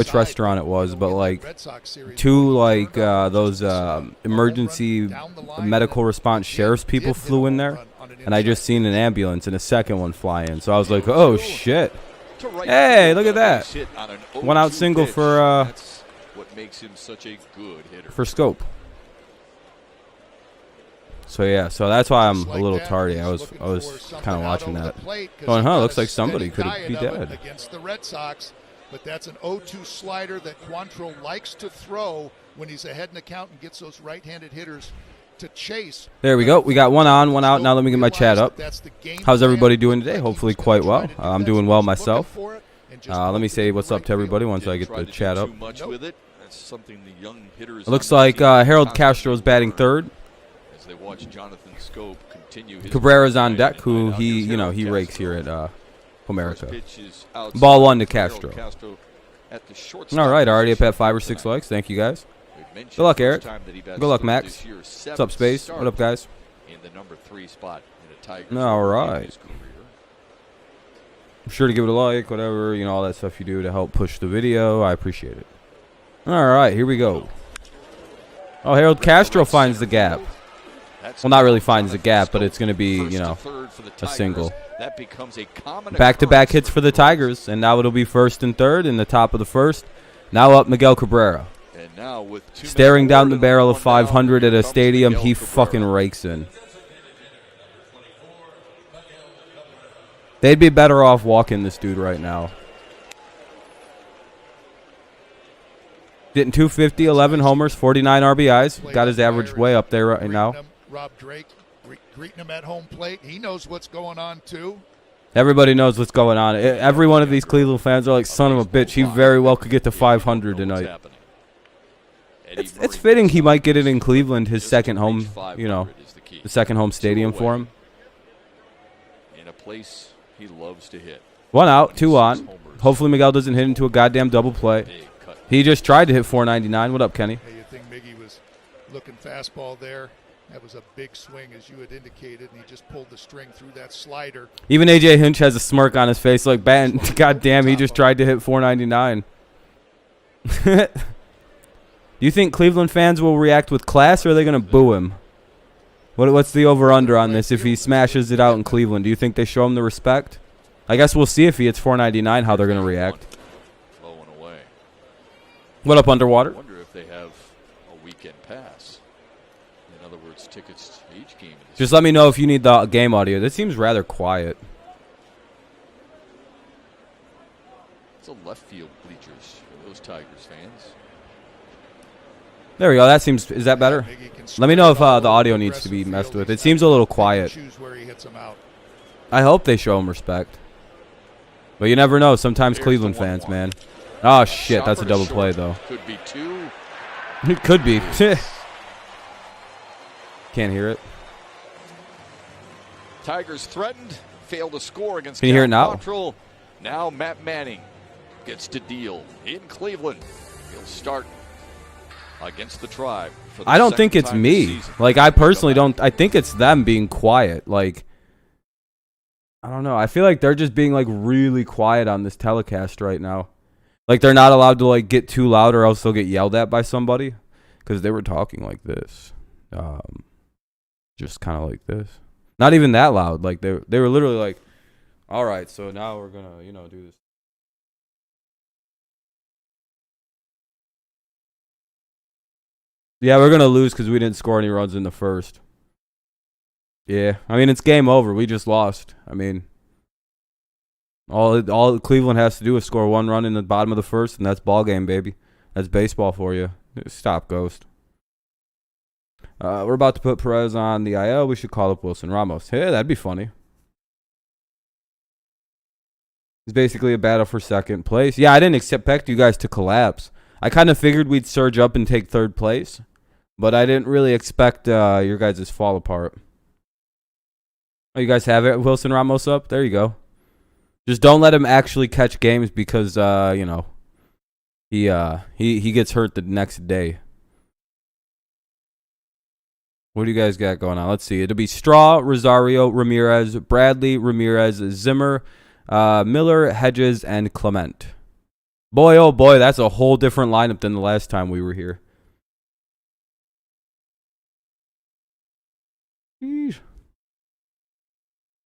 which restaurant it was, but like two like those emergency medical response sheriff's people flew in there, and I just seen an ambulance and a second one fly in. So I was like, oh shit! Hey, look at that! One out single for Scope. So yeah, so that's why I'm a little tardy. I was kind of watching that, going, huh? Looks like somebody could be dead. Against the Red Sox, but that's an 0-2 slider that Quantrill likes to throw when he's ahead in the count and gets those right-handed hitters to chase. There we go. We got one on, one out. Now let me get my chat up. How's everybody doing today? Hopefully quite well. I'm doing well myself. Let me say what's up to everybody once I get the chat up. It looks like Harold Castro's batting third. Cabrera's on deck, who he rakes here at America. Ball one to Castro. All right, already up at 5 or 6 likes. Thank you guys. Good luck, Eric. Good luck, Max. What's up, Space? What up, guys? All right. I'm sure to give it a like, whatever, all that stuff you do to help push the video. I appreciate it. All right, here we go. Oh, Harold Castro finds the gap. Well, not really finds the gap, but it's going to be, a single. Back-to-back hits for the Tigers, and now it'll be first and third in the top of the first. Now up Miguel Cabrera. Staring down the barrel of 500 at a stadium he fucking rakes in. They'd be better off walking this dude right now. Getting 250, 11 homers, 49 RBIs. Got his average way up there right now. Rob Drake greeting him at home plate. He knows what's going on, too. Everybody knows what's going on. Every one of these Cleveland fans are like, son of a bitch, he very well could get to 500 tonight. It's fitting he might get it in Cleveland, his second home, the second home stadium for him. In a place he loves to hit. One out, two on. Hopefully Miguel doesn't hit into a goddamn double play. He just tried to hit 499. What up, Kenny? Hey, you think Miggy was looking fastball there? That was a big swing, as you had indicated, and he just pulled the string through that slider. Even A.J. Hinch has a smirk on his face, like, God damn, he just tried to hit 499. Do you think Cleveland fans will react with class, or are they going to boo him? What's the over-under on this if he smashes it out in Cleveland? Do you think they show him the respect? I guess we'll see if he hits 499 how they're going to react. What up, Underwater? I wonder if they have a weekend pass. In other words, tickets to each game. Just let me know if you need the game audio. This seems rather quiet. It's a left field bleachers for those Tigers fans. There we go. That seems. Is that better? Let me know if the audio needs to be messed with. It seems a little quiet. I hope they show him respect. But you never know. Sometimes Cleveland fans, man. Oh, shit. That's a double play, though. Could be two. It could be. Can't hear it. Tigers threatened. Failed to score against. Can you hear it now? Quantrill. Now Matt Manning gets to deal in Cleveland. He'll start against the Tribe. For the I don't think it's me. Like, I personally don't. I think it's them being quiet. Like, I don't know. I feel like they're just being, like, really quiet on this telecast right now. Like, they're not allowed to, like, get too loud or else they'll get yelled at by somebody. Because they were talking like this. Just kind of like this. Not even that loud. Like, they were literally like, all right, so now we're going to, do this. Yeah, we're going to lose because we didn't score any runs in the first. Yeah, I mean, it's game over. We just lost. I mean, all Cleveland has to do is score one run in the bottom of the first, and that's ball game, baby. That's baseball for you. Stop, Ghost. We're about to put Perez on the IL. We should call up Wilson Ramos. Hey, that'd be funny. It's basically a battle for second place. Yeah, I didn't expect you guys to collapse. I kind of figured we'd surge up and take third place, but I didn't really expect your guys' fall apart. Oh, you guys have it, Wilson Ramos up? There you go. Just don't let him actually catch games because, he gets hurt the next day. What do you guys got going on? Let's see. It'll be Straw, Rosario, Ramirez, Bradley, Ramirez, Zimmer, Miller, Hedges, and Clement. Boy, oh boy, that's a whole different lineup than the last time we were here. Sheesh.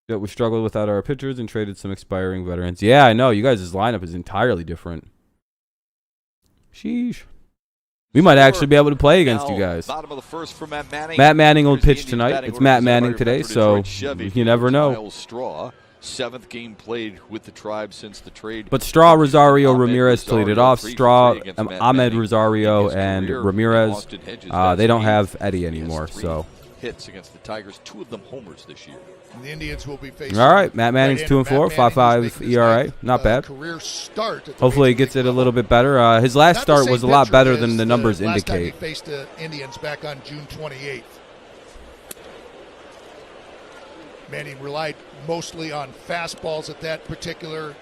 Yeah, we struggled without our pitchers and traded some expiring veterans. Yeah, I know. You guys' lineup is entirely different. Sheesh. We might actually be able to play against you guys. Bottom of the first for Matt Manning. Matt Manning will pitch tonight. It's Matt Manning today, so you never know. Straw, 7th game played with the Tribe since the trade. But Straw, Rosario, Ramirez played it off. Straw, Ahmed, Rosario, and Ramirez. They don't have Eddie anymore, so. Hits against the Tigers, 2 of them homers this year. The Indians will be facing. All right, Matt Manning's 2-4, 5.5 ERA, not bad. Career start. Hopefully, he gets it a little bit better. His last start was a lot better than the numbers indicate. Last time he faced the Indians back on June 28th. Manning relied mostly on fastballs at that particular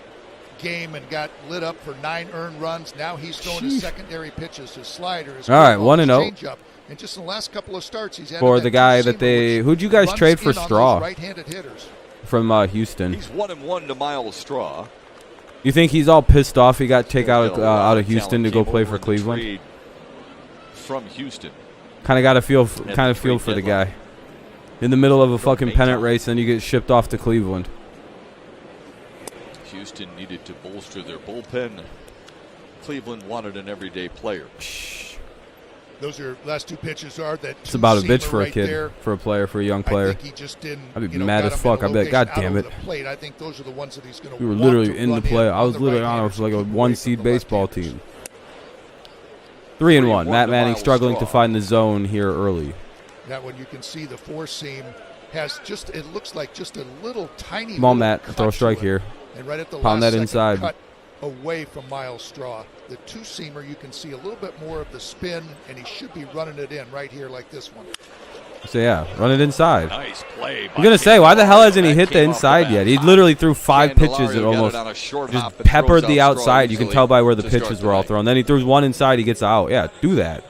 game and got lit up for 9 earned runs. Now he's throwing his secondary pitches, his slider, his all right, 1-0. And just in the last couple of starts, he's had for the guy that they. Who'd you guys trade for Straw? Right-handed hitters. From Houston. He's 1-1 to Miles Straw. You think he's all pissed off? He got taken out of Houston to go play for Cleveland. From Houston. Kind of got to feel for the guy. In the middle of a fucking pennant race, and you get shipped off to Cleveland. Houston needed to bolster their bullpen. Cleveland wanted an everyday player. Those are last 2 pitches are that. It's about a bitch for a right kid, there. for a player, for a young player. I think he just didn't. I'd be mad as fuck. I'd be like, God damn it. I think those are the ones that he's going to. We were literally in the play. I was literally on like a 1-seed baseball team. 3-1. Matt Manning struggling to find the zone here early. That one you can see the 4-seam has just. It looks like just a little tiny. Come on, Matt. Throw a strike here. And right at the pound last that inside. Cut away from Miles Straw. The 2-seamer, you can see a little bit more of the spin, and he should be running it in right here like this one. So, yeah, run it inside. Nice play. I'm going to say, why the hell hasn't he hit the inside yet? He literally threw 5 pitches and almost just peppered the outside. You can tell by where the pitches were all thrown. Then he throws one inside, he gets out. Yeah, do that.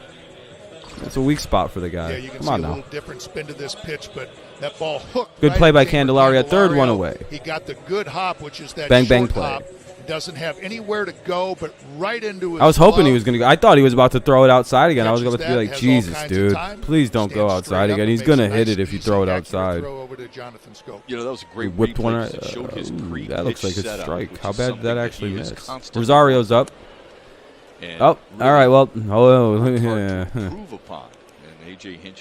That's a weak spot for the guy. Yeah, you can Come see on a now. little different spin to this pitch, but that ball hooked. Good play by Candelaria. Third one away. He got the good hop, which is that bang, bang short play. hop. Doesn't have anywhere to go, but right into his I was hoping glove. he was going to go. I thought he was about to throw it outside again. I was going to be like, Has Jesus, all kinds dude. of time. Please don't go outside again. He's going to hit it if you throw it outside. Throw over to Jonathan Scope. You know, that was a great He whipped one. That looks like a strike. How bad did that actually miss? Rosario's up. Oh, all right. Well,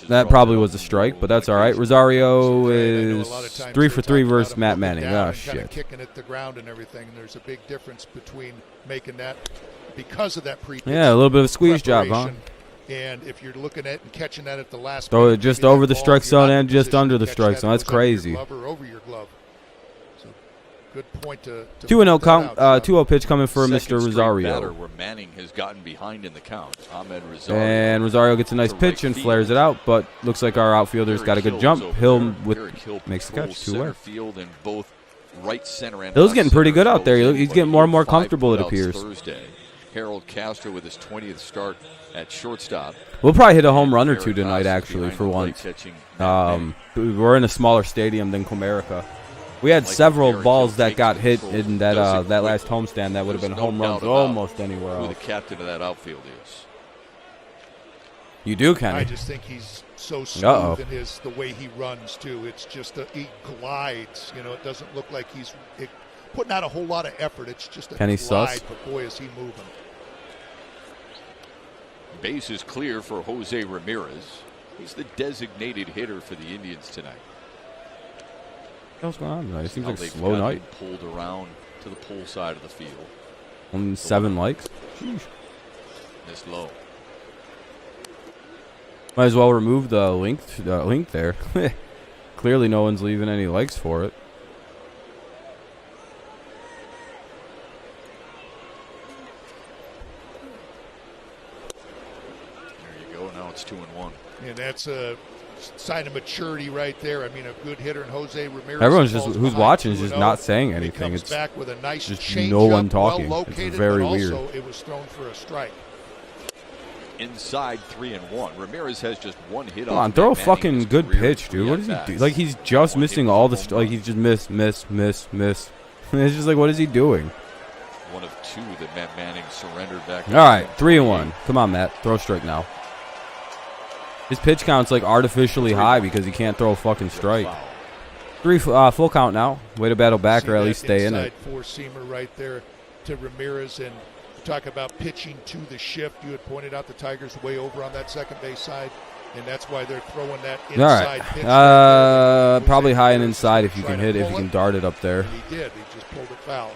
that probably was a strike, but that's all right. Rosario is 3 for 3 versus Matt Manning. Oh, shit. Kicking at the ground and everything. And there's a big difference between making that because of that pre-pitch. Yeah, a little bit of a squeeze job, huh? And if you're looking at and catching that at the last, throw it just over the strike zone and just under the strike zone. That's crazy. Over your glove. So good point to 2-0 count. 2-0 pitch coming for Mr. Rosario. Where Manning has gotten behind in the count. Ahmed Rosario. And Rosario gets a nice pitch and flares it out, but looks like our outfielder's got a good jump. Hill makes the catch. 2-away. Hill's getting pretty good out there. He's getting more and more comfortable, it appears. Harold Castro with his 20th start at shortstop. We'll probably hit a home run or two tonight, actually, for once. We're in a smaller stadium than Comerica. We had several balls that got hit in that last homestand that would have been home runs almost anywhere else. Who the captain of that outfield is. You do, Kenny. I just think he's so smooth in the way he runs, too. It's just he glides. You know, it doesn't look like he's putting out a whole lot of effort. It's just a Kenny glide, sus. but boy, is he moving. Base is clear for Jose Ramirez. He's the designated hitter for the Indians tonight. What's going on tonight? It seems like a slow night. Pulled around to the pull side of the field. Only 7 likes. This low. Might as well remove the link there. Clearly, no one's leaving any likes for it. There you go. Now it's 2-1. And that's a sign of maturity right there. I mean, a good hitter in Jose Ramirez. Everyone's just who's watching is just not saying anything. It's back with a nice just no one talking. Well-located, it's very but weird. Also, it was thrown for a strike. Inside 3-1. Ramirez has just one hit. Come on, throw a fucking good pitch, dude. What does he do? Like he's just missing all the like he's just miss. It's just like, what is he doing? One of two that Matt Manning surrendered back. All right, 3-1. Come on, Matt. Throw a strike now. His pitch count's like artificially high because he can't throw a fucking strike. 3 full count now. Way to battle back or at least stay in it. Four-seamer right there to Ramirez. And talk about pitching to the shift. You had pointed out the Tigers way over on that second base side, and that's why they're throwing that inside pitch. Probably high and inside if you can hit it, if you can dart it up there. And he did. He just pulled it foul.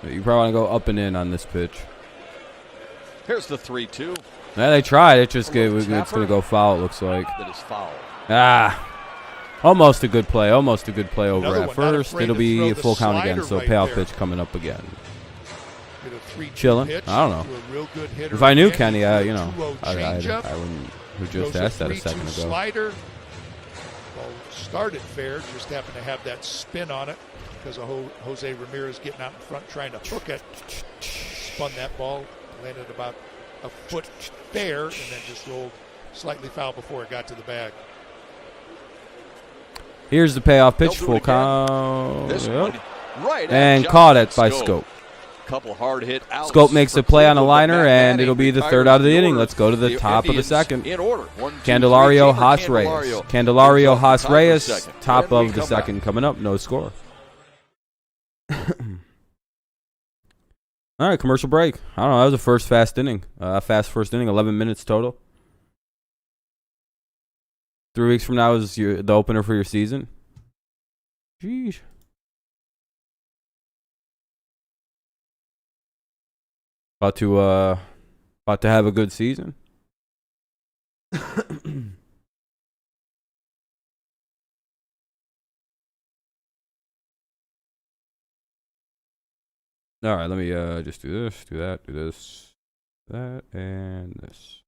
You probably want to go up and in on this pitch. Here's the 3-2. Yeah, they tried. It's just it's going to go foul, it looks like. That is foul. Almost a good play. Almost a good play over Another at one, first. It'll be full count again, so right payoff there. pitch coming up again. Chilling. I don't know. If I knew Kenny, I wouldn't have just asked that a second ago. Slider. Ball started fair, just happened to have that spin on it because of Jose Ramirez getting out in front trying to hook it. Spun that ball, landed about a foot fair, and then just rolled slightly foul before it got to the bag. Here's the payoff pitch, full count. This one, right and caught it by Scope. Couple hard hit outs. Scope makes a play on a liner, and it'll be the third out of the inning. Let's go to the top of the second. In order. Candelario, Haas, Reyes. Candelario, Haas, Reyes. Top of the second coming up. No score. All right, commercial break. I don't know. That was a fast first inning. 11 minutes total. 3 weeks from now is the opener for your season. Jeez. About to have a good season. All right, let me just do this, do that, do this, that, and this.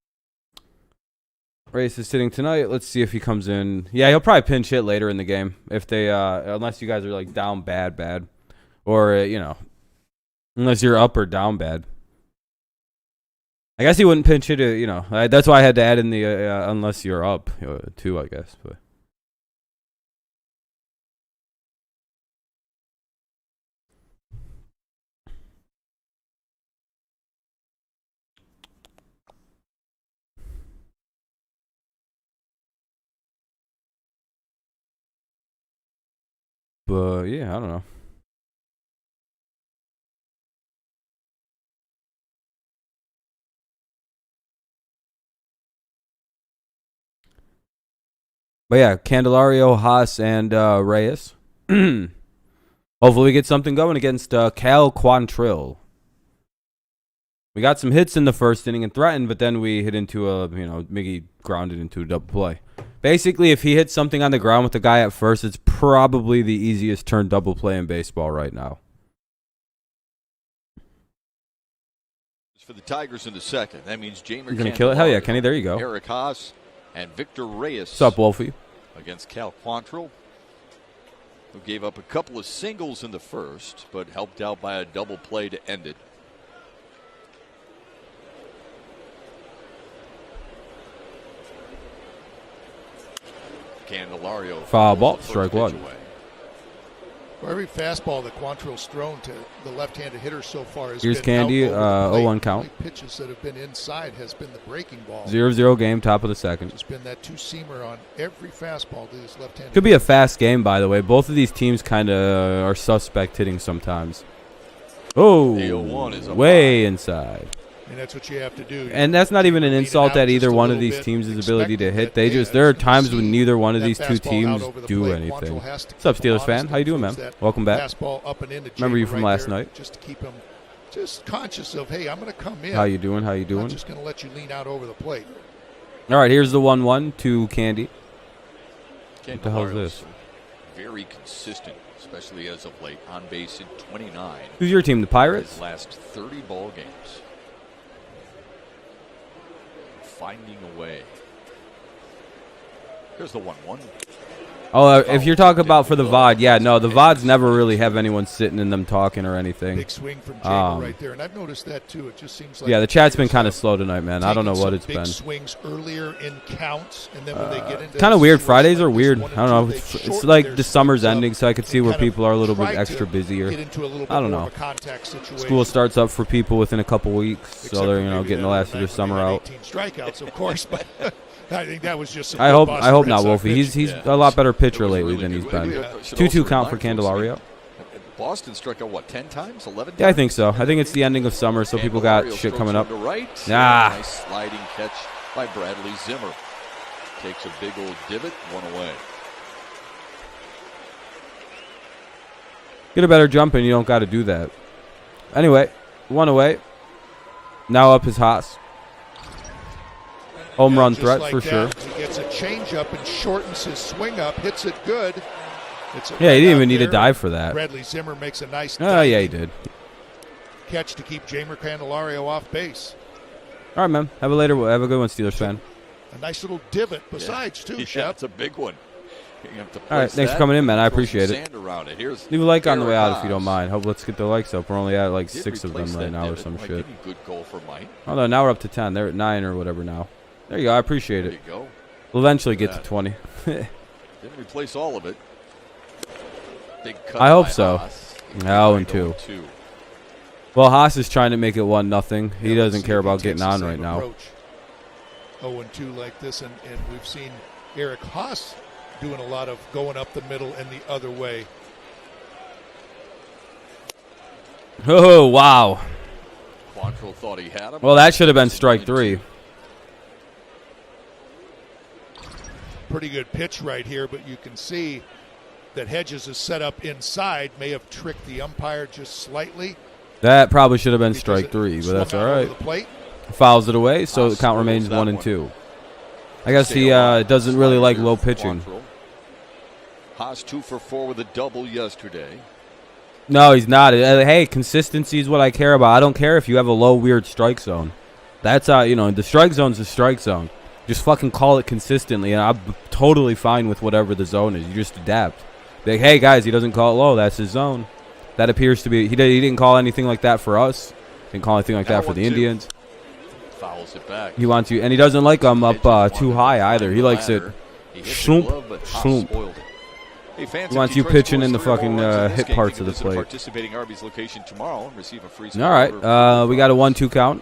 Reyes is sitting tonight. Let's see if he comes in. Yeah, he'll probably pinch hit later in the game if they, unless you guys are like down bad, or unless you're up or down bad. I guess he wouldn't pinch hit. That's why I had to add in the unless you're up too. I guess, but. But yeah, I don't know. But yeah, Candelario, Haas, and Reyes. Hopefully we get something going against Cal Quantrill. We got some hits in the first inning and threatened, but then we hit into Miggy grounded into a double play. Basically, if he hits something on the ground with the guy at first, it's probably the easiest turn double play in baseball right now. For the Tigers in the second, that means Jamer. You're gonna kill it? Hell yeah, Kenny! There you go. Eric Haas and Victor Reyes. What's up, Wolfie? Against Cal Quantrill, who gave up a couple of singles in the first, but helped out by a double play to end it. Candelario. Foul ball, strike one. For every fastball that Quantrill's thrown to the left-handed hitter so far has Here's been Candy, out over the 0-1 count. The pitches that have been inside has been the breaking ball. 0-0 game, top of the second. It's been that two-seamer on every fastball to this left-handed. Could be a fast game, by the way. Both of these teams kind of are suspect hitting sometimes. Oh, way inside. And that's what you have to do. And that's not even an insult at either one of these teams' ability to hit. There are times when neither one of these two teams do anything. What's up, Steelers fan? How you doing, man? Welcome back. Remember you from last night. Just to keep him just conscious of, hey, I'm going to come in. How you doing? I'm not just going to let you lean out over the plate. All right, here's the 1-1 to Candy. What the hell is this? Very consistent, especially as of late, on base in 29. Who's your team, the Pirates? His last 30 ball games. Finding a way. Here's the 1-1. Oh, if you're talking about for the VOD, yeah, no, the VODs never really have anyone sitting in them talking or anything. Big swing from Jamer right there, and I've noticed that too. It just seems like yeah, the chat's been kind of slow tonight, man. I don't know what it's big been. Swings earlier in counts, and then when they get into kind of weird. Fridays are like weird. this, I don't know. It's like the summer's ending, so I could see where people are a little bit extra busier. I don't know. School starts up for people within a couple weeks, so they're getting the last of their summer out. 18 strikeouts, of course, but I think that was just. I hope not, Wolfie. He's a lot better pitcher lately than he's been. 2-2 count for Candelario. Boston struck out what, 10 times, 11 times? Yeah, I think so. I think it's the ending of summer, so people got shit coming up. Nice sliding catch by Bradley Zimmer. Takes a big old divot, one away. Get a better jump, and you don't got to do that. Anyway, one away. Now up is Haas. Home run threat for sure. He gets a changeup and shortens his swing up, hits it good. Yeah, he didn't even need a dive for that. Bradley Zimmer makes a nice yeah, he did. Catch to keep Jamer Candelario off base. All right, man. Have a good one, Steelers fan. A nice little divot besides, too, Shep. That's a big one. All right, thanks for coming in, man. I appreciate it. Leave a like on the way out if you don't mind. Let's get the likes up. We're only at like 6 of them right now or some shit. Good goal for Mike. Oh, no, now we're up to 10. They're at 9 or whatever now. There you go. I appreciate it. There you go. We'll eventually get to 20. Didn't replace all of it. Big cut I hope so. Haas. 0-2. Well, Haas is trying to make it 1-0. He doesn't care about getting on right now. 0-2 like this, and we've seen Eric Haas doing a lot of going up the middle and the other way. Oh, wow. Quantrill thought he had him. Well, that should have been strike 3. Pretty good pitch right here, but you can see that Hedges is set up inside, may have tricked the umpire just slightly. That probably should have been strike 3, but that's all right. Fouls it away, so the count remains 1-2. I guess he doesn't really like low pitching. Haas 2 for 4 with a double yesterday. No, he's not. Hey, consistency is what I care about. I don't care if you have a low, weird strike zone. That's the strike zone's the strike zone. Just fucking call it consistently, and I'm totally fine with whatever the zone is. You just adapt. Like, hey, guys, he doesn't call it low. That's his zone. That appears to be. He didn't call anything like that for us. Didn't call anything like that for the Indians. Fouls it back. He wants you, and he doesn't like them up too high either. He likes it. Shloomp. Hey, fans, he wants you pitching in the fucking hit parts of the plate. Participating Arby's location tomorrow and receive a free. All right, we got a 1-2 count.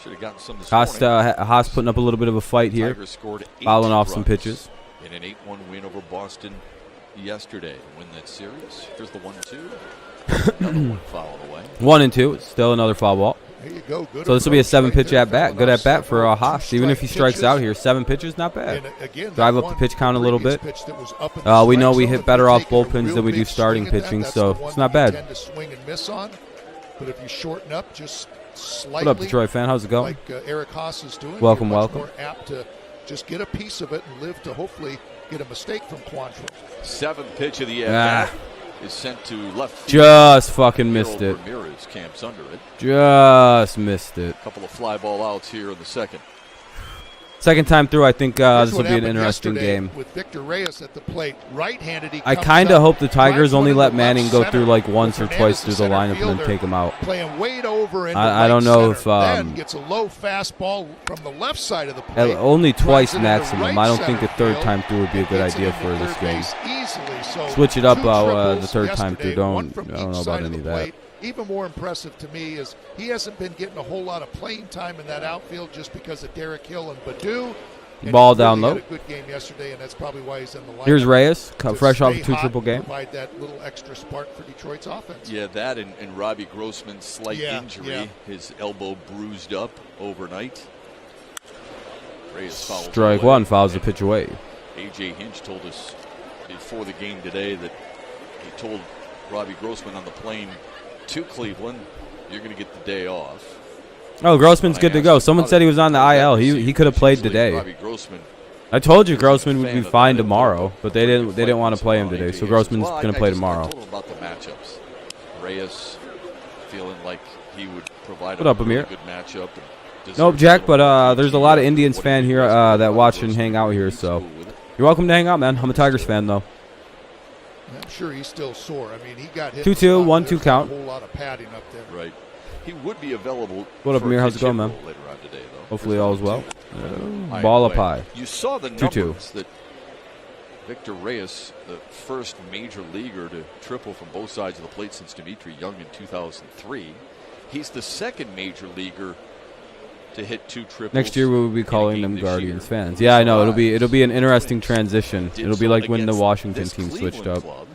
Should have gotten some this Haas putting up a little bit of a fight here, fouling off some pitches. In an 8-1 win over Boston yesterday, win that series. Here's the 1-2. Another one fouled away. 1-2. It's still another foul ball. There you go. Good. So this will be a 7-pitch at bat. Good at bat for Haas. Even if he strikes out here, 7 pitches, not bad. Drive up the pitch count a little bit. We know we hit better off bullpens than we do starting pitching, so it's not bad. But if you shorten up just slightly, what up, Detroit fan? How's it going? Like Eric Haas is doing. Welcome. More apt to just get a piece of it and live to hopefully get a mistake from Quantrill. 7th pitch of the at-bat is sent to left field. Just fucking missed it. Ramirez camps under it. Just missed it. A couple of fly ball outs here in the second. Second time through, I think this will be an interesting game. With Victor Reyes at the plate, right-handed, I kind of hope the Tigers only let Manning go through like once or twice through the lineup and then take him out. Playing way over I don't know if gets a low fastball from the left side of the plate. Only twice maximum. I don't think a third time through would be a good idea for this game. Switch it up the third time through. I don't know about any of that. Even more impressive to me is he hasn't been getting a whole lot of playing time in that outfield just because of Derek Hill and Baddoo. Ball down low. He had a good game yesterday, and that's probably why he's in the lineup. Here's Reyes, fresh off a 2-triple game. Provide that little extra spark for Detroit's offense. Yeah, that and Robbie Grossman's slight injury, his elbow bruised up overnight. Reyes fouls Strike away. 1, fouls the pitch away. A.J. Hinch told us before the game today that he told Robbie Grossman on the plane to Cleveland, you're going to get the day off. Oh, Grossman's good to go. Someone said he was on the IL. He could have played today. I told you Grossman would be fine tomorrow, but they didn't want to play him today, so Grossman's going to play tomorrow. I told him about the matchups. Reyes feeling like he would provide a really good matchup. Nope, Jack, but there's a lot of Indians fan here that watch and hang out here, so you're welcome to hang out, man. I'm a Tigers fan, though. I'm sure he's still sore. I mean, he got hit. 2-2, 1-2 count. A whole lot of padding up there. Right. He would be available. What up, Amir? How's it going, man? Later on today, though. Hopefully all is well. Ball up high. You saw the 2-2. numbers that Victor Reyes, the first major leaguer to triple from both sides of the plate since Dimitri Young in 2003. He's the second major leaguer to hit 2 triples. Next year we'll be calling them Guardians fans. Yeah, I know. It'll be an interesting transition. It'll be like when the Washington team switched up. Oh,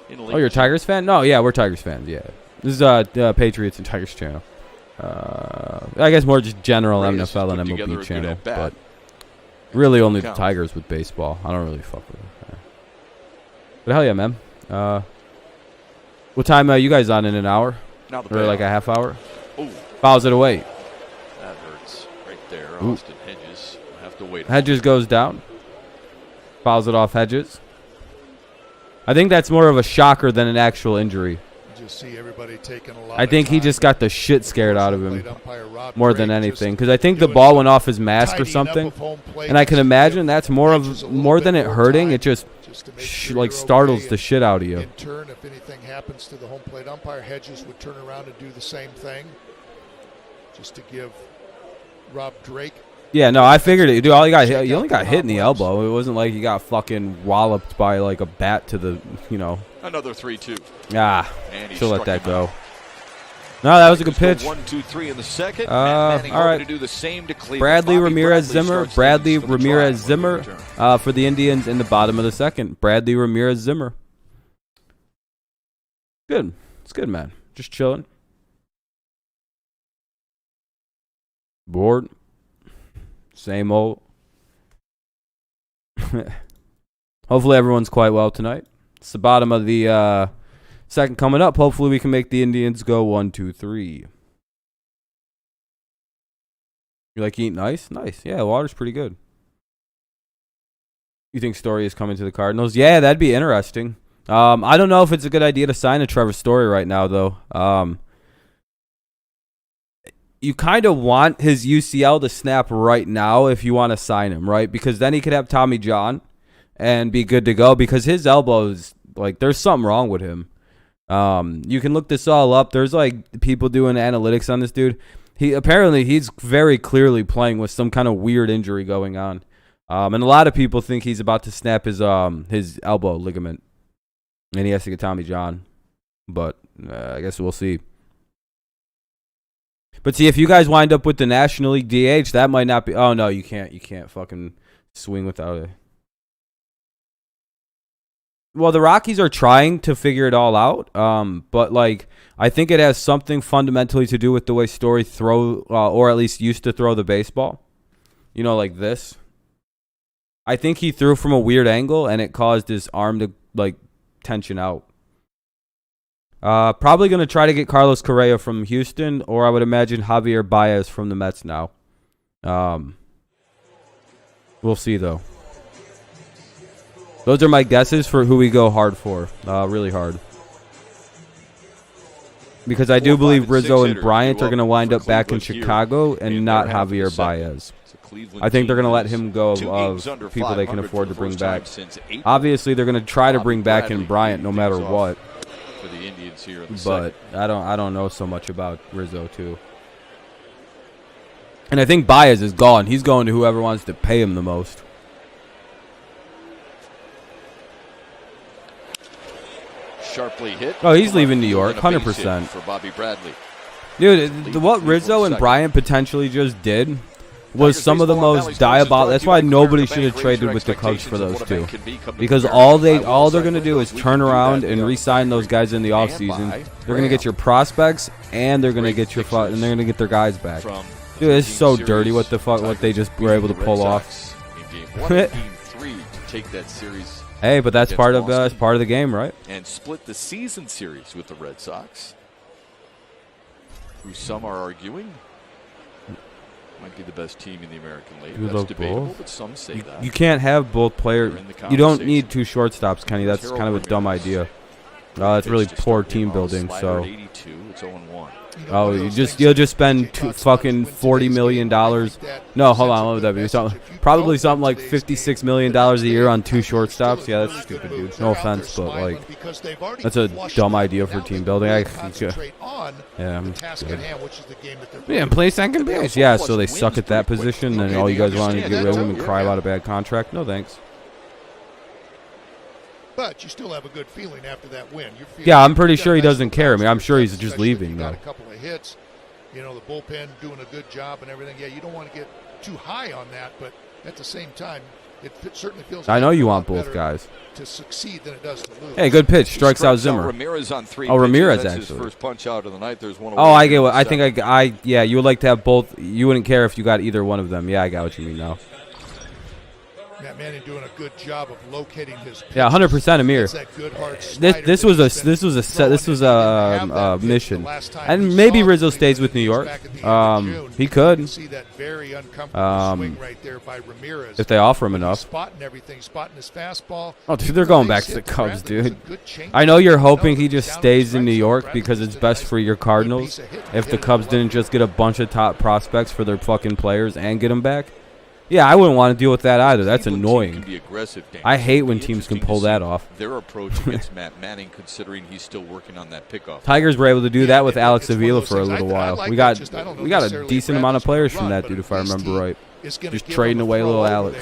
you're a Tigers fan? No, yeah, we're Tigers fans. Yeah, this is Patriots and Tigers channel. I guess more just general NFL and MLB channel, but really only the Tigers with baseball. I don't really fuck with it. But hell yeah, man. What time are you guys on in an hour? Or like a half hour? Fouls it away. That hurts right there. Austin Hedges will have to wait. Hedges goes down. Fouls it off Hedges. I think that's more of a shocker than an actual injury. Just see everybody taking a lot I think he just got the shit scared out of him more than anything, because I think the ball went off his mask or something, and I can imagine that's more than it hurting. It just like startles the shit out of you. In turn, if anything happens to the home plate umpire, Hedges would turn around and do the same thing, just to give Rob Drake. Yeah, no, I figured it. Dude, you only got hit in the elbow. It wasn't like you got fucking walloped by like a bat to the, Another 3-2. Ah, she'll let that go. No, that was a good pitch. 1-2-3 in the second. All right. To do the same to Cleveland. Bradley Ramirez Zimmer for the Indians in the bottom of the second. Bradley Ramirez Zimmer. Good. It's good, man. Just chilling. Bored. Same old. Hopefully everyone's quite well tonight. It's the bottom of the second coming up. Hopefully we can make the Indians go 1-2-3. You like eating ice? Nice. Yeah, water's pretty good. You think Story is coming to the Cardinals? Yeah, that'd be interesting. I don't know if it's a good idea to sign a Trevor Story right now, though. You kind of want his UCL to snap right now if you want to sign him, right? Because then he could have Tommy John and be good to go, because his elbows, like, there's something wrong with him. You can look this all up. There's like people doing analytics on this dude. He's very clearly playing with some kind of weird injury going on. And a lot of people think he's about to snap his elbow ligament, and he has to get Tommy John. But I guess we'll see. But see, if you guys wind up with the National League DH, that might not be. Oh no, you can't. You can't fucking swing without it. Well, the Rockies are trying to figure it all out. But like, I think it has something fundamentally to do with the way Story or at least used to throw the baseball. Like this. I think he threw from a weird angle, and it caused his arm to like tension out. Probably going to try to get Carlos Correa from Houston, or I would imagine Javier Baez from the Mets now. We'll see, though. Those are my guesses for who we go hard for. Really hard. Because I do believe Rizzo and Bryant are going to wind up back in Chicago and not Javier Baez. I think they're going to let him go of people they can afford to bring back. Obviously, they're going to try to bring back in Bryant no matter what. For the Indians here in the but I don't know so much about Rizzo too. And I think Baez is gone. He's going to whoever wants to pay him the most. Sharply hit. Oh, he's leaving New York, 100%. For Bobby Bradley. Dude, what Rizzo and Bryant potentially just did was some of the most diabolical. That's why nobody should have traded with the Cubs for those two. Because all they're going to do is turn around and re-sign those guys in the offseason. They're going to get your prospects, and they're going to get their guys back. Dude, it's so dirty what they just were able to pull off. Hey, but that's part of the game, right? And split the season series with the Red Sox, who some are arguing might be the best team in the American League. That's debatable, but some say that. You can't have both players. You don't need two shortstops, Kenny. That's kind of a dumb idea. Oh, that's really poor team building. So. 82. It's 0-1. Oh, you'll just spend fucking $40 million. No, hold on, what would that be? Probably something like $56 million a year on 2 shortstops. Yeah, that's stupid, dude. No offense, but like, that's a dumb idea for team building. Yeah, play second base. Yeah, so they suck at that position, and all you guys want to get rid of them and cry about a bad contract. No thanks. But you still have a good feeling after that win. Yeah, I'm pretty sure he doesn't care. I mean, I'm sure he's just leaving, though. Got a couple of hits, you know, the bullpen doing a good job and everything. Yeah, you don't want to get too high on that, but at the same time, it certainly feels. I know you want both guys to succeed than it does to lose. Hey, good pitch, strikes out Zimmer. Ramirez on 3 oh, Ramirez That's actually. His first punch out of the night. There's one. Oh, I get what I think. Yeah, you would like to have both. You wouldn't care if you got either one of them. Yeah, I got what you mean now. Matt Manning doing a good job of locating his pitches. Yeah, 100% Amir. This was a mission, and maybe Rizzo stays with New York. He could. If they offer him enough. Oh, dude, they're going back to the Cubs, dude. I know you're hoping he just stays in New York because it's best for your Cardinals. If the Cubs didn't just get a bunch of top prospects for their fucking players and get them back. Yeah, I wouldn't want to deal with that either. That's annoying. I hate when teams can pull that off. Their approach against Matt Manning, considering he's still working on that pickoff. Tigers were able to do that with Alex Avila for a little while. We got a decent amount of players from that dude, if I remember right. Just trading away little Alex.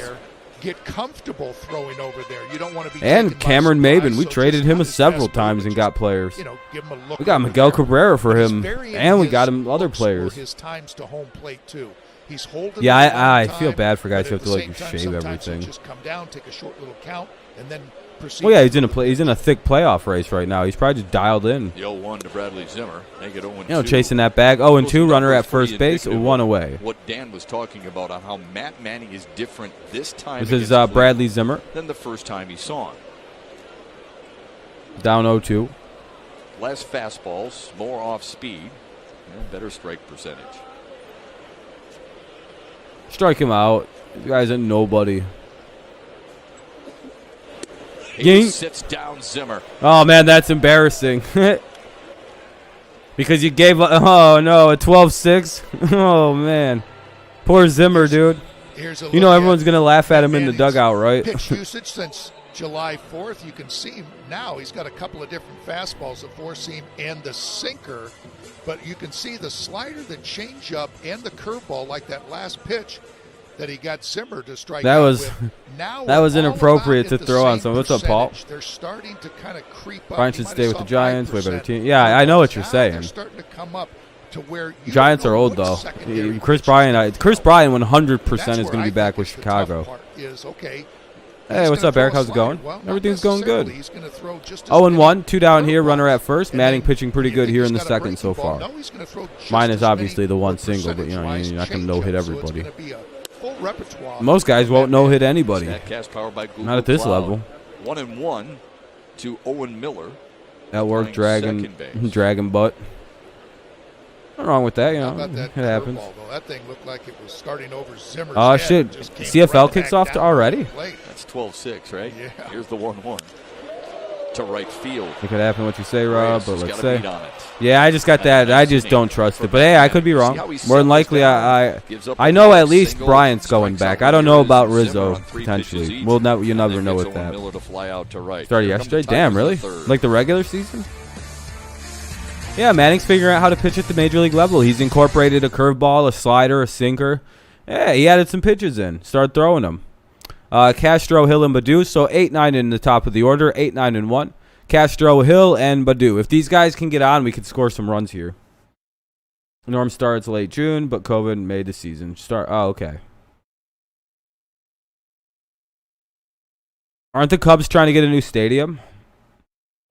Get comfortable throwing over there. You don't want to be. And Cameron Maben, we traded him several times and got players. We got Miguel Cabrera for him, and we got him other players. His times to home plate too. Yeah, I feel bad for guys who have to like shave everything. Just come down, take a short little count, and then proceed. Well, yeah, he's in a thick playoff race right now. He's probably just dialed in. The 0-1 to Bradley Zimmer. They get 0-2. You know, chasing that bag. 0-2, runner at first base, 1 away. What Dan was talking about on how Matt Manning is different this time. This is Bradley Zimmer. Than the first time he saw him. Down 0-2. Less fastballs, more off speed, and better strike percentage. Strike him out. This guy's a nobody. He sits down Zimmer. Oh, man, that's embarrassing. Because you gave a 12-6. Oh, man. Poor Zimmer, dude. You know everyone's going to laugh at him in the dugout, right? Pitch usage since July 4th. You can see him now. He's got a couple of different fastballs, the four-seam and the sinker. But you can see the slider, the changeup, and the curveball, like that last pitch that he got Zimmer to strike out with. Now that was inappropriate to throw on someone. What's up, Paul? They're starting to kind of creep up. Brian should stay with the Giants. Way better team. Yeah, I know what you're saying. They're starting to come up to where Giants are old, though. Chris Bryant 100% is going to be back with Chicago. Hey, what's up, Eric? How's it going? Everything's going good. 0-1, 2 down here, runner at first. Manning pitching pretty good here in the second so far. Mine is obviously the one single, but you're not going to no-hit everybody. Most guys won't no-hit anybody. Not at this level. 1-1 to Owen Miller. That worked, dragon butt. Nothing wrong with that, you know. It happens. That thing looked like it was starting over Zimmer's Oh, shit. CFL kicks off already? That's 12-6, right? Yeah. Here's the 1-1 to right field. It could happen what you say, Rob, but let's say. Yeah, I just got that. I just don't trust it. But, hey, I could be wrong. More than likely, I know at least Bryant's going back. I don't know about Rizzo, potentially. You never know with that. Started yesterday? Damn, really? Like the regular season? Yeah, Manning's figuring out how to pitch at the major league level. He's incorporated a curveball, a slider, a sinker. Yeah, he added some pitches in. Started throwing them. Castro, Hill, and Badu. So 8-9 in the top of the order. 8-9-1. Castro, Hill, and Badu. If these guys can get on, we could score some runs here. Norm starts late June, but COVID made the season start. Oh, okay. Aren't the Cubs trying to get a new stadium?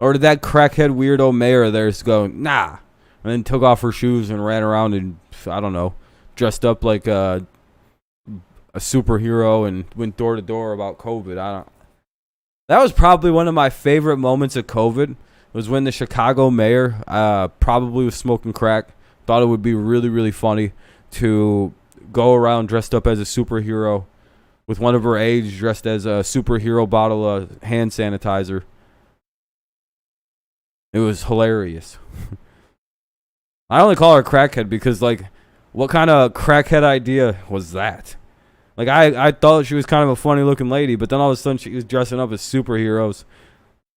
Or did that crackhead weirdo mayor of theirs go, nah, and then took off her shoes and ran around and, I don't know, dressed up like a superhero and went door to door about COVID? That was probably one of my favorite moments of COVID, was when the Chicago mayor probably was smoking crack, thought it would be really, really funny to go around dressed up as a superhero with one of her aides dressed as a superhero bottle of hand sanitizer. It was hilarious. I only call her crackhead because, like, what kind of crackhead idea was that? Like, I thought she was kind of a funny looking lady, but then all of a sudden she was dressing up as superheroes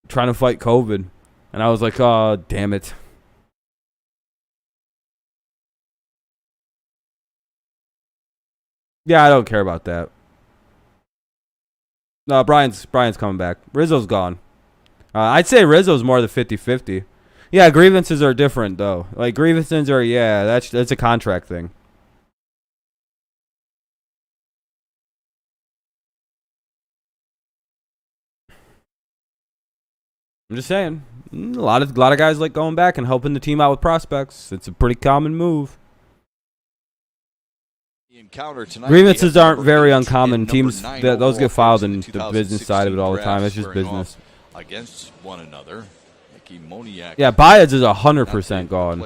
trying to fight COVID. And I was like, oh, damn it. Yeah, I don't care about that. No, Brian's coming back. Rizzo's gone. I'd say Rizzo's more than 50-50. Yeah, grievances are different, though. Like, grievances are, yeah, that's a contract thing. I'm just saying. A lot of guys like going back and helping the team out with prospects. It's a pretty common move. Grievances aren't very uncommon. Teams, those get filed in the business side of it all the time. It's just business. Against one another. Yeah, Baez is 100% gone.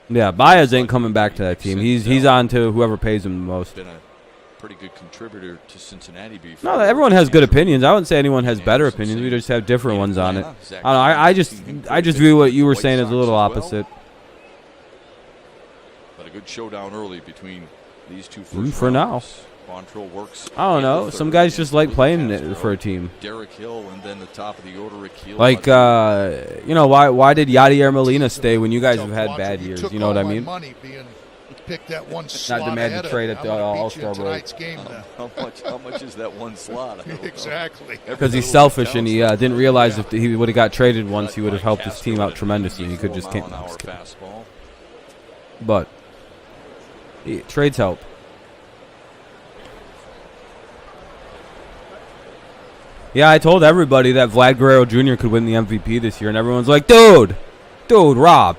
Yeah, Baez ain't coming back to that team. He's on to whoever pays him the most. Been a pretty good contributor to Cincinnati before. No, everyone has good opinions. I wouldn't say anyone has better opinions. We just have different ones on it. I don't know. I just view what you were saying as a little opposite. But a good showdown early between these two for now. Works I don't know. Some guys just like playing it for a team. Derek Hill and then the top of the order, Akil. Like, you know, why did Yadier Molina stay when you guys have had bad years? You know what I mean? Not demand to trade at the All-Star break. How much is that one slot? Exactly. Because he's selfish and he didn't realize if he would have got traded once, he would have helped his team out tremendously. He could just can't. But trades help. Yeah, I told everybody that Vlad Guerrero Jr. could win the MVP this year, and everyone's like, dude, Rob.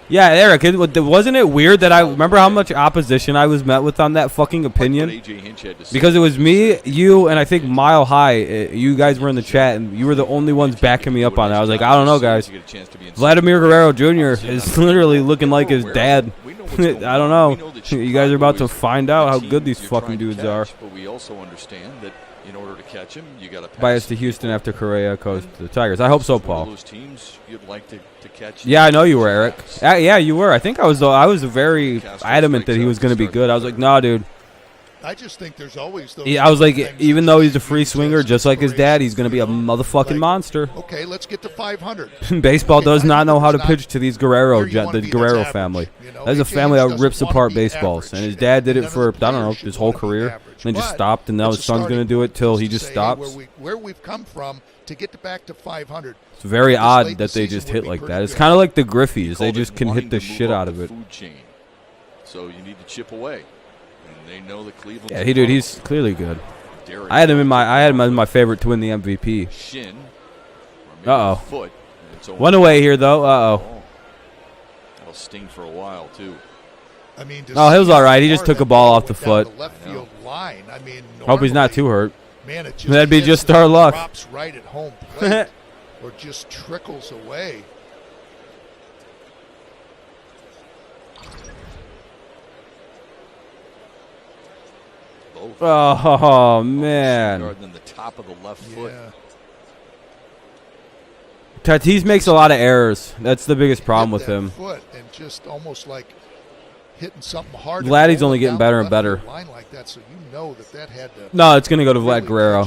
Yeah, Eric, wasn't it weird that I remember how much opposition I was met with on that fucking opinion? Because it was me, you, and I think Mile High. You guys were in the chat, and you were the only ones backing me up on it. I was like, I don't know, guys. Vladimir Guerrero Jr. is literally looking like his dad. I don't know. You guys are about to find out how good these fucking dudes are. But we also understand that in order to catch him, you got to bias to Houston after Correa goes to the Tigers. I hope so, Paul. Those teams you'd like to catch. Yeah, I know you were, Eric. Yeah, you were. I think I was very adamant that he was going to be good. I was like, nah, dude. I just think there's always those. I was like, even though he's a free swinger, just like his dad, he's going to be a motherfucking monster. Okay, let's get to 500. Baseball does not know how to pitch to these the Guerrero family. That's a family that rips apart baseballs, and his dad did it for, I don't know, his whole career. And then just stopped, and now his son's going to do it till he just stops. Where we've come from to get back to 500. It's very odd that they just hit like that. It's kind of like the Griffies. They just can hit the shit out of it. So you need to chip away. They know the Cleveland. Yeah, dude, he's clearly good. I had him as my favorite to win the MVP. One away here though. That'll sting for a while too. I mean, he was all right. He just took a ball off the foot. Hope he's not too hurt. Man, that'd be just our luck. Drops right at home plate, or just trickles away. Oh man! Than the top of the left foot. Tatis makes a lot of errors. That's the biggest problem with him. Foot and just almost like hitting something hard. Vladdy's only getting better and better. Like that, so you know that had to. No, it's gonna go to Vlad Guerrero.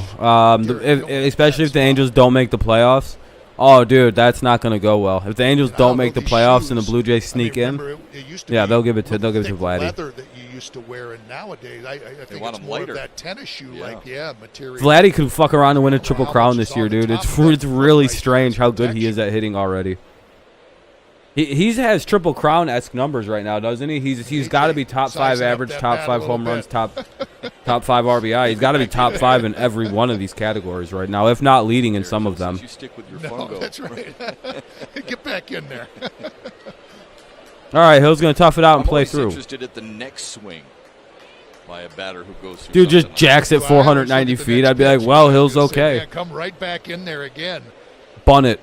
Especially if the Angels don't make the playoffs. Oh, dude, that's not going to go well. If the Angels don't make the playoffs and the Blue Jays sneak in, they'll give it to Vladdy. Leather that you used to wear, and nowadays I think it's more of that tennis shoe material. Vladdy could fuck around and win a Triple Crown this year, dude. It's really strange how good he is at hitting already. He has Triple Crown-esque numbers right now, doesn't he? He's got to be top 5 average, top 5 home runs, top 5 RBI. He's got to be top 5 in every one of these categories right now, if not leading in some of them. You stick with your fungo. That's right. Get back in there. All right, Hill's going to tough it out and play through. I'm interested at the next swing by a batter who goes through. Dude just jacks at 490 feet. I'd be like, well, Hill's okay. Come right back in there again. Bunt it.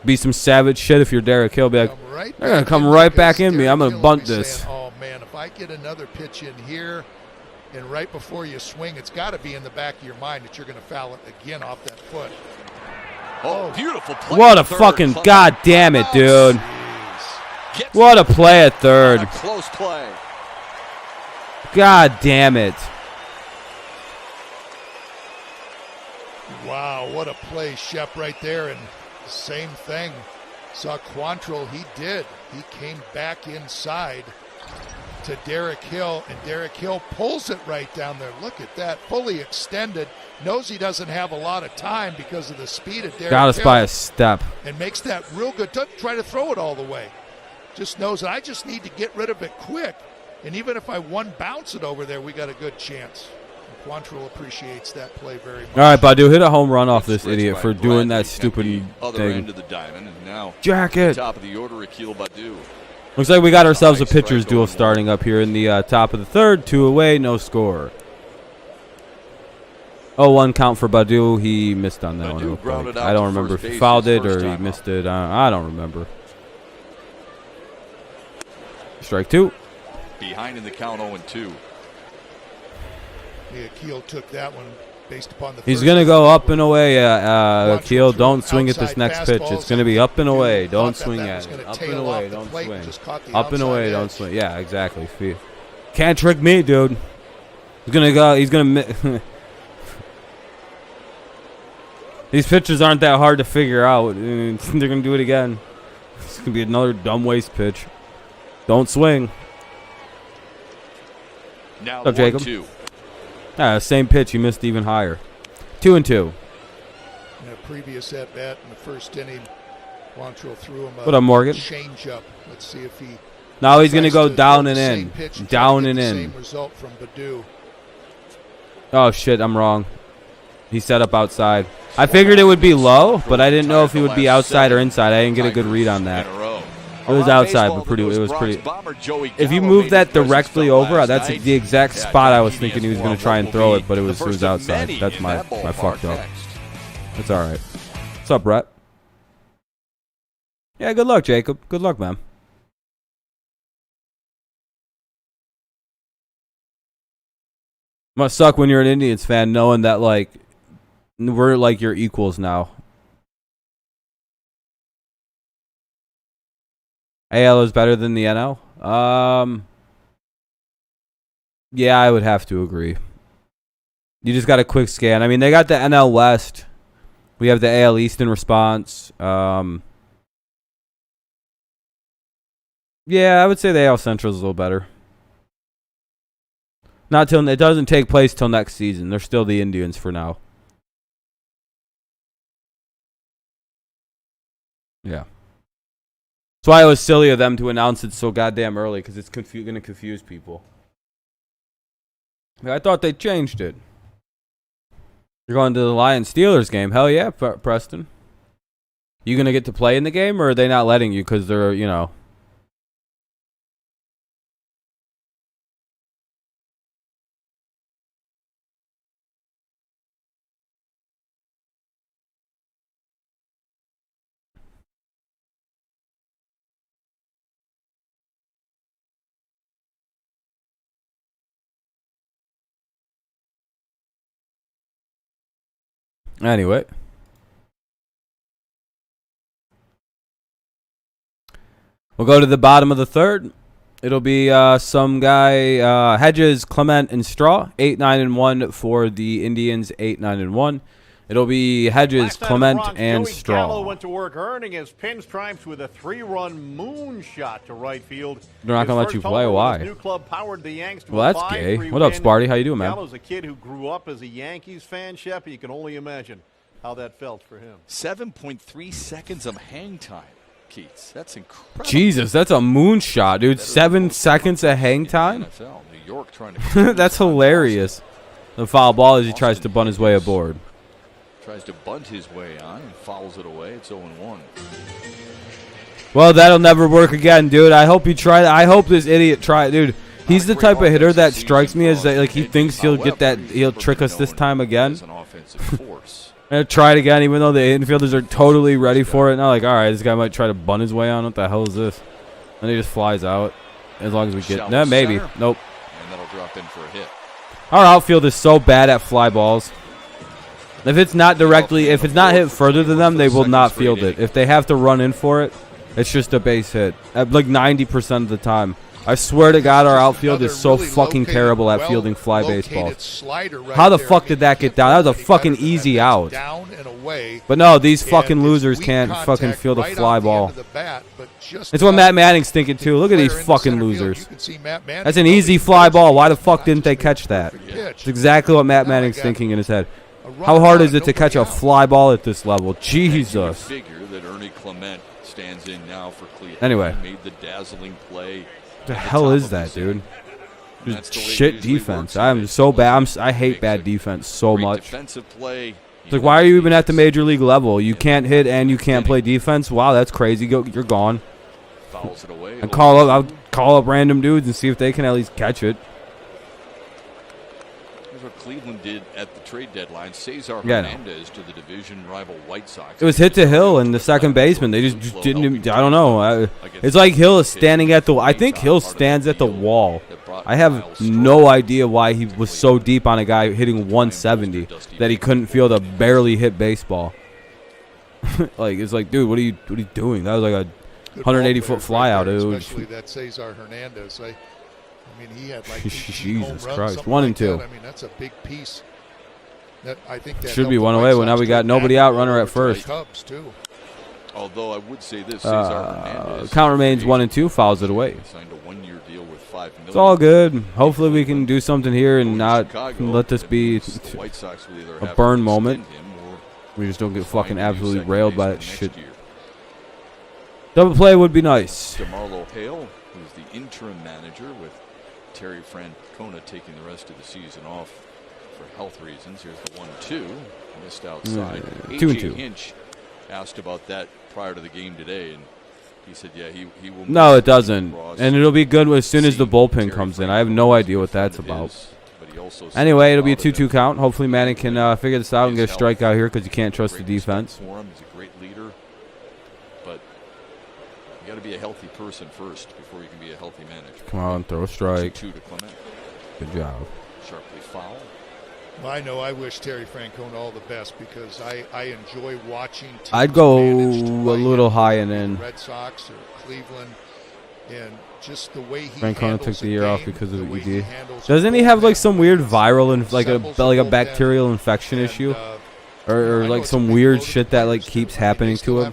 Be some savage shit if you're Derek Hill. Be like, they're going to come right back in me. I'm going to bunt this. Oh, man, if I get another pitch in here and right before you swing, it's got to be in the back of your mind that you're going to foul it again off that foot. Oh, beautiful play. What a fucking god damn it, dude. What a play at third. Close play. God damn it. Wow, what a play, Shep, right there. And same thing. Saw Quantrill, he did. He came back inside to Derek Hill, and Derek Hill pulls it right down there. Look at that, fully extended. Knows he doesn't have a lot of time because of the speed of Derek Hill. Got us by a step. And makes that real good. Doesn't try to throw it all the way. Just knows that I just need to get rid of it quick. And even if I one bounce it over there, we got a good chance. And Quantrill appreciates that play very much. All right, Badu, hit a home run off this idiot for doing that stupid other thing. End of the diamond, and now Jacket. top of the order, Akil Badu. Looks like we got ourselves a pitcher's duel starting up here in the top of the third. 2 away, no score. 0-1 count for Badu. He missed on that one. I don't remember if he fouled it or he missed it. I don't remember. Strike 2. Behind in the count, 0-2. Yeah, Akil took that one based upon the. He's going to go up and away, Akil. Don't swing at this next pitch. It's going to be up and away. Don't swing at it. Up and away. Don't swing. Up and away. Don't swing. Yeah, exactly. Can't trick me, dude. He's going to go. He's going to. These pitches aren't that hard to figure out. They're going to do it again. It's going to be another dumb waste pitch. Don't swing. Now What's up, Jacob? 1-2. Same pitch. He missed even higher. 2-2. In a previous at bat in the first inning, Quantrill threw him a What up, Morgan? change up. Let's see if he. Now he's going to go down and in. Down and in. Same result from Badu. Oh shit! I'm wrong. He set up outside. I figured it would be low, but I didn't know if he would be outside or inside. I didn't get a good read on that. It was outside, but pretty. It was pretty. If you move that directly over, that's the exact spot I was thinking he was going to try and throw it, but it was outside. That's my fucked up. That's all right. What's up, Brett? Yeah, good luck, Jacob. Good luck, man. Must suck when you're an Indians fan, knowing that like we're like your equals now. AL is better than the NL? Yeah, I would have to agree. You just got a quick scan. I mean, they got the NL West. We have the AL East in response. Yeah, I would say the AL Central is a little better. Not till it doesn't take place till next season. They're still the Indians for now. Yeah. That's why it was silly of them to announce it so goddamn early, because it's going to confuse people. I thought they changed it. You're going to the Lions-Steelers game. Hell yeah, Preston. You going to get to play in the game, or are they not letting you because they're, you know... Anyway. We'll go to the bottom of the third. It'll be some guy, Hedges, Clement, and Straw. 8-9-1 for the Indians, 8-9-1. It'll be Hedges, Clement, and Straw. Gallo went to work earning his pinstripes with a 3-run moonshot to right field. They're not going to let you play. Why? New club powered the Yanks to well, that's gay. What up, Sparty? How you doing, man? Gallo's a kid who grew up as a Yankees fan, Shep. You can only imagine how that felt for him. 7.3 seconds of hang time, Keats. That's incredible. Jesus, that's a moonshot, dude. 7 seconds of hang time? NFL. New York trying to that's hilarious. The foul ball as he tries to bunt his way aboard. Tries to bunt his way on and fouls it away. It's 0-1. Well, that'll never work again, dude. I hope you try. I hope this idiot try, dude. He's the type of hitter that strikes me as that, like, he thinks he'll get that. He'll trick us this time again. And try it again, even though the infielders are totally ready for it. Now, like, all right, this guy might try to bunt his way on. What the hell is this? And he just flies out. As long as we get, nah, maybe, nope. And that'll drop in for a hit. Our outfield is so bad at fly balls. If it's not directly, if it's not hit further than them, they will not field it. If they have to run in for it, it's just a base hit. Like 90% of the time. I swear to God, our outfield is so fucking terrible at fielding fly baseballs. How the fuck did that get down? That was a fucking easy out. But no, these fucking losers can't fucking field a fly ball. It's what Matt Manning's thinking too. Look at these fucking losers. That's an easy fly ball. Why the fuck didn't they catch that? It's exactly what Matt Manning's thinking in his head. How hard is it to catch a fly ball at this level? Jesus. Anyway. What the hell is that, dude? Just shit defense. I'm so bad. I hate bad defense so much. It's like, why are you even at the major league level? You can't hit and you can't play defense? Wow, that's crazy. You're gone. And I'll call up random dudes and see if they can at least catch it. Here's what Cleveland did at the trade deadline. Cesar Hernandez to the division rival White Sox. It was hit to Hill and the second baseman. They just didn't even, I don't know. It's like Hill is standing at the, I think Hill stands at the wall. I have no idea why he was so deep on a guy hitting 170 that he couldn't field a barely hit baseball. Like, it's like, dude, what are you doing? That was like a 180-foot fly out, dude. Especially that Cesar Hernandez. I mean, he had like Jesus Christ, 1 and 2. I mean, that's a big piece. That I think that should be one away. Well, now we got nobody out, runner at first. Cubs too. Although I would say this, Cesar Hernandez count remains 1 and 2. Fouls it away. Signed a 1-year deal with $5 million. It's all good. Hopefully we can do something here and not let this be a burn moment. We just don't get fucking absolutely railed by that shit. Double play would be nice. DeMarlo Hale, who's the interim manager with Terry Francona taking the rest of the season off for health reasons. Here's the 1-2. Missed outside. 2-2. Hinch asked about that prior to the game today, and he said, yeah, he will. No, it doesn't. And it'll be good as soon as the bullpen comes in. I have no idea what that's about. Anyway, it'll be a 2-2 count. Hopefully Manning can figure this out and get a strikeout here because you can't trust the defense. He's a great leader, but you got to be a healthy person first before you can be a healthy manager. Come on, throw a strike. 2-2 to Clement. Good job. Sharply foul. Well, I know I wish Terry Francona all the best because I enjoy watching teams I'd go a managed little high and in. Red Sox or Cleveland, and just the way he Francona took the year off because of the ED. Doesn't he have like some weird viral and like a bacterial infection issue, or like some weird shit that like keeps happening to him?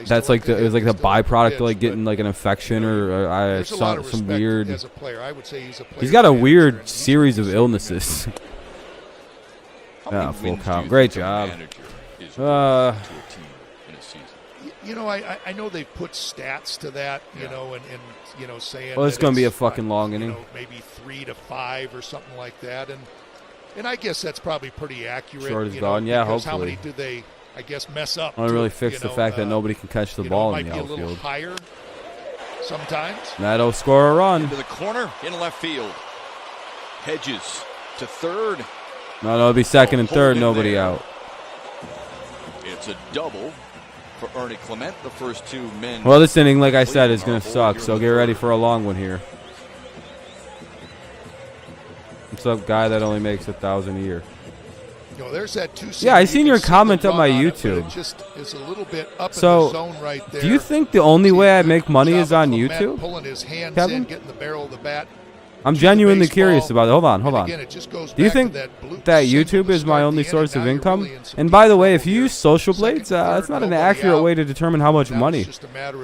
That's like it was like the byproduct of like getting like an infection or I saw some weird. He's got a weird series of illnesses. Yeah, full count. Great job. You know, I know they put stats to that, you know, and you know, saying. Well, it's going to be a fucking long inning. You know, maybe 3 to 5 or something like that, and I guess that's probably pretty accurate. Short is gone, yeah. Hopefully. How many do they, I guess, mess up? I don't really fix the fact that nobody can catch the ball in the outfield. Might be a little higher sometimes. That'll score a run. To the corner in left field. Hedges to third. No, it'll be second and third. Nobody out. It's a double for Ernie Clement, the first 2 men. Well, this inning, like I said, is going to suck, so get ready for a long one here. What's up, guy that only makes $1,000 a year? You know, there's that 2 yeah, I seen your comment on my YouTube. It's a little bit up so, in the zone right there. Do you think the only way I make money is on YouTube? Pulling his hands Kevin? in, getting the barrel of the bat. I'm genuinely curious about it. Hold on. Again, it just goes Do you back think to that YouTube is my only source of income? And by the way, if you use social blades, that's not an accurate way to determine how much money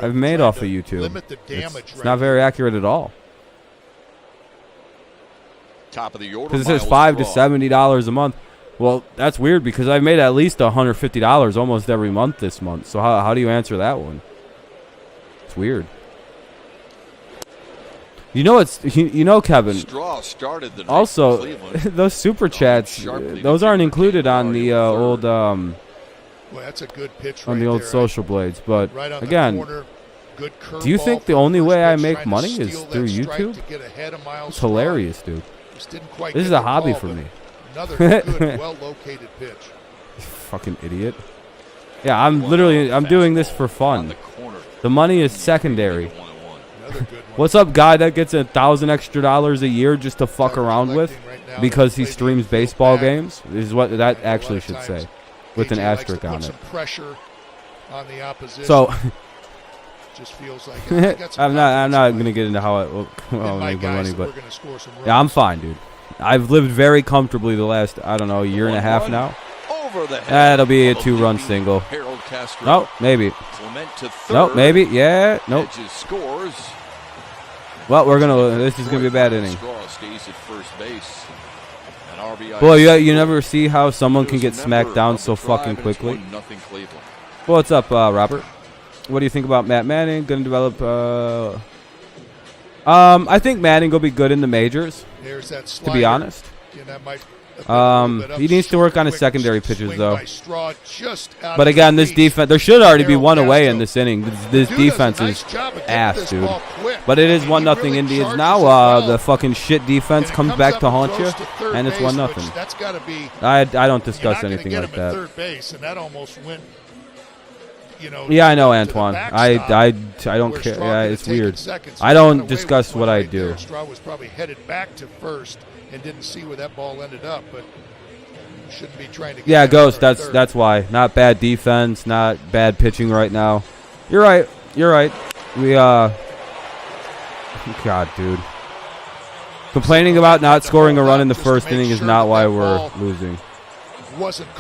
I've made off of YouTube. It's not very accurate at all. Top of the order. Because it says $5 to $70 a month. Well, that's weird because I've made at least $150 almost every month this month. So how do you answer that one? It's weird. You know, Kevin. Straw started the also, those super chats, those aren't included on the old well, that's a good pitch on the old social blades. But right again, do you think the only way I make money is through YouTube? It's hilarious, dude. This is a hobby for me. Another good, well-located pitch. Fucking idiot. Yeah, I'm doing this for fun. The money is secondary. Another good one. What's up, guy that gets $1,000 extra a year just to fuck around with because he streams baseball games? Is what that actually should say, with an asterisk on it. Some pressure on the opposition. So just feels like I'm not gonna get into how it will make my money, but yeah, I'm fine, dude. I've lived very comfortably the last, I don't know, year and a half now. That'll be a 2-run single. Oh, maybe. Nope, maybe. Yeah, nope. Scores. Well, this is gonna be a bad inning. Stays at first base. Boy, you never see how someone can get smacked down so fucking quickly. What's up, Robert? What do you think about Matt Manning? Gonna develop. I think Manning will be good in the majors. To be honest. He needs to work on his secondary pitches, though. But again, this defense, there should already be one away in this inning. This defense is ass, dude. But it is 1-0 Indians now. The fucking shit defense comes back to haunt you, and it's 1-0. I don't discuss anything like that. Yeah, I know, Antoine. I don't care. Yeah, it's weird. I don't discuss what I do. Straw was probably headed back to first and didn't see where that ball ended up, but shouldn't be trying to get. Yeah, Ghost. That's why. Not bad defense. Not bad pitching right now. You're right. We God, dude. Complaining about not scoring a run in the first inning is not why we're losing.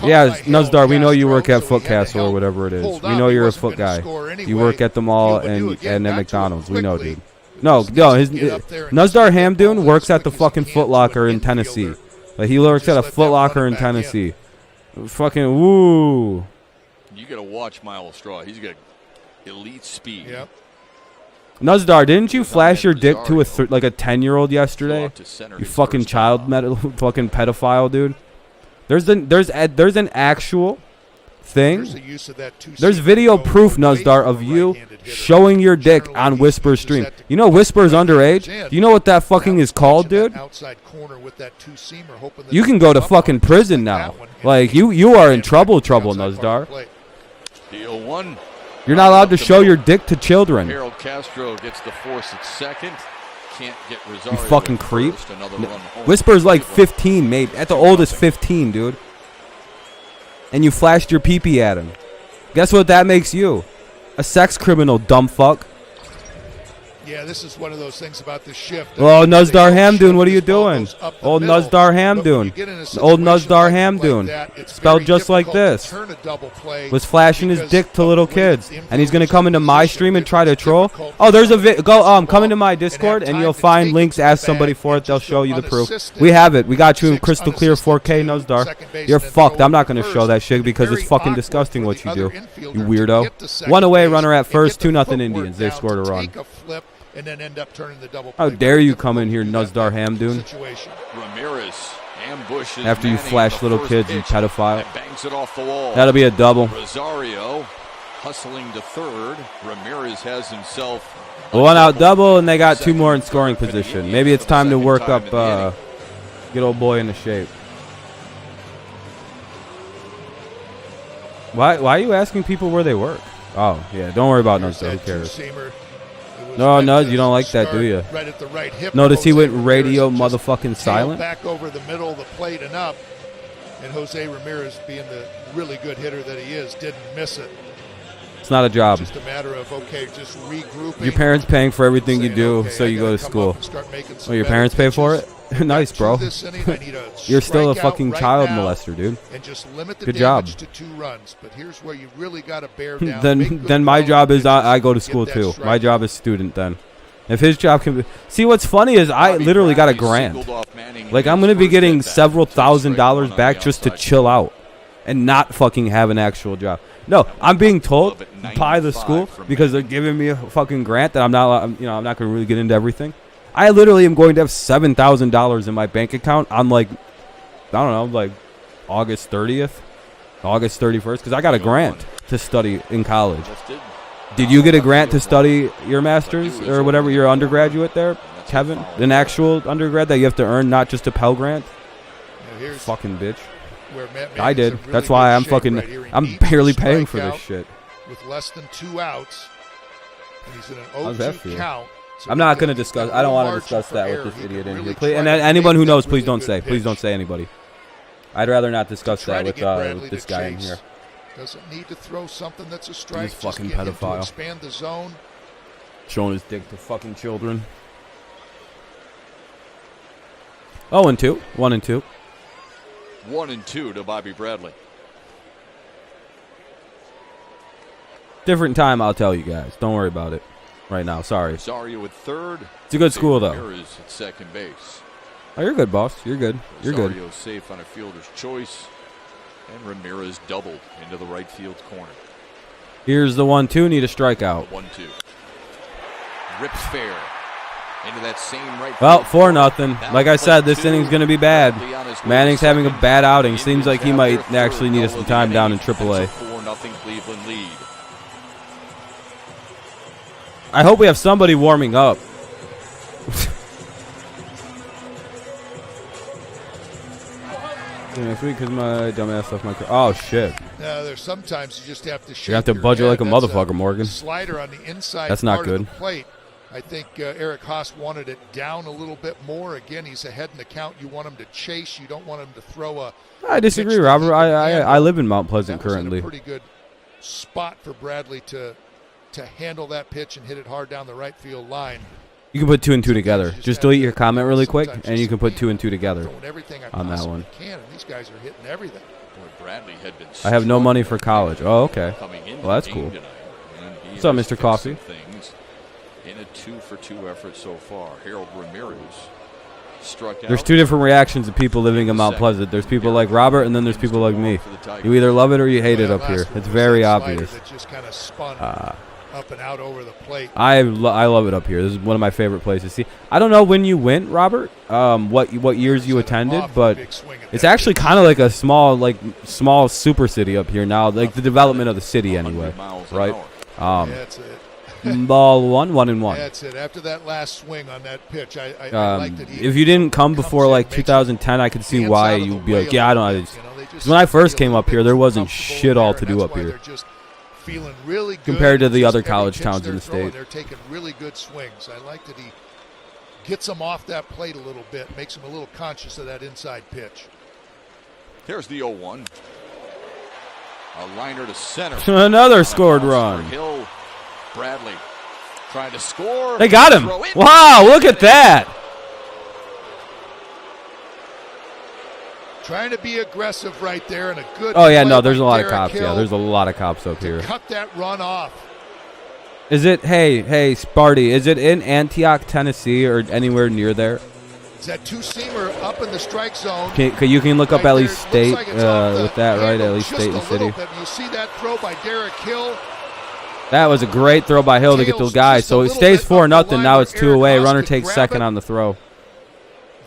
Yeah, Nuzdar, we know you work at Foot Castle or whatever it is. We know you're a foot guy. You work at the mall and at McDonald's. We know, dude. No, Nuzdar Hamdoon works at the fucking Foot Locker in Tennessee. Like, he works at a Foot Locker in Tennessee. Fucking woo. You gotta watch Miles Straw. He's got elite speed. Yep. Nuzdar, didn't you flash your dick to like a 10-year-old yesterday? You fucking fucking pedophile, dude. There's an actual thing. There's video proof, Nuzdar, of you showing your dick on Whisper's stream. You know Whisper's underage? Do you know what that fucking is called, dude? You can go to fucking prison now. Like, you are in trouble, Nuzdar. Deal one. You're not allowed to show your dick to children. Harold Castro gets the force at second. Can't get Rosario. You fucking creep. Whisper's like 15, mate. At the oldest 15, dude. And you flashed your pee-pee at him. Guess what that makes you? A sex criminal, dumb fuck. Yeah, this is one of those things about the shift. Oh, Nuzdar Hamdoon, what are you doing? Old Nuzdar Hamdoon. Old Nuzdar Hamdoon. Spelled just like this. Was flashing his dick to little kids. And he's going to come into my stream and try to troll? Oh, there's a come into my Discord and you'll find links. Ask somebody for it. They'll show you the proof. We have it. We got you in crystal clear 4K, Nuzdar. You're fucked. I'm not going to show that shit because it's fucking disgusting what you do. You weirdo. One away runner at first. 2-0 Indians. They scored a run. And then end up turning the double. How dare you come in here, Nuzdar Hamdoon? Ramirez ambushes after you flash little kids, you pedophile. Bangs it off the wall. That'll be a double. Rosario hustling to third. Ramirez has himself one out double, and they got two more in scoring position. Maybe it's time to work up, get old boy into shape. Why are you asking people where they work? Oh, yeah, don't worry about Nuzdar. Who cares? No, you don't like that, do you? Right at the right hip. Notice he went radio motherfucking silent. Back over the middle of the plate and up. And Jose Ramirez, being the really good hitter that he is, didn't miss it. It's not a job. Just a matter of, okay, just regrouping. Your parents paying for everything you do, so you go to school. Oh, your parents pay for it? Nice, bro. You're still a fucking child molester, dude. Good job. Then my job is I go to school too. My job is student then. If his job can be... See, what's funny is I literally got a grant. Like, I'm going to be getting several $1,000s back just to chill out and not fucking have an actual job. No, I'm being told by the school because they're giving me a fucking grant that I'm not going to really get into everything. I literally am going to have $7,000 in my bank account on, like, I don't know, like August 30th, August 31st, because I got a grant to study in college. Did you get a grant to study your master's or whatever, your undergraduate there, Kevin? An actual undergrad that you have to earn, not just a Pell Grant? Fucking bitch. I did. That's why I'm fucking, I'm barely paying for this shit. With less than 2 outs, and he's in an 0-2 count. So I'm not we've going to got discuss. a I don't want to margin discuss for that error. with this He idiot can in really here. Please, try and to anyone who make that knows, please really don't good say. Please pitch. don't say anybody. I'd rather not discuss Try that to with, get Bradley with this to guy in chase. here. Doesn't need to throw something that's a strike. He's Just fucking get him to pedophile. expand the zone. Showing his dick to fucking children. 0-2. 1-2. 1-2 to Bobby Bradley. Different time, I'll tell you guys. Don't worry about it right now. Sorry. Rosario at third. It's a good school, though. Ramirez at second base. Oh, you're good, boss. You're good. You're good. Rosario safe on a fielder's choice. And Ramirez doubled into the right field corner. Here's the 1-2. Need a strikeout. 1-2. Rips fair. Into that same right Well, field. 4-0. Like I said, this inning's going to be bad. Manning's having a bad outing. Seems like he might actually need some time down in AAA. 4-0 Cleveland lead. I hope we have somebody warming up. Next week because my dumbass left my car. Oh, shit. No, there's sometimes you just have to shake You have to your budget head. like a That's motherfucker, Morgan. Slider on the inside That's not part good. of the plate. I think Eric Haas wanted it down a little bit more. Again, he's ahead in the count. You want him to chase. You don't want him to throw a. I disagree, pitch that Robert. he can I handle. live in Mount Pleasant That was in currently. a pretty good spot for Bradley to handle that pitch and hit it hard down the right field line. You can put 2 and 2 together. Just Just have delete to- your comment really quick, sometimes and you just can put 2 and 2 together. Throwing everything I on that possibly one. can, and these guys are hitting everything. Boy, Bradley had been I have no money for college. Oh, okay. coming into Well, that's the game cool. tonight, and he What's up, has Mr. fixed Coffee? some things in a 2-for-2 effort so far. Harold Ramirez struck out. There's 2 different reactions of people living in Mount Pleasant. There's people like Robert, and then there's people like me. You either love it or you hate it up here. It's very obvious. That just kind of spun up and out over the plate. I love it up here. This is one of my favorite places. See, I don't know when you went, Robert. What years you attended, but it's actually kind of like a small super city up here now. Like the development of the city, anyway. Right? That's it. Ball 1-1-1. That's it. After that last swing on that pitch, I like that he. If you didn't come comes before in, like makes 2010, I could see hands why out of you'd the be way like, a yeah, I little don't. bit. You know, they just When I seem to first be a came little up here, bit there too wasn't comfortable shit all there, to and do that's up why here. they're just feeling really good. Compared to the Just other every college pitch towns they're in the throwing, state. They're taking really good swings. I like that he gets them off that plate a little bit, makes them a little conscious of that inside pitch. Here's the 0-1. A liner to center. Another scored run. Hill, Bradley trying to score. They got him. Throw in. Wow, look at that. Trying to be aggressive right there, and a good. Oh yeah, play no, there's by a lot of Derek cops. Hill Yeah, there's a lot of cops up to here. cut that run off. Is it? Hey, Sparty. Is it in Antioch, Tennessee, or anywhere near there? It's that two-seamer up in the strike zone. You can look up Right at there. least It state looks like it's off the with that, right? handle At least just state and a little city. bit. You see that throw by Derek Hill. That was a great throw by Hill to get the Tails guy. just a So it little stays bit 4-0. up the line Now where it's 2 Eric away. Haas Runner could takes grab second it. on the throw.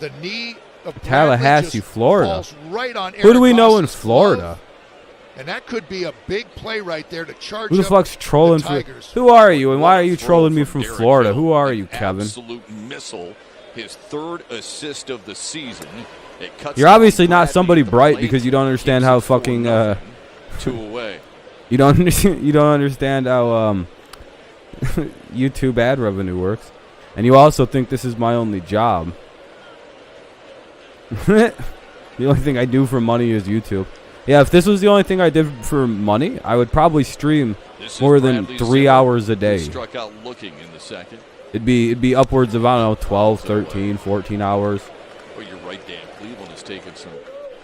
The knee of Bradley Tallahassee, just Florida. falls right on Who do we Eric know in Haas's Florida? glove. And that could be a big play right there to charge Who the up fuck's trolling? the Tigers. Who are you, and why are you Throw trolling me from from Derek Florida? Hill. Who are An you, Kevin? Absolute missile. His 3rd assist of the season. It cuts You're obviously down not Bradley somebody at the bright plate. because you don't understand Keeps how it fucking 2 away. you don't understand how YouTube ad revenue works, and you also think this is my only job. The only thing I do for money is YouTube. Yeah, if this was the only thing I did for money, I would probably stream This is more than Bradley 3 Zimmer, hours a who day. struck out looking in the second. It'd be upwards of, I don't know, 12, 13, 14 hours But you're right, Dan. Cleveland has taken some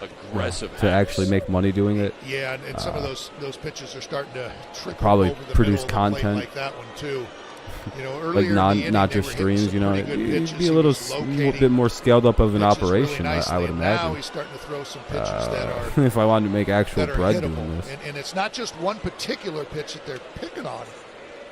aggressive to acts. actually make money doing it. Yeah, and some of those pitches are starting to trickle Probably over the produce middle of the plate content. like that one too. You know, Like earlier in the inning, not they just were hitting streams, some you know. pretty good It'd pitches. be a He little was bit more scaled up of an pitches really operation, I nicely, would and Now imagine. he's starting to throw some pitches that are If I wanted to make actual that are bread hittable. doing this. And it's not just one particular pitch that they're picking on.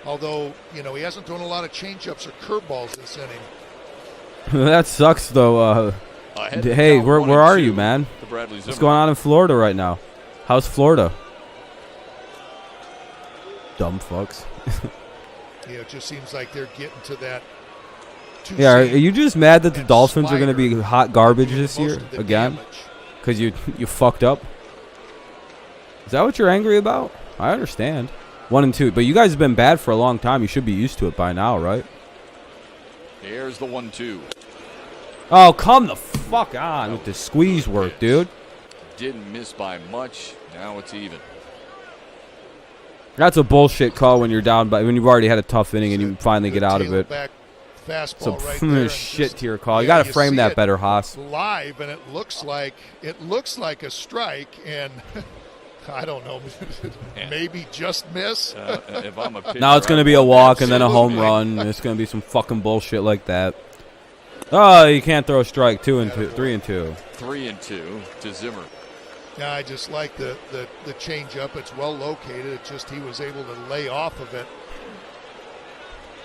Although, you know, he hasn't thrown a lot of changeups or curveballs this inning. That sucks, though. Ahead to Hey, count where 1 are and you, 2 man? to Bradley Zimmer. What's going on in Florida right now? How's Florida? Dumb fucks. You know, it just seems like they're getting to that. Yeah, are you just mad that the and Dolphins are going to be Slider hot garbage doing this most year of the again? damage. Because you fucked up? Is that what you're angry about? I understand. 1 and 2. But you guys have been bad for a long time. You should be used to it by now, right? Here's the 1-2. Oh, come the fuck on with the squeeze work, dude. Didn't miss by much. Now it's even. That's a bullshit call when you're down, but when you've already had a tough inning and you finally get out of it. It's a shit tier call. You got to frame that better, Haas. Live, and it looks like a strike, and I don't know, maybe just miss. If I'm a pitcher, now it's going to be a walk and then a home run. It's going to be some fucking bullshit like that. Oh, you can't throw a strike. 2-2, 3-2. 3-2 to Zimmer. Yeah, I just like the change up. It's well located. It's just he was able to lay off of it.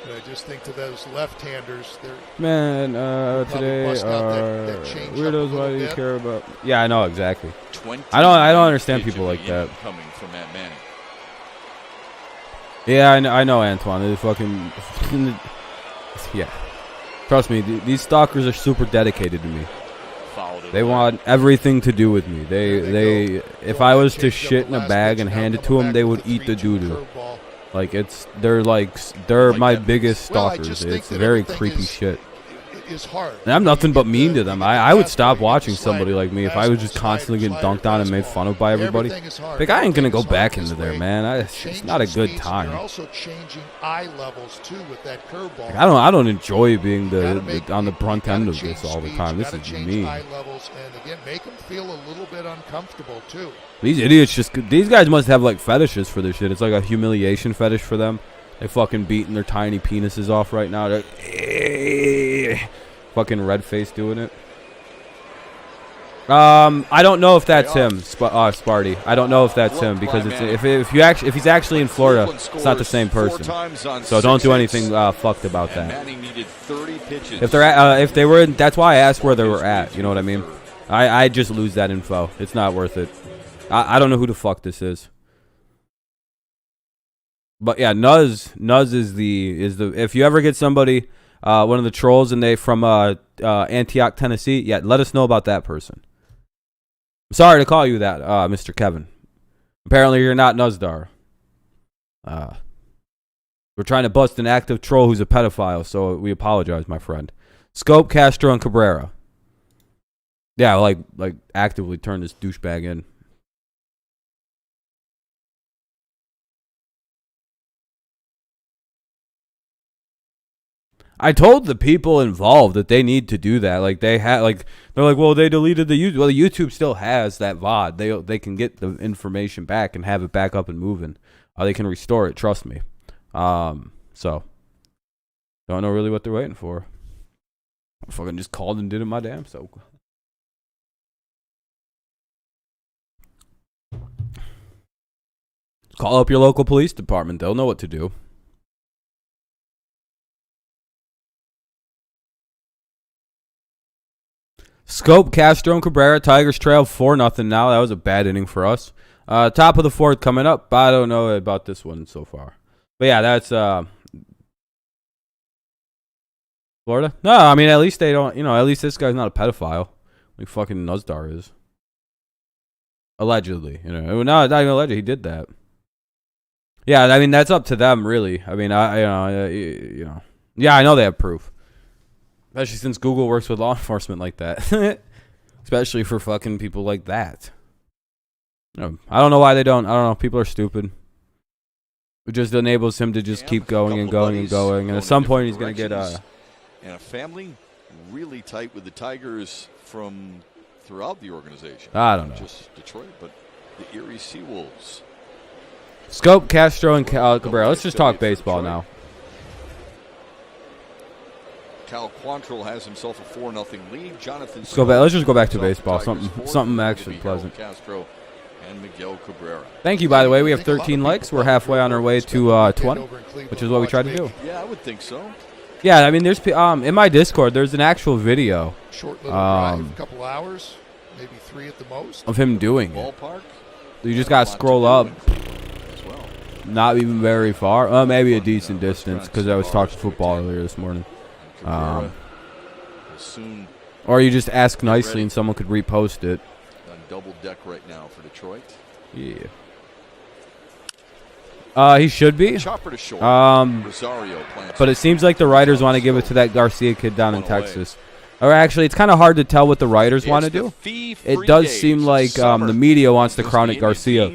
But I just think to those left-handers, they're today that weirdos. Why do you care about? Yeah, I know exactly. I don't understand people like that. Coming from Matt Manning. Yeah, I know Antoine. They're fucking yeah. Trust me, these stalkers are super dedicated to me. They want everything to do with me. They if I was to shit in a bag and hand it to them, they would eat the doo-doo. Like they're my biggest stalkers. It's very creepy shit. And I'm nothing but mean to them. I would stop watching somebody like me if I was just constantly getting dunked on and made fun of by everybody. Like, I ain't gonna go back into there, man. It's not a good time. They're also changing eye levels too with that curveball. Like, I don't enjoy being on the brunt end of this all the time. This is me. Eye levels and again, make them feel a little bit uncomfortable too. These idiots these guys must have like fetishes for this shit. It's like a humiliation fetish for them. They fucking beating their tiny penises off right now. They're fucking red face doing it. I don't know if that's him, Sparty. I don't know if that's him because if he's actually in Florida, it's not the same person. So don't do anything fucked about that. If they were, that's why I asked where they were at. You know what I mean? I just lose that info. It's not worth it. I don't know who the fuck this is. But yeah, Nuz is the if you ever get somebody one of the trolls and they from Antioch, Tennessee, yeah, let us know about that person. I'm sorry to call you that, Mr. Kevin. Apparently you're not Nuzdar. We're trying to bust an active troll who's a pedophile, so we apologize, my friend. Scope, Castro, and Cabrera. Yeah, like actively turn this douchebag in. I told the people involved that they need to do that. Like they're like, well, they deleted the YouTube. Well, the YouTube still has that VOD. They can get the information back and have it back up and moving. They can restore it. Trust me. So don't know really what they're waiting for. I fucking just called and did it my damn self. Call up your local police department. They'll know what to do. Scope, Castro, and Cabrera. Tigers trail 4-0 now. That was a bad inning for us. Top of the fourth coming up. I don't know about this one so far. But yeah, that's Florida. No, I mean, at least they don't, at least this guy's not a pedophile like fucking Nuzdar is. Allegedly, No, not even allegedly. He did that. Yeah, I mean, that's up to them, really. I mean, yeah, I know they have proof. Especially since Google works with law enforcement like that. Especially for fucking people like that. I don't know why they don't. I don't know. People are stupid. It just enables him to just keep going and going and going. And at some point, he's going to get And a family really tight with the Tigers from throughout the organization. I don't know. Not just Detroit, but the Erie Seawolves. Scope, Castro, and Cabrera. Let's just talk baseball now. Cal Quantrill has himself a 4-0 lead. Jonathan. Let's just go back to baseball. Something actually pleasant. Castro and Miguel Cabrera. Thank you, by the way. We have 13 likes. We're halfway on our way to 20, which is what we tried to do. Yeah, I would think so. Yeah, I mean, there's in my Discord, there's an actual video. Short little drive, a couple hours, maybe 3 at the most. Of him doing it. Ballpark. You just got to scroll up. Not even very far. Maybe a decent distance because I was talking football earlier this morning. Or you just ask nicely and someone could repost it. On double deck right now for Detroit. Yeah. He should be. Chopper to short. Rosario plants. But it seems like the writers want to give it to that Garcia kid down in Texas. Or actually, it's kind of hard to tell what the writers want to do. It does seem like the media wants to crown it Garcia.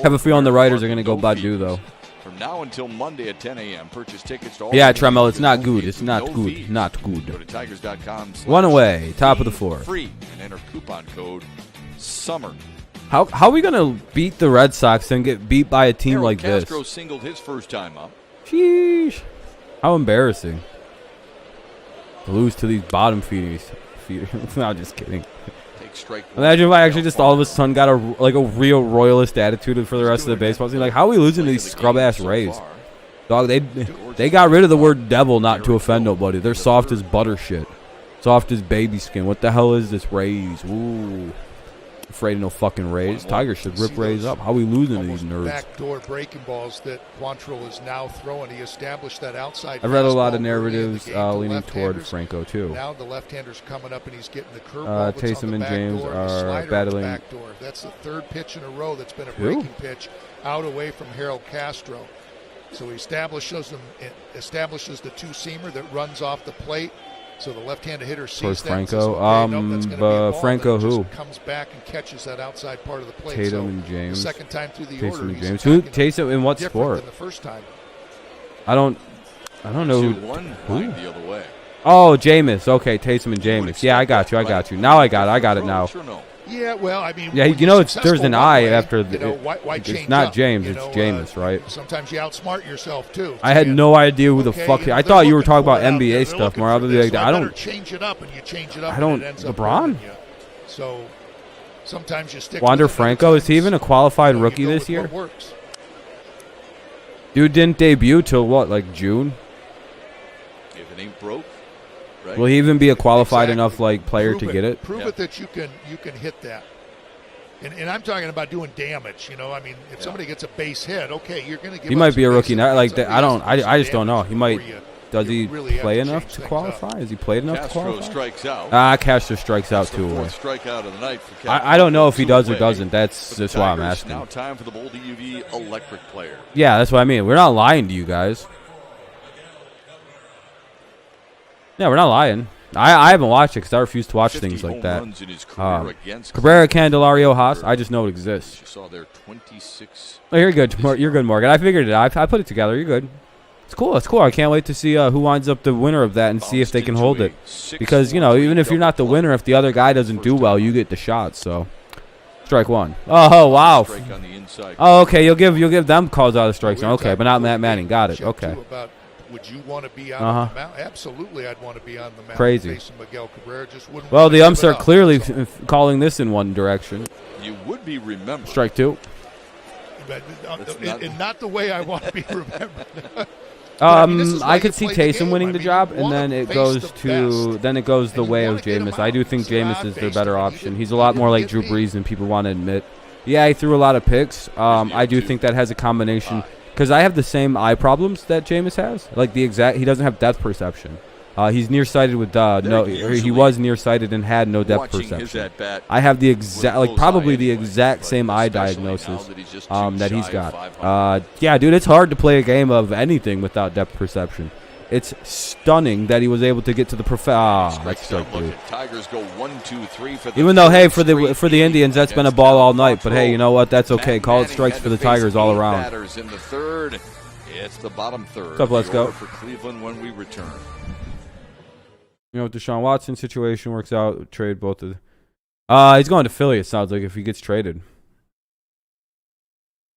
Have a feeling the writers are going to go Badu, though. From now until Monday at 10 a.m. Purchase tickets to all. Yeah, Tremel, it's not good. It's not good. Not good. Go to tigers.com. One away, top of the fourth. Free and enter coupon code SUMMER. How are we going to beat the Red Sox and get beat by a team Harold like Castro this? singled his first time up. Sheesh. How embarrassing. To lose to these bottom feeders. No, I'm just kidding. Take strike. Imagine if I actually just all of a sudden got a real royalist attitude for the rest of the baseball team. Like, how are we losing to these scrub-ass Rays? Dog, they got rid of the word devil not to offend nobody. They're soft as butter shit. Soft as baby skin. What the hell is this Rays? Ooh. Afraid of no fucking Rays. Tigers should rip Rays up. How are we losing to these nerds? Backdoor breaking balls that Quantrill is now throwing. He established that outside. I've read a lot of narratives leaning toward Franco too. Now the left-hander's coming up and he's getting the curveball. Taysom and James are battling. Backdoor. That's the third pitch in a row that's been a breaking pitch out away from Harold Castro. So he establishes the two-seamer that runs off the plate. So the left-handed hitter sees that. Franco. Franco who? Comes back and catches that outside part of the plate. Tatum and James. The second time through the Taysom order. And James. Who? Taysom in what sport? Than the first time. I don't know who. The other way. Oh, Jameis. Okay, Taysom and Jameis. Yeah, I got you. Now I got it now. Yeah, well, I mean, yeah, there's an I after the. Why change it's not up, James, it's Jameis, right? Sometimes you outsmart yourself too. I had no idea who the fuck. I thought you were talking about NBA stuff more. I was like, I don't change it up, and you change it up. I don't. LeBron. So sometimes you stick. Wander Franco, is he even a qualified rookie this year? Dude didn't debut till what, like June? If it ain't broke. Right. Will he even be a qualified enough player to get it? Prove it that you can hit that. And I'm talking about doing damage. I mean, if somebody gets a base hit, okay, you're going to give. He might be a rookie now. Like that, I just don't know. He might. Does he play enough to qualify? Has he played enough to qualify? Strikes out. Castro strikes out too. Strikeout of the night for Castro. I don't know if he does or doesn't. That's why I'm asking. Now time for the Bold EUV electric player. Yeah, that's what I mean. We're not lying to you guys. Yeah, we're not lying. I haven't watched it because I refuse to watch things like that. Cabrera, Candelario, Haas. I just know it exists. You saw there 26. Oh, you're good. You're good, Morgan. I figured it out. I put it together. You're good. It's cool. It's cool. I can't wait to see who winds up the winner of that and see if they can hold it. Because, even if you're not the winner, if the other guy doesn't do well, you get the shot. So, strike one. Oh, wow. Oh, okay. You'll give them calls out of strike zone. Okay, but not Matt Manning. Got it. Okay. Would you want to be on the mound? Absolutely, I'd want to be on the mound. Crazy. Miguel Cabrera just wouldn't. Well, the umps are clearly calling this in one direction. You would be remembered. Strike two. But, not the way I want to be remembered. I could see Taysom winning the job, and then it goes the way of Jameis. I do think Jameis is the better option. He's a lot more like Drew Brees than people want to admit. Yeah, he threw a lot of picks. I do think that has a combination. Because I have the same eye problems that Jameis has. He doesn't have depth perception. He's nearsighted with he was nearsighted and had no depth perception. I have the probably the exact same eye diagnosis that he's got. Yeah, dude, it's hard to play a game of anything without depth perception. It's stunning that he was able to get to the that's strike two. Tigers go 1-2-3 for the Even though, hey, for the Indians, that's been a ball all night. But hey, you know what? That's okay. Call it strikes for the Tigers all around. Batters in the third. It's the bottom third. What's up, let's go. For Cleveland when we return. Deshaun Watson situation works out. Trade both of. He's going to Philly. It sounds like if he gets traded.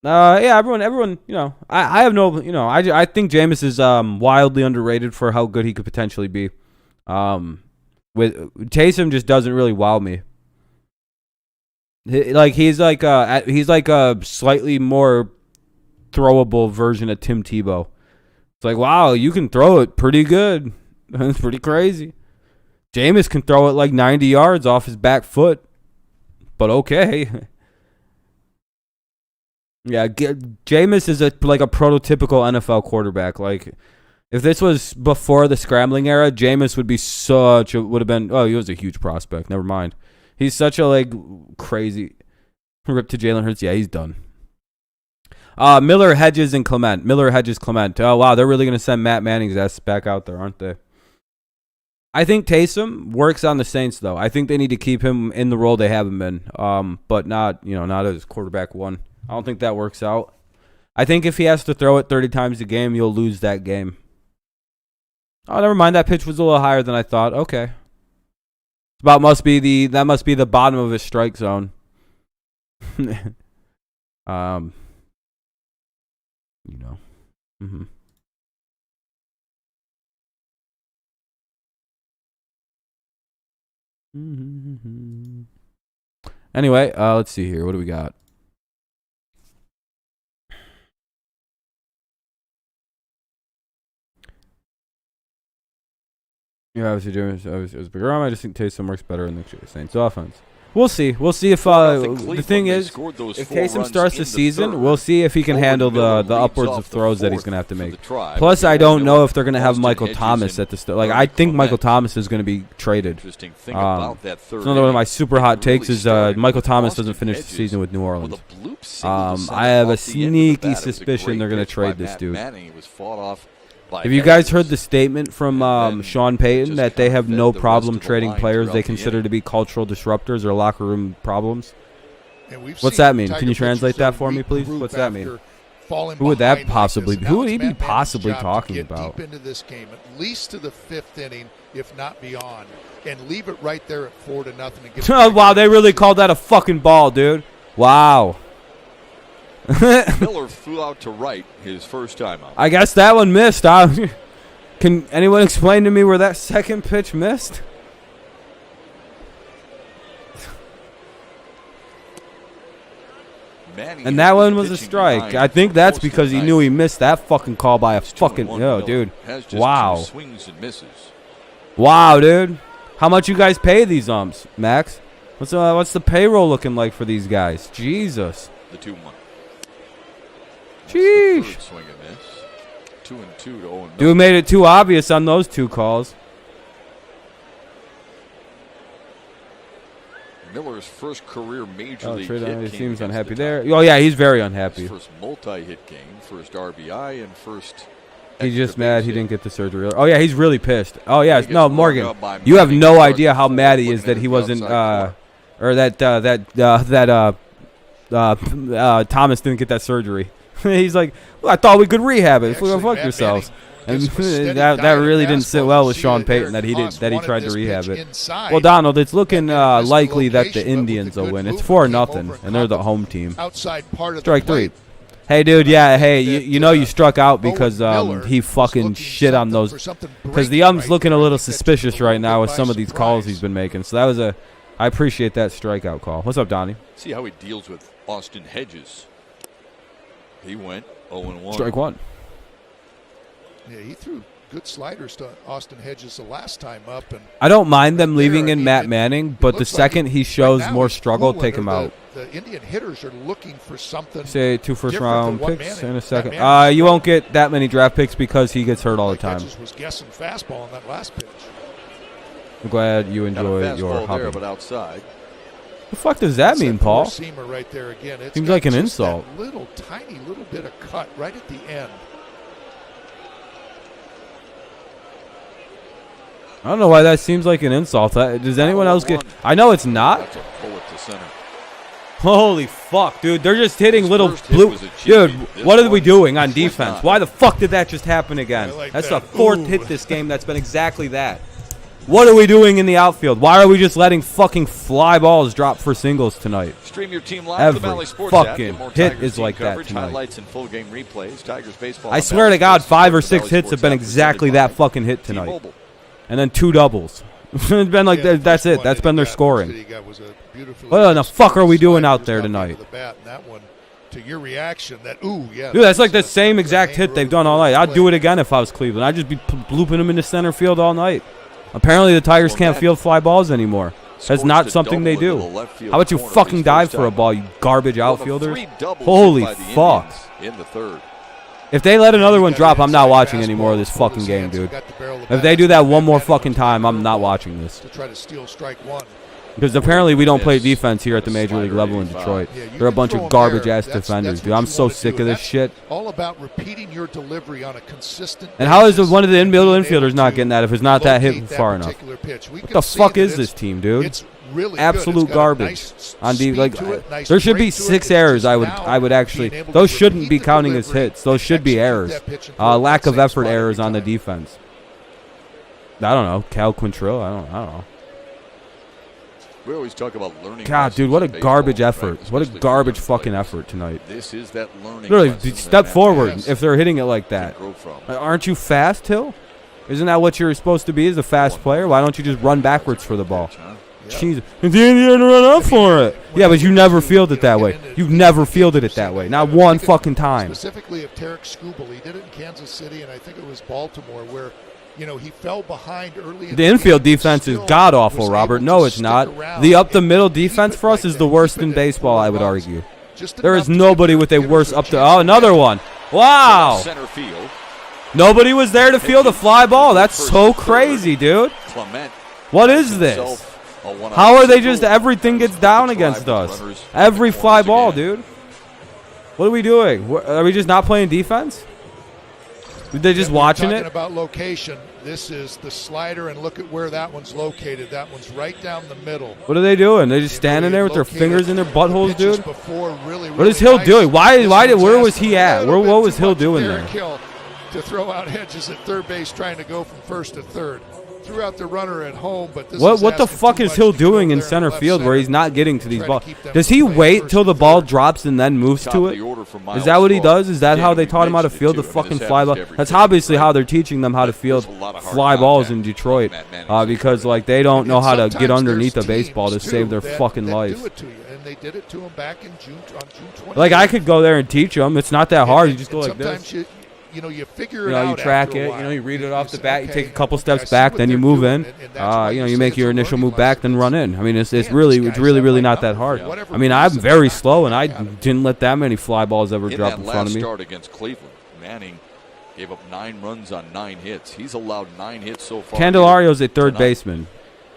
Yeah, everyone, I have no, I think Jameis is wildly underrated for how good he could potentially be. With Taysom just doesn't really wow me. He's like a slightly more throwable version of Tim Tebow. It's like, wow, you can throw it pretty good. That's pretty crazy. Jameis can throw it like 90 yards off his back foot, but okay. Yeah, Jameis is like a prototypical NFL quarterback. Like, if this was before the scrambling era, Jameis would have been. Oh, he was a huge prospect. Never mind. He's such a crazy rip to Jalen Hurts. Yeah, he's done. Miller, Hedges, and Clement. Miller, Hedges, Clement. Oh, wow. They're really going to send Matt Manning's ass back out there, aren't they? I think Taysom works on the Saints, though. I think they need to keep him in the role they have him in, but not as quarterback one. I don't think that works out. I think if he has to throw it 30 times a game, you'll lose that game. Oh, never mind. That pitch was a little higher than I thought. Okay. That must be the bottom of his strike zone. Mm-hmm. Anyway, let's see here. What do we got? Yeah, obviously, it was bigger arm. I just think Taysom works better in the Saints offense. We'll see. We'll see if the thing is, if Taysom starts the season, we'll see if he can handle the upwards of throws that he's going to have to make. Plus, I don't know if they're going to have Michael Thomas at the start. Like, I think Michael Thomas is going to be traded. Another one of my super hot takes is Michael Thomas doesn't finish the season with New Orleans. I have a sneaky suspicion they're going to trade this dude. Have you guys heard the statement from Sean Payton that they have no problem trading players they consider to be cultural disruptors or locker room problems? What's that mean? Can you translate that for me, please? What's that mean? Who would that possibly be? Who would he be possibly talking about? Deep into this game, at least to the 5th inning, if not beyond, and leave it right there at 4-0. Oh, wow, they really called that a fucking ball, dude. Wow. Miller flew out to right his first time out. I guess that one missed. Can anyone explain to me where that second pitch missed? And that one was a strike. I think that's because he knew he missed that fucking call by a fucking... Yo, dude. Wow. Swings and misses. Wow, dude. How much you guys pay these umps, Max? What's the payroll looking like for these guys? Jesus. The 2-1. Sheesh. Swing and miss. 2-2 to Owen. Dude made it too obvious on those two calls. Miller's first career major league hit. He seems unhappy there. Oh yeah, he's very unhappy. His first multi-hit game, first RBI, and first. He's just mad he didn't get the surgery. Oh yeah, he's really pissed. Oh yeah, no, Morgan, you have no idea how mad he is that he wasn't, or that Thomas didn't get that surgery. He's like, well, I thought we could rehab it. Fuck yourselves. And that really didn't sit well with Sean Payton that he tried to rehab it. Well, Donald, it's looking likely that the Indians will win. It's 4-0, and they're the home team. Strike 3. Hey, dude, yeah, hey, you know you struck out because he fucking shit on those. Because the looking a little suspicious right now with some of these calls he's been making. So that was I appreciate that strikeout call. What's up, Donnie? See how he deals with Austin Hedges. He went 0-1. Strike 1. Yeah, he threw good sliders to Austin Hedges the last time up. And I don't mind them leaving in Matt Manning, but the second he shows more struggle, take him out. The Indian hitters are looking for something. Say 2 first-round picks in a second. You won't get that many draft picks because he gets hurt all the time. Hedges was guessing fastball on that last pitch. I'm glad you enjoy your hobby. There, but outside. The fuck does that mean, Paul? Seamer right there again. Seems like an insult. That tiny little bit of cut right at the end. I don't know why that seems like an insult. Does anyone else get... I know it's not. That's a bullet to center. Holy fuck, dude. They're just hitting little blue... Dude, what are we doing on defense? Why the fuck did that just happen again? That's the 4th hit this game that's been exactly that. What are we doing in the outfield? Why are we just letting fucking fly balls drop for singles tonight? Stream your team live Every to the Valley Sports fucking app. hit is like that tonight. Highlights and full game replays. Tigers baseball. I swear to God, 5 or 6 hits have been exactly that fucking hit tonight. And then 2 doubles. It's been like that's it. That's been their scoring. What the fuck are we doing out there tonight? To your reaction, dude, that's like the same exact hit they've done all night. I'd do it again if I was Cleveland. I'd just be blooping them into center field all night. Apparently the Tigers can't field fly balls anymore. That's not something they do. How about you fucking dive for a ball, you garbage outfielders? Holy fuck. In the 3rd. If they let another one drop, I'm not watching any more of this fucking game, dude. If they do that one more fucking time, I'm not watching this. To try to steal strike 1. Because apparently we don't play defense here at the major league level in Detroit. Yeah, They're a bunch of garbage-ass defenders, dude. I'm so sick of this shit. All about repeating your delivery on a consistent And how is basis one of the and middle being infielders able not to getting that if it's not that hit locate that far enough? particular pitch? We What can the see fuck that is it's- this team, dude? It's really Absolute good. It's got a garbage. nice On speed like to it, nice there should be break to it. 6 It's errors. just I now would actually. being able to Those shouldn't repeat be the counting as delivery hits. Those should be and errors. execute that pitch and throw it Lack that of same effort spot every errors on the time. defense. I don't know. Cal Quintrell. I don't know. We always talk about learning. God, dude, what a lessons in baseball, garbage right? effort. What a Especially for garbage young fucking players. effort tonight. This is that learning. Literally, lesson step that forward Yes. if they're hitting it like that. grow from. Aren't you fast, Hill? Isn't that what you're supposed to be as a fast player? Why don't you just run backwards for the ball? Jeez, it's the Indian to run up for it. Yeah, but you never fielded it that way. You've never fielded it that way. Not one fucking time. Specifically of Tarek Skubal. He did it in Kansas City, and I think it was Baltimore, where he fell behind early. In The infield game, defense is still god awful, was Robert. able No, to it's stick not. around The up the and middle keep defense it for us like is that. the worst Keep in it at baseball, 4 I would runs. argue. Just There enough is to give nobody your with a hitters worse a up to. chance Oh, to another hit. one. Wow. Center field. Nobody was there to field a fly ball. That's so crazy, dude. Clement. What is this? How are they just everything gets down against us? Every fly ball, dude. What are we doing? Are we just not playing defense? Are they just And we're watching talking it? about location. This is the slider, and look at where that one's located. That one's right down the middle. What are they doing? They're just standing there with their Located fingers in their the buttholes, pitches dude. before really, What is really Hill nice. doing? Why This did? one's Where was asking he a at? little What bit was too Hill much of doing Derek there? Hill to throw out hedges at third base, trying to go from first to third. Threw out the runner at home, but this What is the asking fuck too is much Hill to get over doing in there center left field where center. he's not getting to these Try to balls? keep them Does from he playing wait first till and the ball third. drops and then moves to it? Is that what he does? Is that how they taught him how to field the fucking fly ball? That's obviously how they're teaching them how to field fly balls in Detroit, because like they don't know how to get Sometimes underneath the there's baseball to teams, save their too, fucking that life. do it to you, and they did it to him back in June 20. Like I could go there and teach them. It's not that hard. You just go like this. Sometimes you figure it out. You track after a it. while. You read it off the say, bat. You take a okay, couple I steps see back, what then you they're move doing, in. and that's why You say make it's your a initial learning move back, lesson. then run in. I mean, it's Man, really these it's guys really have really my not that number hard. for whatever I mean, I'm reason. very slow, and I Got it. didn't let that many fly balls ever In drop that in front of last me. start against Cleveland, Manning gave up 9 runs on 9 hits. He's allowed 9 hits so far. Candelario's a third tonight. baseman.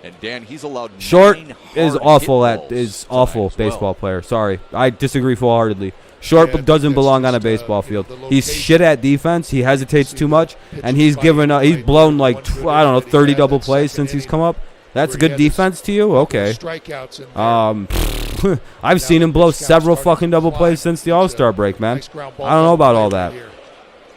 And Dan, he's allowed Short 9 is hard awful hit at balls is tonight awful as well. baseball player. Sorry, I disagree full-heartedly. Short Yeah, doesn't because belong on a just, baseball the field. location. He's shit at defense. He hesitates See too the much, and he's pitches given by he's right blown there, like one good I don't know that he 30 had double in plays second since he's inning, come up. That's where he good had his defense to you. Okay. Strikeouts in there. I've seen him blow several fucking double plays since the All-Star break, man. Nice ground ball I don't know about all right that. here.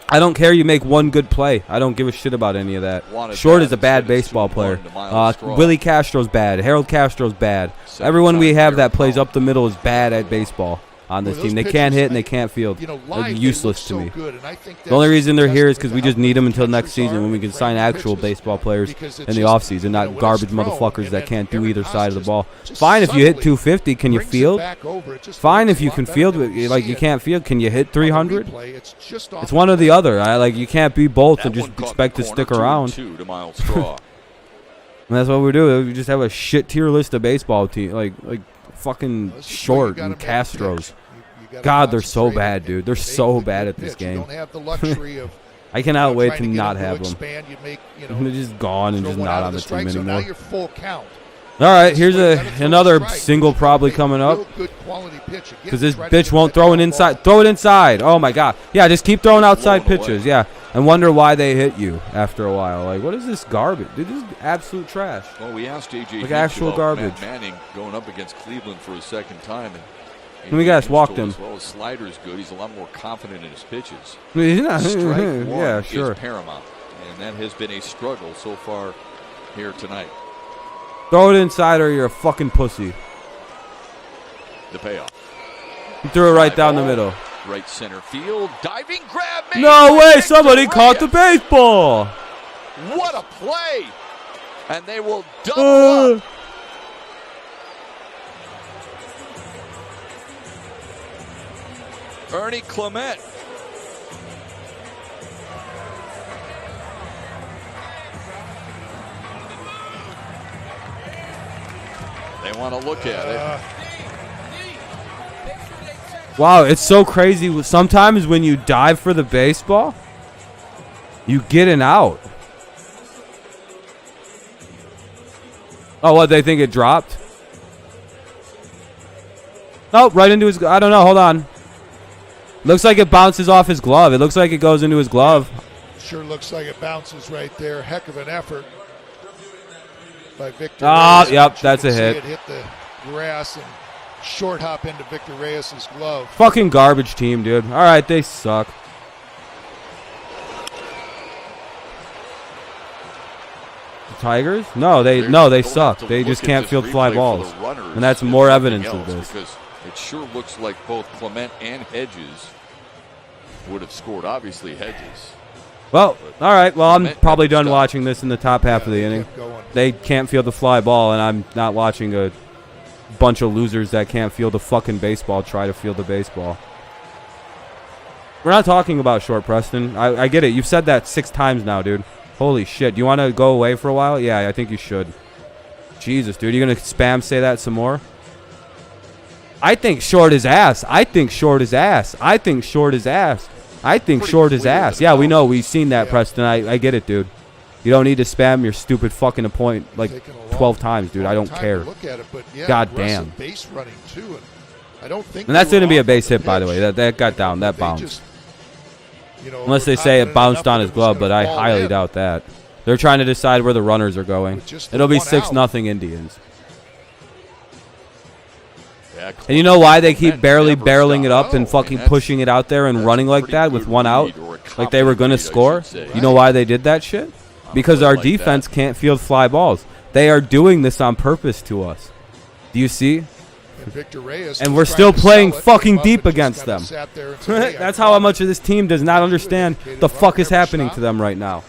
I don't care you make one good play. I don't give a shit about any of that. Wanted Short that is a bad instead it's baseball 2-1 player. to Miles Straw. Willie Castro's bad. Harold Castro's bad. Everyone we have that plays up the middle is bad at baseball on this Boy, team. those They can't pitches, hit and they can't field. Live, They're they useless look to so me. good, and I think The only that's reason they're here is testament because to we how just need good them the until next catchers season are when we and can framing sign the actual pitches, baseball players because it's in the just, offseason, not when it's garbage thrown, motherfuckers and that then can't do Aaron either side of the Hostas ball. just Fine if you hit subtly 250, can you brings it field? back over. It just Fine looks if you a can lot field, better when like see you it can't field. Can you hit on the 300? replay. It's just off It's one or the other. You can't be both That and just one caught in expect the to corner, stick around. 2-2 to Miles Straw. And that's what we do. We just have a shit tier list of baseball team, like fucking This is where you Short gotta and make a Castros. pitch. You gotta God, they're so concentrate bad, and dude. They're make so the bad good at this pitch. You game. don't have the luxury of I cannot wait trying to get not them to have them. expand. You make, They're just gone and throw just one not out on of the strike team zone. Now anymore. you're full count. All right, This is here's where you gotta throw another strike. single probably coming up. Real good quality pitch. Again, Because this try to bitch get won't that throw it ground inside. ball. Throw it inside. Oh my god. Yeah, just keep throwing outside Blown away. pitches. Yeah, and wonder why they hit you after a while. Like, what is this garbage? Dude, this is absolute trash. Well, we asked AJ Like Hinch actual about garbage. Matt Manning going up against Cleveland for his second time. And We guys Hinch walked told us, him. well, his slider's good. He's a lot more confident in his pitches. He's not- Strike one yeah, sure. is paramount, and that has been a struggle so far here tonight. Throw it inside or you're a fucking pussy. The payoff. He threw it right Fly down the ball, middle. Right center field, diving grab. Made No by way! Victor Somebody caught the Reyes. baseball. What a play! And they will double up. Ernie Clement. They want to look at it. Wow, it's so crazy. Sometimes when you dive for the baseball, you get an out. Oh, what? They think it dropped? Oh, right into his. I don't know. Hold on. Looks like it bounces off his glove. It looks like it goes into his glove. Sure looks like it bounces right there. Heck of an effort by Victor Ah, Reyes. yep, You that's can a see hit. It hit the grass and short hop into Victor Reyes' glove. Fucking garbage team, dude. All right, they suck. The Tigers? No, they suck. They just can't field fly balls, and that's more evidence of this. Because it sure looks like both Clement and Hedges would have scored. Obviously, Hedges. Well, all right. Well, I'm Clement probably got done stuck. watching this in the top half of the They inning. kept going. They can't field the fly ball, and I'm not watching a bunch of losers that can't field a fucking baseball try to field the baseball. We're not talking about short, Preston. I get it. You've said that 6 times now, dude. Holy shit. Do you want to go away for a while? Yeah, I think you should. Jesus, dude. You going to spam say that some more? I think short is ass. I think short is ass. I think short is ass. I think Pretty short is clear ass. that Yeah, it we know. bounces. We've seen that, Yeah. Preston. I get it, dude. You don't need to spam your stupid fucking appoint like Taking a long- 12 times, dude. I long don't time care. to look at it, but yeah, God aggressive damn. base running too, and I don't think. And that's they were going to be a off base on the hit, by the way. pitch. That got down. That They bounced. just, you know, Unless were they say it confident bounced enough on that his it was glove, gonna but I fall highly in. doubt that. They're trying to decide where the runners are going. With just the It'll be one 6-0 Indians. Yeah, And you know why they keep Clement barely never barreling it stopped. up and Oh, fucking that's- pushing it out there and that's running a like pretty that with good one out? read, or a Like they were going to confident read, I score? should say. You know why they did that shit? Because our like that. defense can't field fly balls. They are doing this on purpose to us. Do you see? And Victor Reyes And was we're trying still to playing sell it, fucking came up deep and just against kinda them. sat there and said, "Hey, I That's caught how it." much of this team does not understand Indicated the run fuck is never happening to stopped. them right now.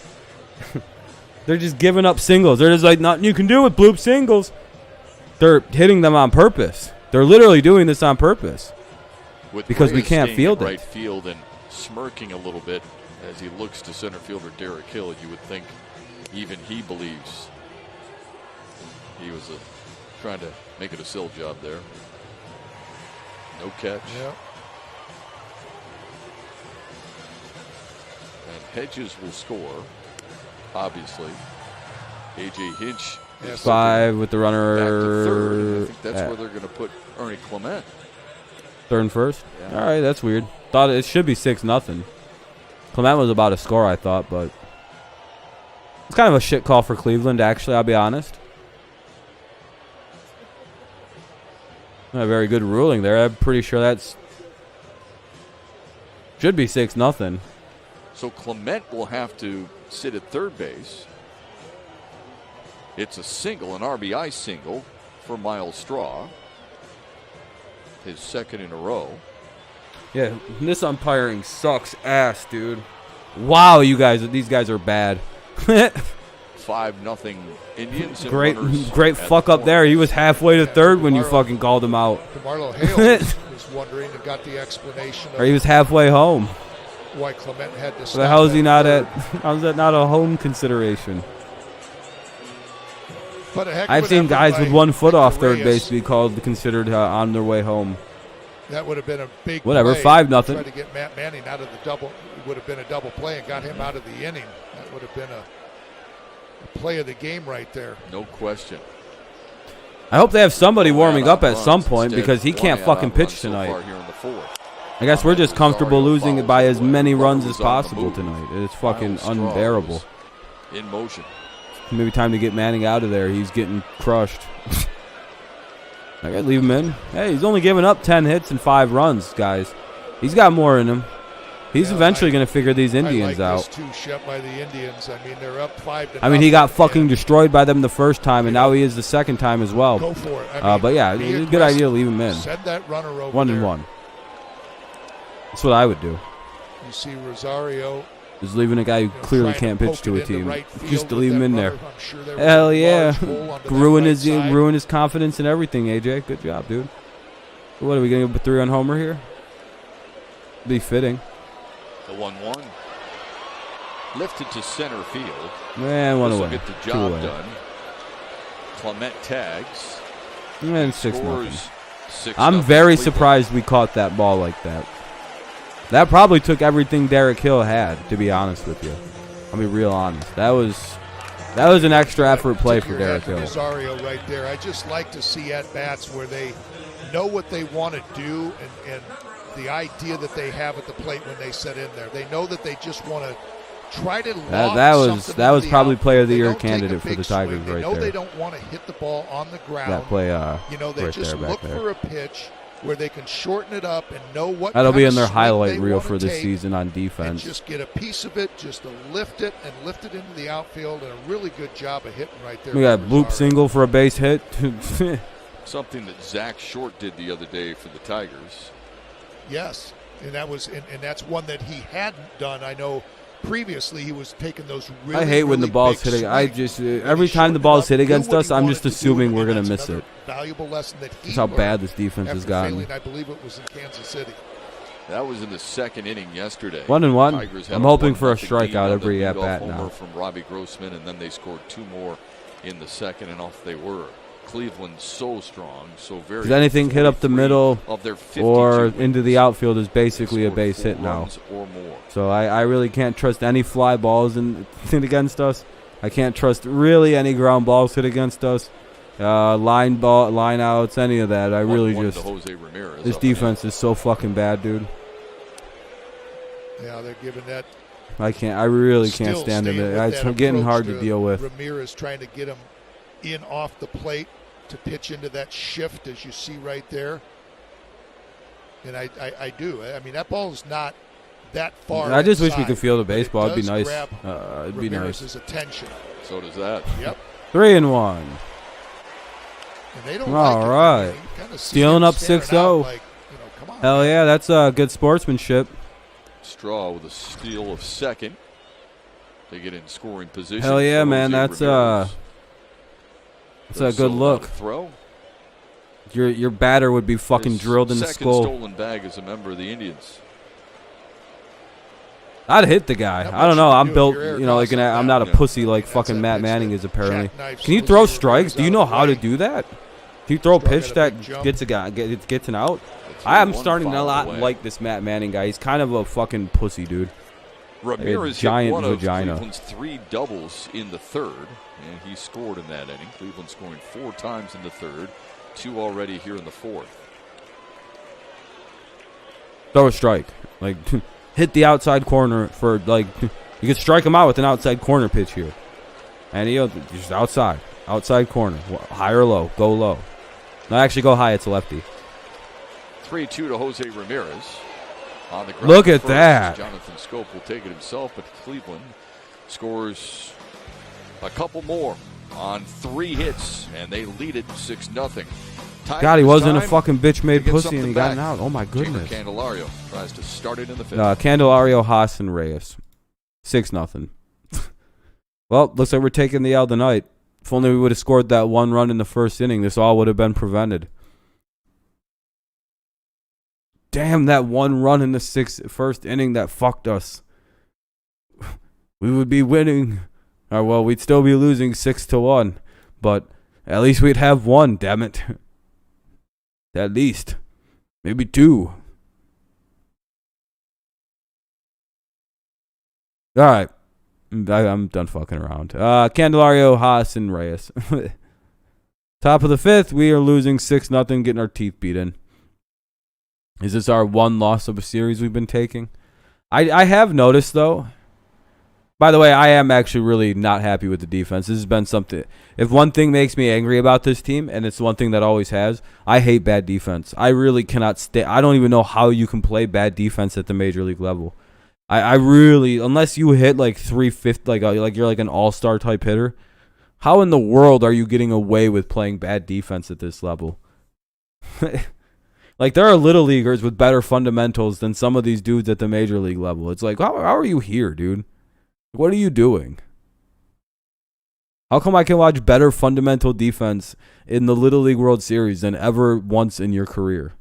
They're just giving up singles. They're just like, nothing you can do with bloop singles. They're hitting them on purpose. They're literally doing this on purpose. With because we Reyes can't staying field in it. right field and smirking a little bit as he looks to center fielder Derek Hill, you would think even he believes he was trying to make it a sell job there. No catch. Yeah. And Hedges will score, obviously. A.J. Hinch Yes. is 5 with the back to third. runner I think that's at where they're going to put Ernie Clement. third and first. Yeah. All right, that's weird. Thought it should be 6-0. Clement was about a score, I thought, but it's kind of a shit call for Cleveland, actually, I'll be honest. Not a very good ruling there. I'm pretty sure that's should be 6-0. So Clement will have to sit at third base. It's a single, an RBI single for Miles Straw. His second in a row. Yeah, this umpiring sucks ass, dude. Wow, these guys are bad. 5-0 Indians. And runners great at fuck the up there. corners. He was halfway to third when you fucking called him out. DeMarlo Hale was wondering and got the explanation Or he of was halfway home. why Clement had to stop. So how is he at not third. at? How's that not a home consideration? But a heck of I've an seen effort guys by with 1 foot Victor off third Reyes. base be considered on their way home. That would have been a big Whatever, play. 5-0. Tried to get Matt Manning out of the double. It would have been a double play and got him out of the inning. That would have been a play of the game right there. No question. I hope they have somebody warming One up out at on some runs point instead. because he One can't out fucking on pitch runs so tonight. far here in the fourth. I guess we're just comfortable Rosario losing it follows by it as away. many runs Butler as was on the possible move. tonight. It's fucking Miles Straw unbearable. was in motion. Maybe time to get Manning out of there. He's getting crushed. I gotta leave him in. Hey, he's only giving up 10 hits and 5 runs, guys. He's got more in him. He's Yeah, eventually going to figure these I Indians like out. this too, Shep, by the Indians. I mean, they're up 5-0. I mean, he got fucking destroyed by them the first time, and now he is the second time as well. Go for it. I mean, But yeah, be it's a good aggressive. idea to leave him in. Send that runner over 1-1. That's what I would do. You see Rosario Just leaving a guy who clearly trying can't pitch poke to it a into team. right field Just to with leave him that in there. runner. I'm sure there was Hell a yeah. large hole onto that Ruin right his side. ruin his confidence and everything, AJ. Good job, dude. What are we going to go 3 on Homer here? Be fitting. The 1-1. Lifted to center field. Man, 1 This will away. get the 2 job away. done. Clement tags. And 6-0. Scores 6-0 I'm very Cleveland. surprised we caught that ball like that. That probably took everything Derek Hill had, to be honest with you. I'll be real honest. That was an extra effort play Tip for your Derek hat to Hill. Rosario right there. I just like to see at bats where they know what they want to do and the idea that they have at the plate when they set in there. They know that they just want to try to that was probably player of the year candidate for the Tigers right there. They know they don't want to hit the ball on the ground. That play, they right just there, look for a pitch where they can shorten it up and know what. That'll be in their swing highlight they reel want for to this take season on and defense. just get a piece of it, just to lift it into the outfield, and a really good job of hitting right there. We got bloop single for a base hit. Something that Zach Short did the other day for the Tigers. Yes, and that's one that he hadn't done. I know previously he was taking those really, I hate when the really ball's big hitting. I swings. just every time the ball's hit against us, I'm just assuming we're gonna miss it. Valuable lesson that he That's how bad learned this defense has after gotten. failing, I believe it was in Kansas City. That was in the second inning yesterday. 1-1. Tigers had I'm hoping for a 1-0 lead strikeout on every the at leadoff bat homer now. from Robbie Grossman, and then they scored 2 more in the second, and off they were. Cleveland so strong, so very. Does anything hit up the middle of their 52 or wins, into the outfield is basically a scored base 4 hit now. runs or more. So I really can't trust any fly balls hit against us. I can't trust really any ground balls hit against us. Line outs, any of that. I really just. Jose Ramirez this defense is so fucking bad, dude. Yeah, they're giving that. I really can't stand it. It's getting hard to deal with. Ramirez trying to get him in off the plate to pitch into that shift, as you see right there. And I do. I mean, that ball is not that far. I just wish we inside, could feel the baseball. It'd be nice. It'd be nice. Attention. So does that. Yep. 3-1. And they don't All like right. it. You kinda see Stealing them up staring 6-0. out like, come on, Hell man. yeah, that's good sportsmanship. Straw with a steal of second. They get in scoring position. Hell yeah, man. Jose That's Ramirez. a good look. Throw. Your batter would be fucking His drilled in the second skull. stolen bag as a member of the Indians. I'd hit the guy. Not I don't much know. you can I'm do built, if you're like Eric I'm not a Yeah. pussy like That's fucking a Matt pitch Manning that is apparently. jackknifes Can you Jose throw Ramirez strikes? Do you out know of the how to way. do that? Can you throw a Struck pitch at a that big jump. gets an out? That's I am one starting to foul not away. like this Matt Manning guy. He's kind of a fucking pussy, dude. Ramirez giant hit one vagina. of Cleveland's 3 doubles in the third, and he scored in that inning. Cleveland scoring 4 times in the third, 2 already here in the fourth. Throw a strike. Like, hit the outside corner for, like, you can strike him out with an outside corner pitch here. And he'll just outside. Outside corner. High or low. Go low. No, actually go high. It's a lefty. 3-2 to Jose Ramirez. On the ground Look at first. that. Jonathan Scope will take it himself, but Cleveland scores a couple more on 3 hits, and they lead it 6-0. God, he wasn't a fucking bitch-made get pussy and he something got back. an out. Oh, my Jeimer goodness. Candelario tries to start it in the fifth. Candelario, Haas, and Reyes. 6-0. Well, looks like we're taking the L tonight. If only we would have scored that 1 run in the first inning, this all would have been prevented. Damn, that 1 run in the first inning that fucked us. We would be winning. Or, well, we'd still be losing 6-1. But at least we'd have 1, damn it. At least. Maybe 2. All right. I'm done fucking around. Candelario, Haas, and Reyes. Top of the 5th, we are losing 6-0, getting our teeth beat in. Is this our 1 loss of a series we've been taking? I have noticed, though. By the way, I am actually really not happy with the defense. This has been something. If one thing makes me angry about this team, and it's one thing that always has, I hate bad defense. I really cannot I don't even know how you can play bad defense at the major league level. I really, unless you hit like 350, like you're like an all-star type hitter, how in the world are you getting away with playing bad defense at this level? Like, there are little leaguers with better fundamentals than some of these dudes at the major league level. It's like, how are you here, dude? What are you doing? How come I can watch better fundamental defense in the Little League World Series than ever once in your career?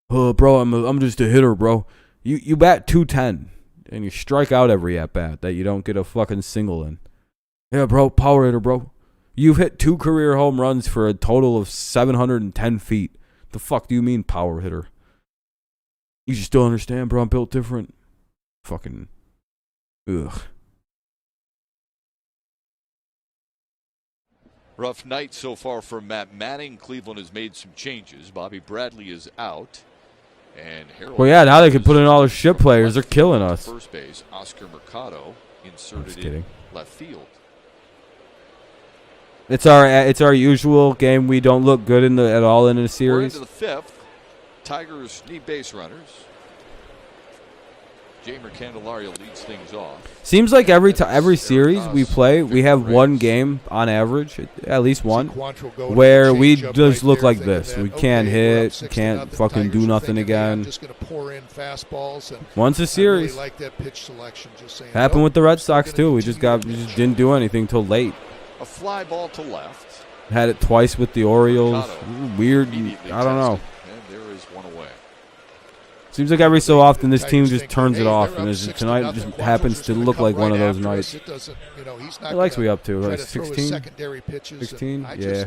Oh, bro, I'm just a hitter, bro. You bat .210 and you strike out every at bat that you don't get a fucking single in. Yeah, bro, power hitter, bro. You've hit 2 career home runs for a total of 710 feet. The fuck do you mean power hitter? You just don't understand, bro. I'm built different. Fucking ugh. Rough night so far for Matt Manning. Cleveland has made some changes. Bobby Bradley is out. And Harold Well, yeah, now they can put in all their shit players. They're killing us. First base, Oscar Mercado inserted in left field. It's our usual game. We don't look good at all in a series. We're into the fifth. Tigers need base runners. Jamer Candelario leads things off. Seems like every series we play, we have one game on average, at least one, where we just look like this. We can't hit, can't fucking do nothing again. Once a series. Happened with the Red Sox too. We just didn't do anything till late. A fly ball to left. Had it twice with the Orioles. Weird. I don't know. And there is one away. Seems like every so often this team just turns it off, and tonight just happens to look like one of those nights. He likes we up to like 16? 16? Yeah.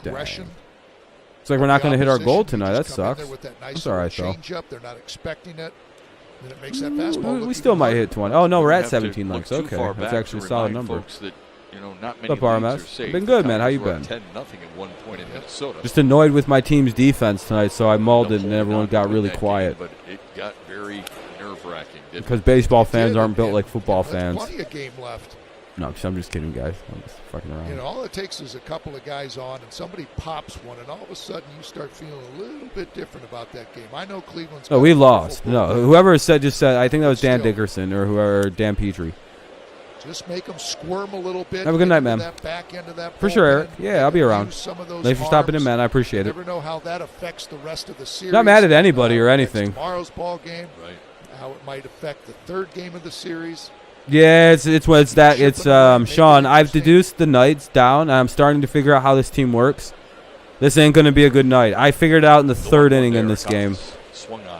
Dang. It's like we're not going to hit our goal tonight. That sucks. That's all right, though. We still might hit 20. Oh, no, we're at 17 likes. Okay, that's actually a solid number. What's up, RMS? I've been good, man. How you been? Just annoyed with my team's defense tonight, so I mauled it, and everyone got really quiet. But it got very nerve-wracking. Because baseball fans aren't built like football fans. Plenty of game left. No, I'm just kidding, guys. I'm just fucking around. You know, all it takes is a couple of guys on, and somebody pops one, and all of a sudden you start feeling a little bit different about that game. I know Cleveland's. No, we lost. No, whoever just said. I think that was Dan Dickerson or Dan Petrie. Just make them squirm a little bit. Have a good night, man. For sure, Eric. Yeah, I'll be around. Thanks for stopping in, man. I appreciate it. Never know how that affects the rest of the series. Not mad at anybody or anything. Tomorrow's ball game, right? How it might affect the third game of the series. Yeah, it's Sean. I've deduced the nights down, and I'm starting to figure out how this team works. This ain't gonna be a good night. I figured it out in the third inning in this game.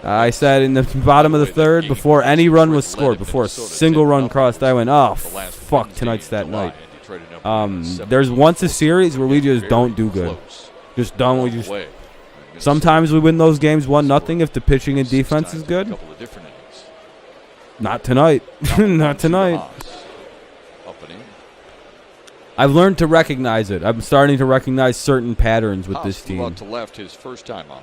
I said in the bottom of the third, before any run was scored, before a single run crossed, I went, oh, fuck, tonight's that night. There's once a series where we just don't do good. Just don't. Sometimes we win those games 1-0 if the pitching and defense is good. Not tonight. Not tonight. I've learned to recognize it. I'm starting to recognize certain patterns with this team. To left his first time up.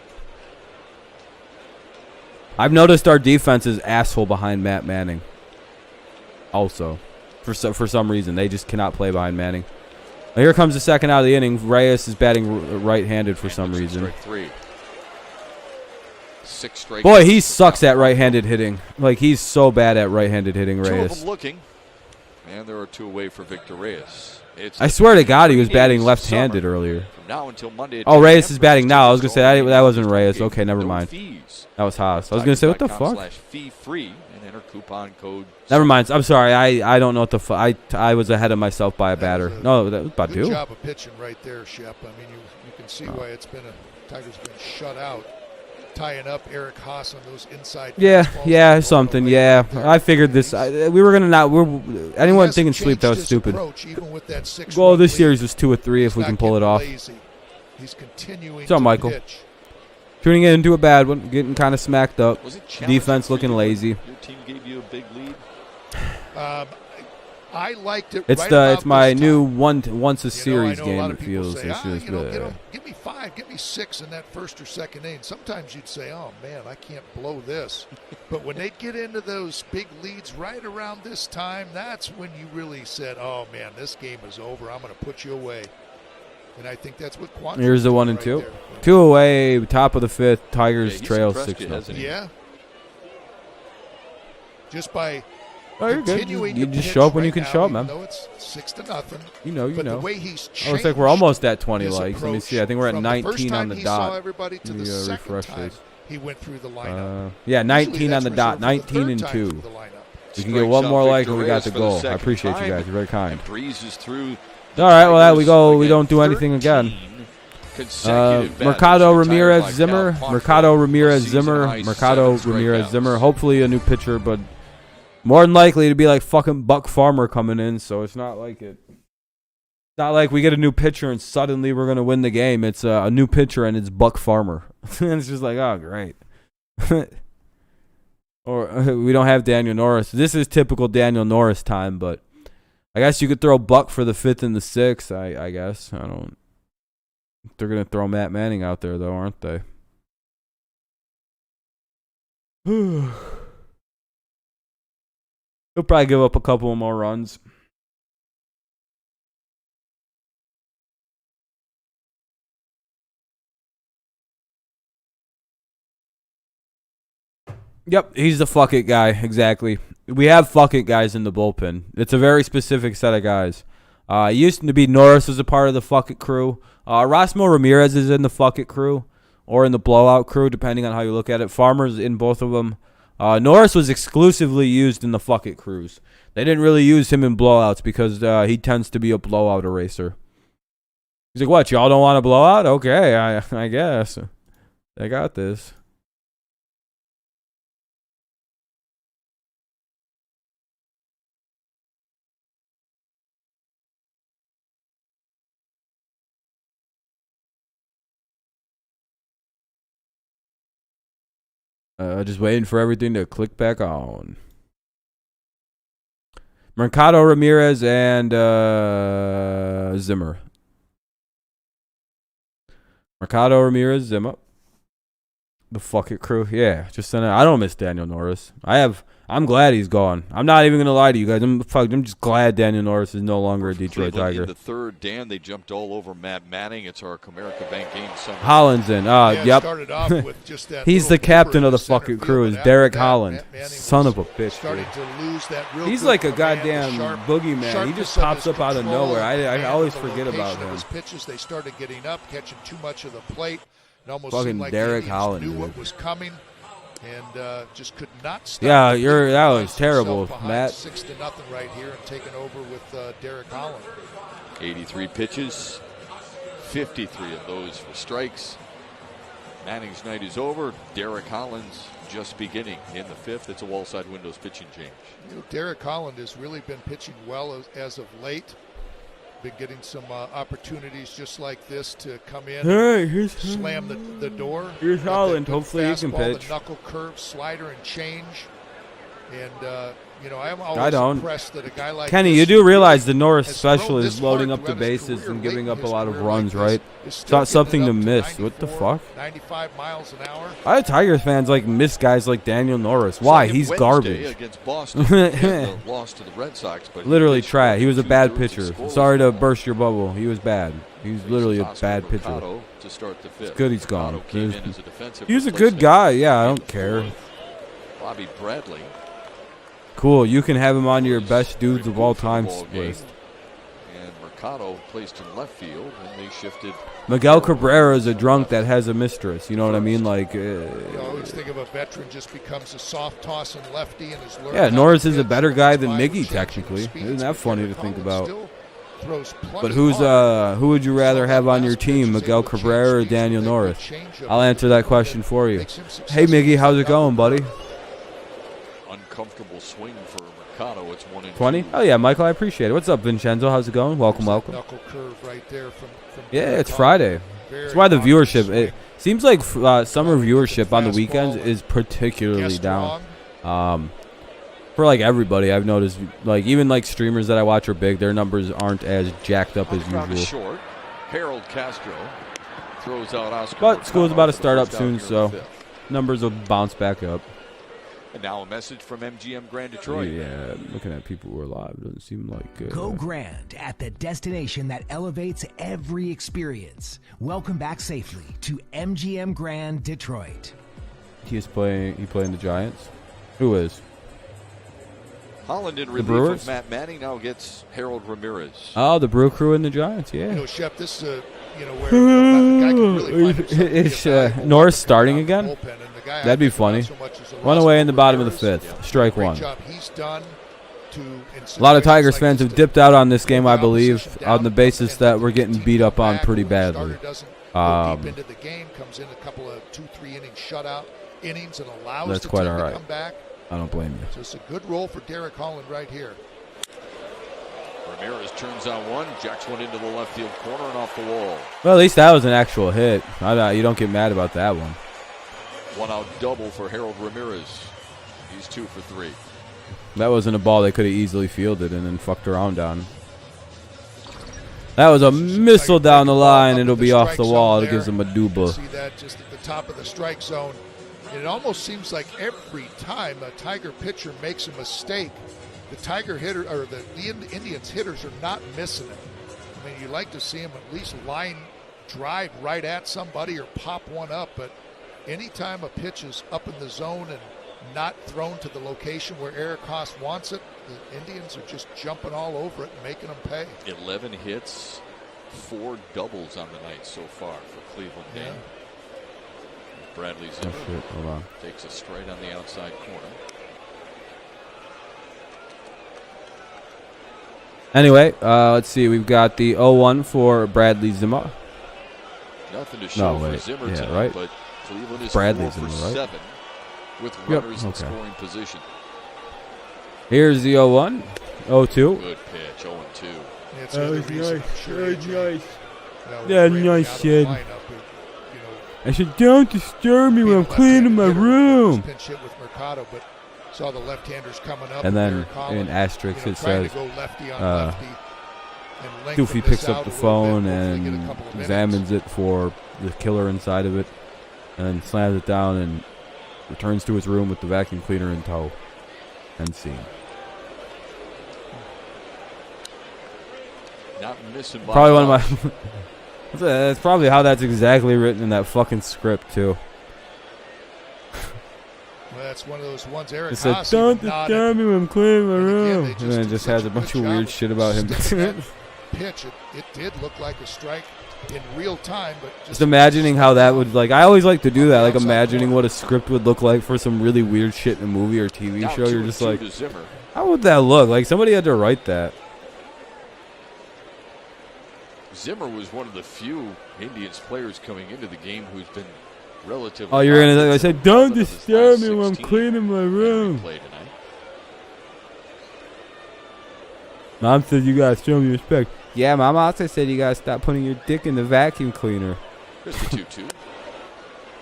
I've noticed our defense is asshole behind Matt Manning. Also, for some reason, they just cannot play behind Manning. Now, here comes the second out of the inning. Reyes is batting right-handed for some reason. Boy, he sucks at right-handed hitting. Like, he's so bad at right-handed hitting, Reyes. Two of them looking, and there are two away for Victor Reyes. I swear to God, he was batting left-handed earlier. From now until Monday. Oh, Reyes is batting now. I was going to say, that wasn't Reyes. Okay, never mind. That was Haas. I was going to say, what the fuck? Never mind. I'm sorry. I don't know what the fuck. I was ahead of myself by a batter. No, that was Badu. Good job of pitching right there, Shep. I mean, you can see why it's been Tigers been shut out. Tying up Eric Haas on those inside. Yeah, something. Yeah, I figured this. We were gonna not. Anyone thinking sleep, that was stupid. Well, this series was 2 or 3 if we can pull it off. He's continuing. So, Michael, tuning in into a bad one, getting kind of smacked up. Defense looking lazy. Your team gave you a big lead. I liked it. It's my new once a series game. It feels. Say, give me 5, give me 6 in that first or second inning. Sometimes you'd say, "Oh man, I can't blow this," but when they get into those big leads right around this time, that's when you really said, "Oh man, this game is over. I'm going to put you away." And I think that's what Quantrill. Here's the 1 and 2. 2 away, top of the 5th. Tigers trail 6-0. Yeah. Just by. Oh, you're good. You just show up when you can show up, man. It's 6-0. You know. The way he's looks like we're almost at 20 likes. Let me see. I think we're at 19 on the dot. Let me refresh this. He went through the lineup. Yeah, 19 on the dot. 19 and 2. We can get one more like and we got the goal. I appreciate you guys. You're very kind. All right, well, there we go. We don't do anything again. Mercado Ramirez Zimmer. Hopefully a new pitcher, but more than likely to be like fucking Buck Farmer coming in. So it's not like it. It's not like we get a new pitcher and suddenly we're gonna win the game. It's a new pitcher and it's Buck Farmer. And it's just like, oh great. Or we don't have Daniel Norris. This is typical Daniel Norris time, but I guess you could throw Buck for the 5th and the 6th. I guess I don't. They're gonna throw Matt Manning out there though, aren't they? He'll probably give up a couple more runs. Yep, he's the fuck it guy. Exactly. We have fuck it guys in the bullpen. It's a very specific set of guys. It used to be Norris was a part of the fuck it crew. Rosmo Ramirez is in the fuck it crew or in the blowout crew, depending on how you look at it. Farmer's in both of them. Norris was exclusively used in the fuck it crews. They didn't really use him in blowouts because he tends to be a blowout eraser. He's like, what, y'all don't want a blowout? Okay, I guess. I got this. Just waiting for everything to click back on. Mercado, Ramirez, and Zimmer. Mercado, Ramirez, Zimmer. The fuck it crew. Yeah, just send it. I don't miss Daniel Norris. I'm glad he's gone. I'm not even gonna lie to you guys. I'm just glad Daniel Norris is no longer a Detroit Tiger. In the 3rd, Dan, they jumped all over Matt Manning. It's our Comerica Bank game. Holland's in. Yep. Started off with just that he's the captain of the fucking crew. Is Derek Holland? Son of a bitch. Starting to lose that real he's good like a command, goddamn boogeyman. He just pops up out of nowhere. I always forget about him. His pitches, they started getting up, catching too much of the plate. It almost fucking seemed like Derek the Holland knew dude. What was coming. And just could not stop. Yeah, that was terrible, Matt. 6-0 right here and taking over with Derek Holland. 83 pitches, 53 of those for strikes. Manning's night is over. Derek Holland's just beginning in the 5th. It's a wall-side windows pitching change. You know, Derek Holland has really been pitching well as of late. Been getting some opportunities just like this to come in, hey, slam the door. Here's Holland. Hopefully he can pitch. The knuckle curve, slider, and change. And I'm always impressed that a guy like Kenny, this, you do realize the Norris special is loading up the bases and giving up a lot of runs, right? It's not something to miss. What the fuck? 95 miles an hour. A lot of Tigers fans miss guys like Daniel Norris. Why? He's garbage. Against Boston, lost to the Red Sox, but literally trash. He was a bad pitcher. Sorry to burst your bubble. He was bad. He was literally a bad pitcher. To start the 5th. It's good he's gone. He was a good guy. Yeah, I don't care. Bobby Bradley. Cool. You can have him on your best dudes of all time list. And Mercado placed in left field, and they shifted. Miguel Cabrera is a drunk that has a mistress. You know what I mean? You always think of a veteran just becomes a soft tossing lefty and is learning. Yeah, Norris is a better guy than Miggy technically. Isn't that funny to think about? But who would you rather have on your team, Miguel Cabrera or Daniel Norris? I'll answer that question for you. Hey Miggy, how's it going, buddy? Uncomfortable swing for Mercado. It's 1-20. Oh yeah, Michael, I appreciate it. What's up, Vincenzo? How's it going? Welcome. Knuckle curve right there from yeah, it's Friday. That's why the viewership. It seems like summer viewership on the weekends is particularly down. For everybody, I've noticed even streamers that I watch are big. Their numbers aren't as jacked up as usual. Short. Harold Castro throws out Oscar. But school's about to start up soon, so numbers will bounce back up. And now a message from MGM Grand Detroit. Yeah, looking at people who are live doesn't seem like... Go Grand at the destination that elevates every experience. Welcome back safely to MGM Grand Detroit. He playing the Giants? Who is? Holland in relief of Matt Manning now gets Harold Ramirez. Oh, the Brew Crew and the Giants, yeah. Shep, this where a guy can really find himself. Is Norris starting again? That'd be funny. Run away in the bottom of the 5th. Strike one. A lot of Tigers fans have dipped out on this game, I believe, on the basis that we're getting beat up on pretty badly. Into the game, comes in a couple of 2-3 inning shutout innings and allows that's quite all right. To come back. I don't blame you. So it's a good role for Derek Holland right here. Ramirez turns on one, jacks one into the left field corner and off the wall. Well, at least that was an actual hit. You don't get mad about that one. One out double for Harold Ramirez. He's 2 for 3. That wasn't a ball they could have easily fielded and then fucked around on. That was a missile down the line. It'll be off the wall. It gives them a double. See that just at the top of the strike zone. And it almost seems like every time a Tiger pitcher makes a mistake, the Tiger hitter or the Indians hitters are not missing it. I mean, you like to see them at least line drive right at somebody or pop one up, but anytime a pitch is up in the zone and not thrown to the location where Eric Haas wants it, the Indians are just jumping all over it and making them pay. 11 hits, 4 doubles on the night so far for Cleveland. Yeah. Bradley Zimmer takes a straight on the outside corner. Anyway, let's see. We've got the 0-1 for Bradley Zimmer. Nothing to show for Zimmer tonight, right? but Cleveland is Bradley 4 for Zimmer, right? 7 with runners in scoring position. Here's the 0-1. 0-2. Good pitch, 0-2. It's nice. Yeah, nice shit. I said, don't disturb me when I'm cleaning my room. Pinch hit with Mercado, but saw the left-handers coming up. And then in asterisk it says, Doofy picks up the phone and examines it for the killer inside of it, and slams it down and returns to his room with the vacuum cleaner in tow. End scene. Not missing by probably one of my. That's probably how that's exactly written in that fucking script too. Well, that's one of those ones. Eric it said, "Don't disturb me when I'm cleaning my room," and then it just has a bunch of weird shit about him. Pitch. It did look like a strike in real time, but just imagining how that would I always like to do that, like imagining what a script would look like for some really weird shit in a movie or TV show. You're just like, how would that look? Like somebody had to write that. Zimmer was one of the few Indians players coming into the game who's been relatively. Oh, you're gonna. I said, don't disturb me when I'm cleaning my room. Mom said you gotta show me respect. Yeah, Mom also said you gotta stop putting your dick in the vacuum cleaner. Here's the 2-2.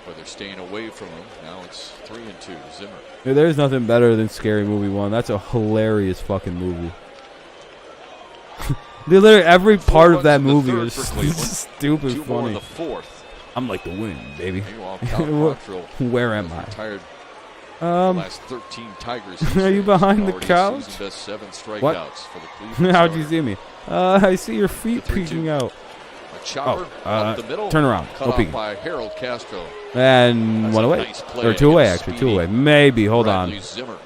But they're staying away from him. Now it's 3-2. Zimmer. Dude, there's nothing better than Scary Movie 1. That's a hilarious fucking movie. Literally every part of that movie is stupid funny. I'm like the wind, baby. Where am I? Last 13 Tigers. Are you behind the couch? Best 7 strikeouts what? For the Cleveland How'd you see me? I see your feet peeking out. A chopper up the middle. Turn around. Cut off by Harold Castro. And that's one away. Nice or 2 away, actually. 2 away. Maybe. Hold Bradley on. Zimmer.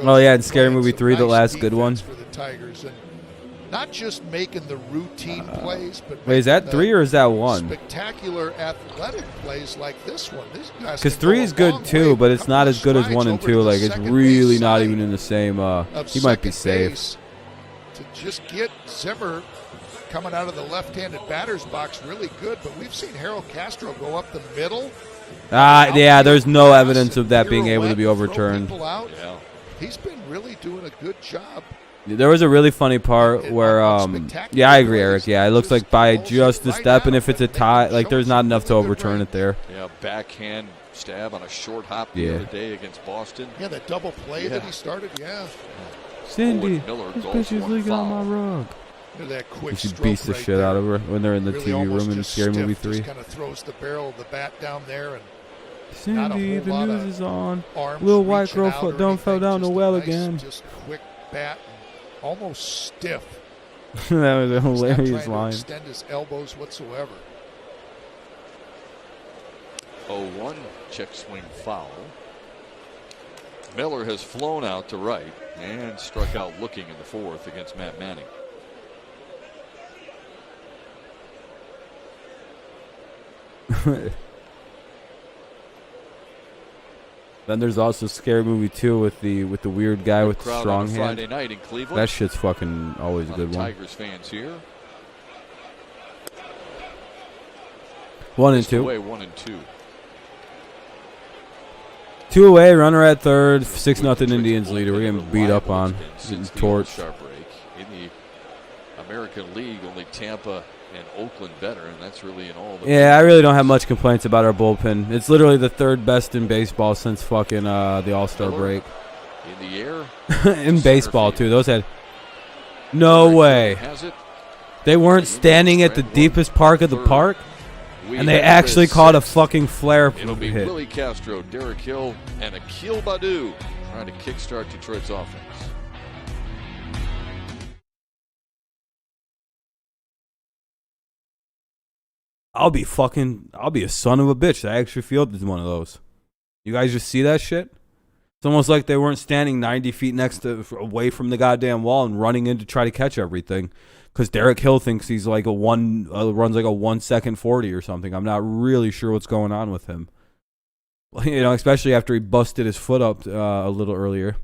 Oh yeah, in Scary Movie 3, the last good one. For the Tigers, and not just making the routine plays, but wait, is that 3 or is that 1? Spectacular athletic plays like this one. Because 3 is good too, but it's not as good as 1 and 2. Like it's really not even in the same. He might be safe. To just get Zimmer coming out of the left-handed batter's box, really good. But we've seen Harold Castro go up the middle. Yeah, there's no evidence of that being able to be overturned. Yeah. He's been really doing a good job. There was a really funny part where, yeah, I agree, Eric. Yeah, it looks like by just a step, and if it's a tie, like there's not enough to overturn it there. Yeah, backhand stab on a short hop the other day against Boston. Yeah, that double play that he started, Cindy, this bitch is leaking on my rug. That quick she beats the shit out of her when they're in the TV room in Scary Movie 3. Just kind of throws the barrel of the bat down there, and Cindy, the news is on. Little white girl fell down the well again. Just quick bat, and almost stiff. That was a hilarious He's not line. To extend his elbows whatsoever. 0-1, check swing foul. Miller has flown out to right and struck out looking in the 4th against Matt Manning. Then there's also Scary Movie 2 with the weird guy with the strong hand. Friday night in Cleveland. That shit's fucking always a good one. Tigers fans here. 1 and 2. Away, 1 and 2. 2 away, runner at third, 6-0 Indians leader. We're getting beat up on, getting torched. Sharp break. In the American League, only Tampa and Oakland better, and that's really in all. Yeah, I really don't have much complaints about our bullpen. It's literally the third best in baseball since fucking the All-Star break. In the air. In baseball, too. Those had no way. They weren't standing at the deepest part of the park, and they actually caught a fucking flare It'll be hit. Willie Castro, Derek Hill, and Akil Baddoo trying to kickstart Detroit's offense. I'll be a son of a bitch that actually fielded one of those. You guys just see that shit? It's almost like they weren't standing 90 feet away from the goddamn wall and running in to try to catch everything. Because Derek Hill thinks he's like runs like a 1 second 40 or something. I'm not really sure what's going on with him. You know, especially after he busted his foot up a little earlier.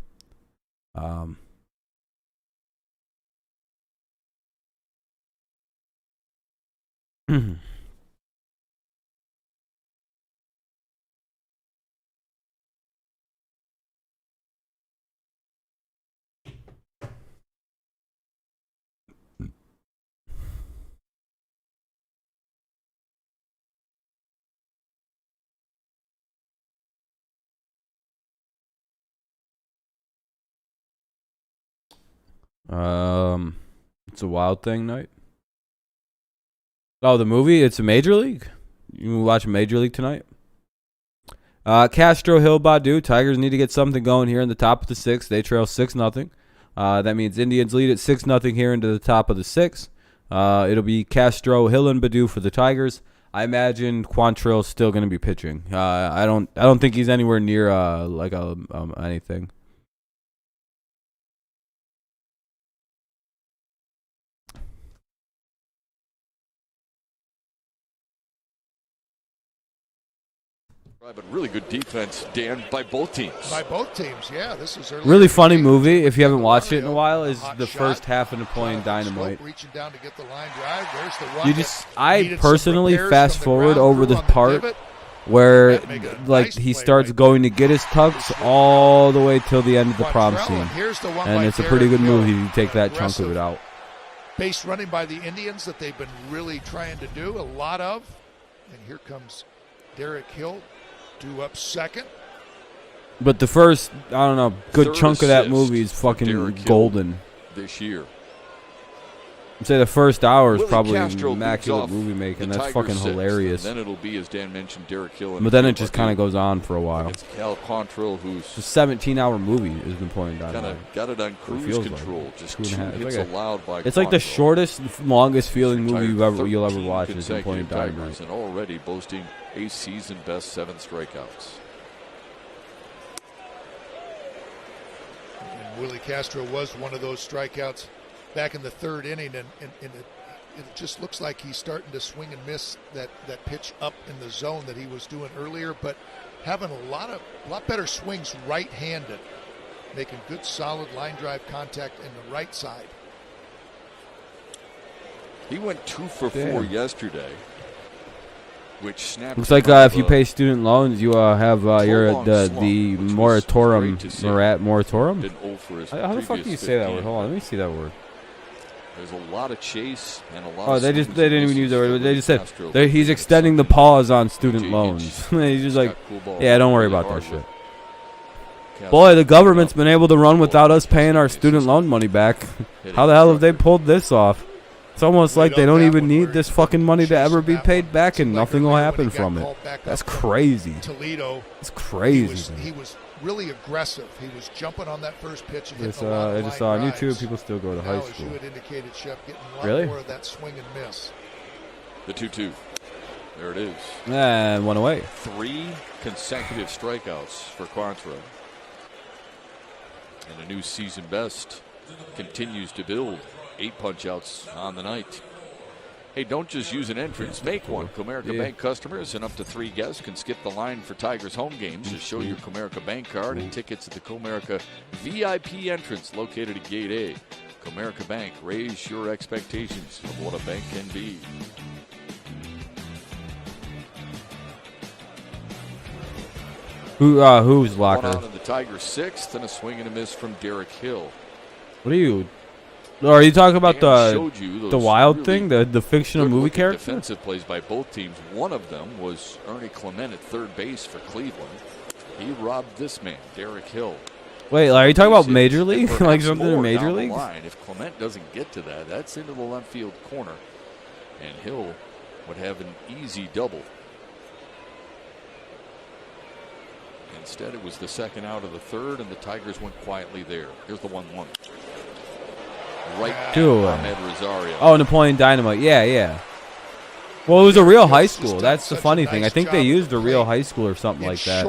It's a Wild Thing night. Oh, the movie? It's a Major League? You can watch Major League tonight? Castro, Hill, Baddoo. Tigers need to get something going here in the top of the 6th. They trail 6-0. That means Indians lead at 6-0 here into the top of the 6th. It'll be Castro, Hill, and Baddoo for the Tigers. I imagine Quantrill's still going to be pitching. I don't think he's anywhere near anything. But really good defense, Dan, by both teams. By both teams, yeah. This is really funny movie. If you haven't watched it in a while, is the first half of Napoleon Dynamite. Reaching down to get the line drive. There's the one I personally fast forward over the part where like he starts going to get his tucks all the way till the end of the prom scene, and it's a pretty good movie. You take that chunk of it out. Base running by the Indians that they've been really trying to do a lot of, and here comes Derek Hill. Due up second. But the first, I don't know, good chunk of that movie is fucking golden. This year. I'd say the first hour is Willie probably Castro immaculate movie making. That's fucking hilarious. Then it'll be, as Dan mentioned, Derek Hill. But then it just kind of goes on for a while. It's Cal Quantrill, who's it's a 17-hour movie, is Napoleon Dynamite. Kind of got it on cruise control. Like just 2 hits allowed by it's like the shortest, longest feeling movie you'll ever watch is Napoleon Dynamite. And already boasting a season-best 7 strikeouts. And Willie Castro was one of those strikeouts back in the 3rd inning, and it just looks like he's starting to swing and miss that pitch up in the zone that he was doing earlier, but having a lot better swings right-handed, making good solid line drive contact in the right side. He went 2 for 4 yesterday, which snapped. Looks like if you pay student loans, you have the moratorium. Moratorium. How the fuck do you say that word? Hold on, let me see that word. There's a lot of chase and a lot. Oh, they didn't even use that word. They just said he's extending the pause on student loans. He's just like, yeah, don't worry about that shit. Boy, the government's been able to run without us paying our student loan money back. How the hell have they pulled this off? It's almost like they don't even need this fucking money to ever be paid back, and nothing will happen from it. That's crazy. Toledo. It's crazy. He was really aggressive. He was jumping on that first pitch. And I just saw on YouTube people still go to high school. As you had indicated, Shep, getting a lot more of that swing and miss. The 2-2. There it is. And one away. 3 consecutive strikeouts for Quantrill. And a new season best continues to build. 8 punch-outs on the night. Hey, don't just use an entrance. Make one. Comerica Bank customers and up to 3 guests can skip the line for Tigers home games. Just show your Comerica Bank card and tickets at the Comerica VIP entrance located at Gate A. Comerica Bank, raise your expectations of what a bank can be. Who's locker? One out of the Tigers' 6th and a swing and a miss from Derek Hill. What are you? Or are you talking about showed you the wild thing, the fictional movie character? Defensive plays by both teams. One of them was Ernie Clement at third base for Cleveland. He robbed this man, Derek Hill. Wait, are you talking about Major League? Like something in Major League? League? If Clement doesn't get to that, that's into the left field corner. And Hill would have an easy double. Instead, it was the second out of the third, and the Tigers went quietly there. Here's the 1-1. Right to Ahmed Rosario. Oh, Napoleon Dynamite. Yeah. Well, it was a real high school. That's the funny thing. I think they used a real high school or something like that.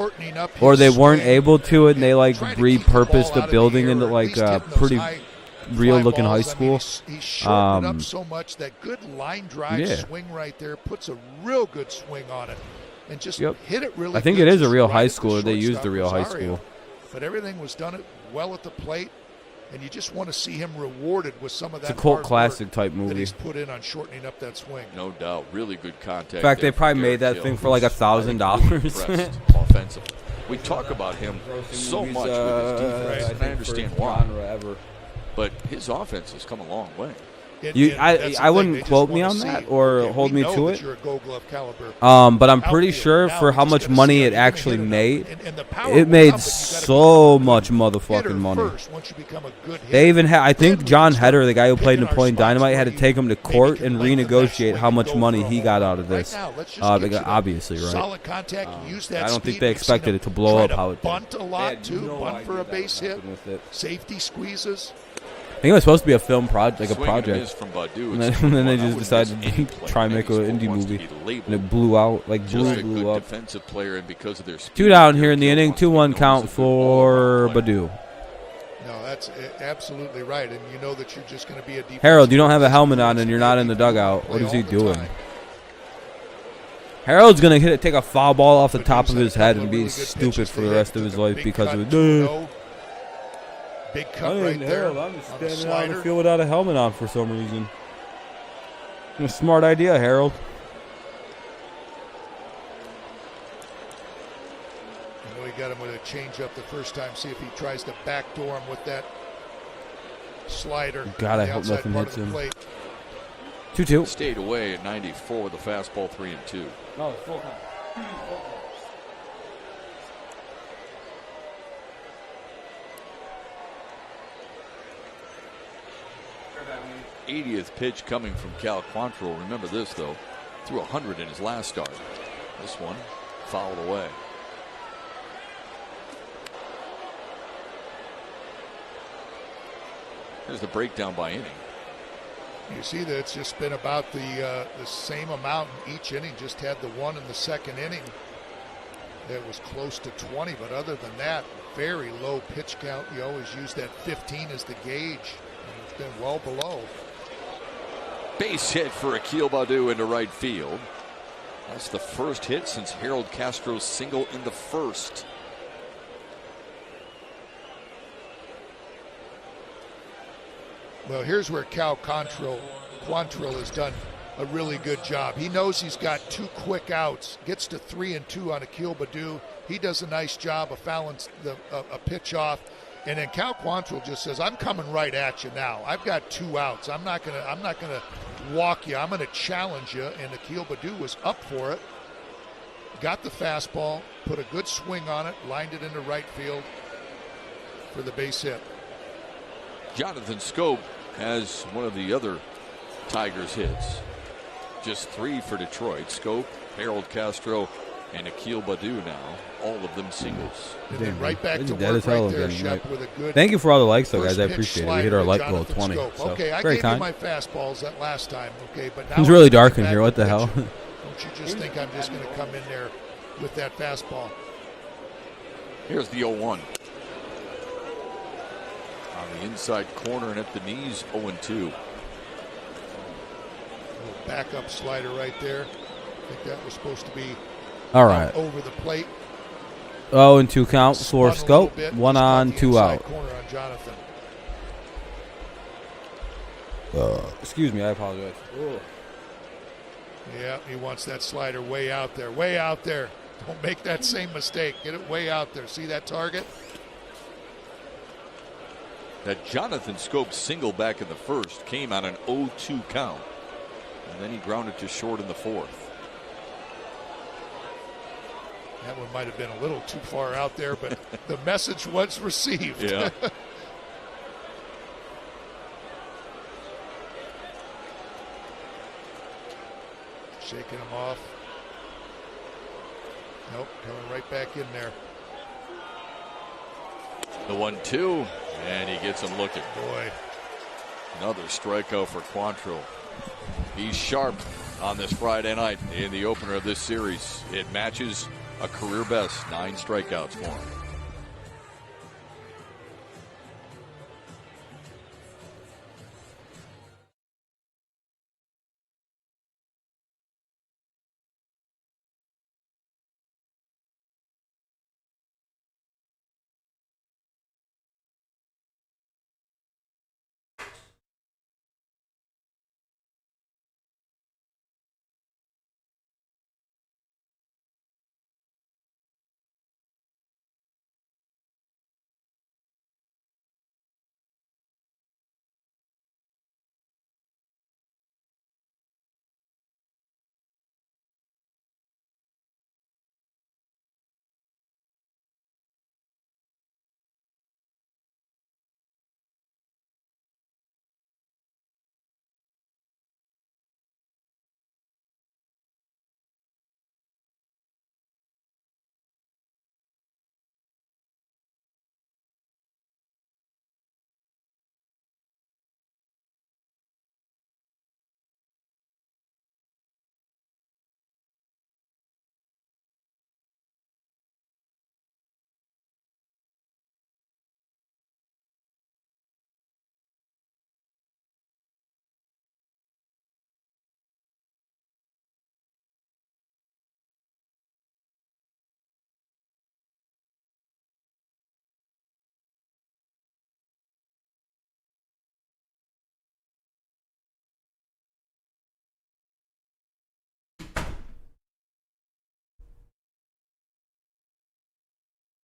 Or they weren't able to, and they like repurposed the building into like a pretty real-looking high school. He shortened it up so much that good line drive swing right there puts a real good swing on it. And just hit it really. I think it is a real high school. They used a real high school. But everything was done well at the plate, and you just want to see him rewarded with some of that. It's a cult classic type movie that he's put in on shortening up that swing. No doubt, really good contact. In fact, they probably made that thing for like $1,000. Offensively, we talk about him so much with his defense, and I understand why. But his offense has come a long way. I wouldn't quote me on that or hold me to it. But I'm pretty sure for how much money it actually made, it made so much motherfucking money. They even had, I think John Heder, the guy who played Napoleon Dynamite, had to take him to court and renegotiate how much money he got out of this. Obviously, right? I don't think they expected it to blow up how it did. Bunt a lot too, bunt for a base hit, safety squeezes. I think it was supposed to be a film project, like a project, from Badu, and then they just decided to try and make an indie movie, and it blew out, like blew up. Defensive player, and because of their speed, 2 down here in the inning, 2-1 count for Badu. No, that's absolutely right, and you know that you're just going to be a defensive. Harold, you don't have a helmet on, and you're not in the dugout. What is he doing? Harold's going to take a foul ball off the top of his head and be stupid for the rest of his life because of it. Big cut right there. I'm just standing out in the field without a helmet on for some reason. A smart idea, Harold. I know he got him with a changeup the first time. See if he tries to backdoor him with that slider. God, I hope nothing hits him. 2-2. Stayed away at 94 with a fastball, 3-2. No, it's full time. 80th pitch coming from Cal Quantrill. Remember this, though. Threw 100 in his last start. This one fouled away. Here's the breakdown by inning. You see that it's just been about the same amount in each inning. Just had the one in the second inning that was close to 20. But other than that, very low pitch count. You always use that 15 as the gauge. And it's been well below. Base hit for Akil Baddoo into right field. That's the first hit since Harold Castro's single in the first. Well, here's where Cal Quantrill has done a really good job. He knows he's got 2 quick outs, gets to 3-2 on Akil Baddoo. He does a nice job of fouling a pitch off. And then Cal Quantrill just says, "I'm coming right at you now. I've got 2 outs. I'm not gonna walk you. I'm gonna challenge you." And Akil Baddoo was up for it. Got the fastball, put a good swing on it, lined it into right field for the base hit. Jonathan Scope has one of the other Tigers hits. Just 3 for Detroit. Scope, Harold Castro, and Akil Baddoo now. All of them singles. And then right back to work right there, Shep, with a good. Thank you for all the likes, though, guys. I appreciate it. We hit our like goal of 20. So okay, I very gave kind. you my fastballs that last time. Okay, but now it's really dark in here. What the hell? Don't you just think I'm just going to come in there with that fastball? Here's the 0-1. On the inside corner and at the knees, 0-2. Backup slider right there. I think that was supposed to be all right over the plate. 0-2 count for Scope. 1 on, 2 out. Corner on Jonathan. Excuse me, I apologize. Ugh. Yeah, he wants that slider way out there. Way out there. Don't make that same mistake. Get it way out there. See that target? That Jonathan Scope single back in the first came on an 0-2 count. And then he grounded to short in the fourth. That one might have been a little too far out there, but the message was received. Yeah. Shaking him off. Nope, coming right back in there. The 1-2, and he gets him looking. Boy. Another strikeout for Quantrill. He's sharp on this Friday night in the opener of this series. It matches a career best, 9 strikeouts for him.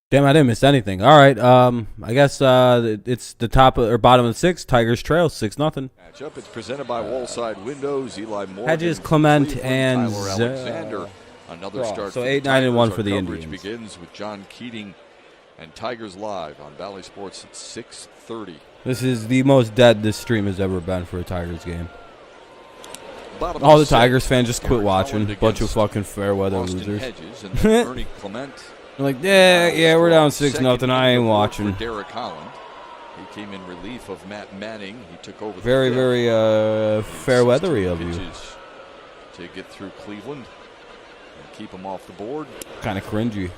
Damn, I didn't miss anything. All right, I guess it's the top or bottom of the 6th. Tigers trail 6-0. Matchup. It's presented by Wallside Windows. Eli Morgan, Hedges, Clement, and Tyler Alexander. Another start. So for the 8-9-1 Tigers. for the Our Indians. coverage begins with John Keating and Tigers Live on Valley Sports at 6:30. This is the most dead this stream has ever been for a Tigers game. Bottom All of the the Tigers 6th, fans just quit Derek watching. Holland Bunch of against fucking fair weather Austin losers. Hedges and then Ernie Clement. They're like, yeah, we're down 6-0. I ain't watching. Derek Holland. He came in relief of Matt Manning. He took over. Very, the very fair weathery of you. To get through Cleveland and keep them off the board. Kind of cringy.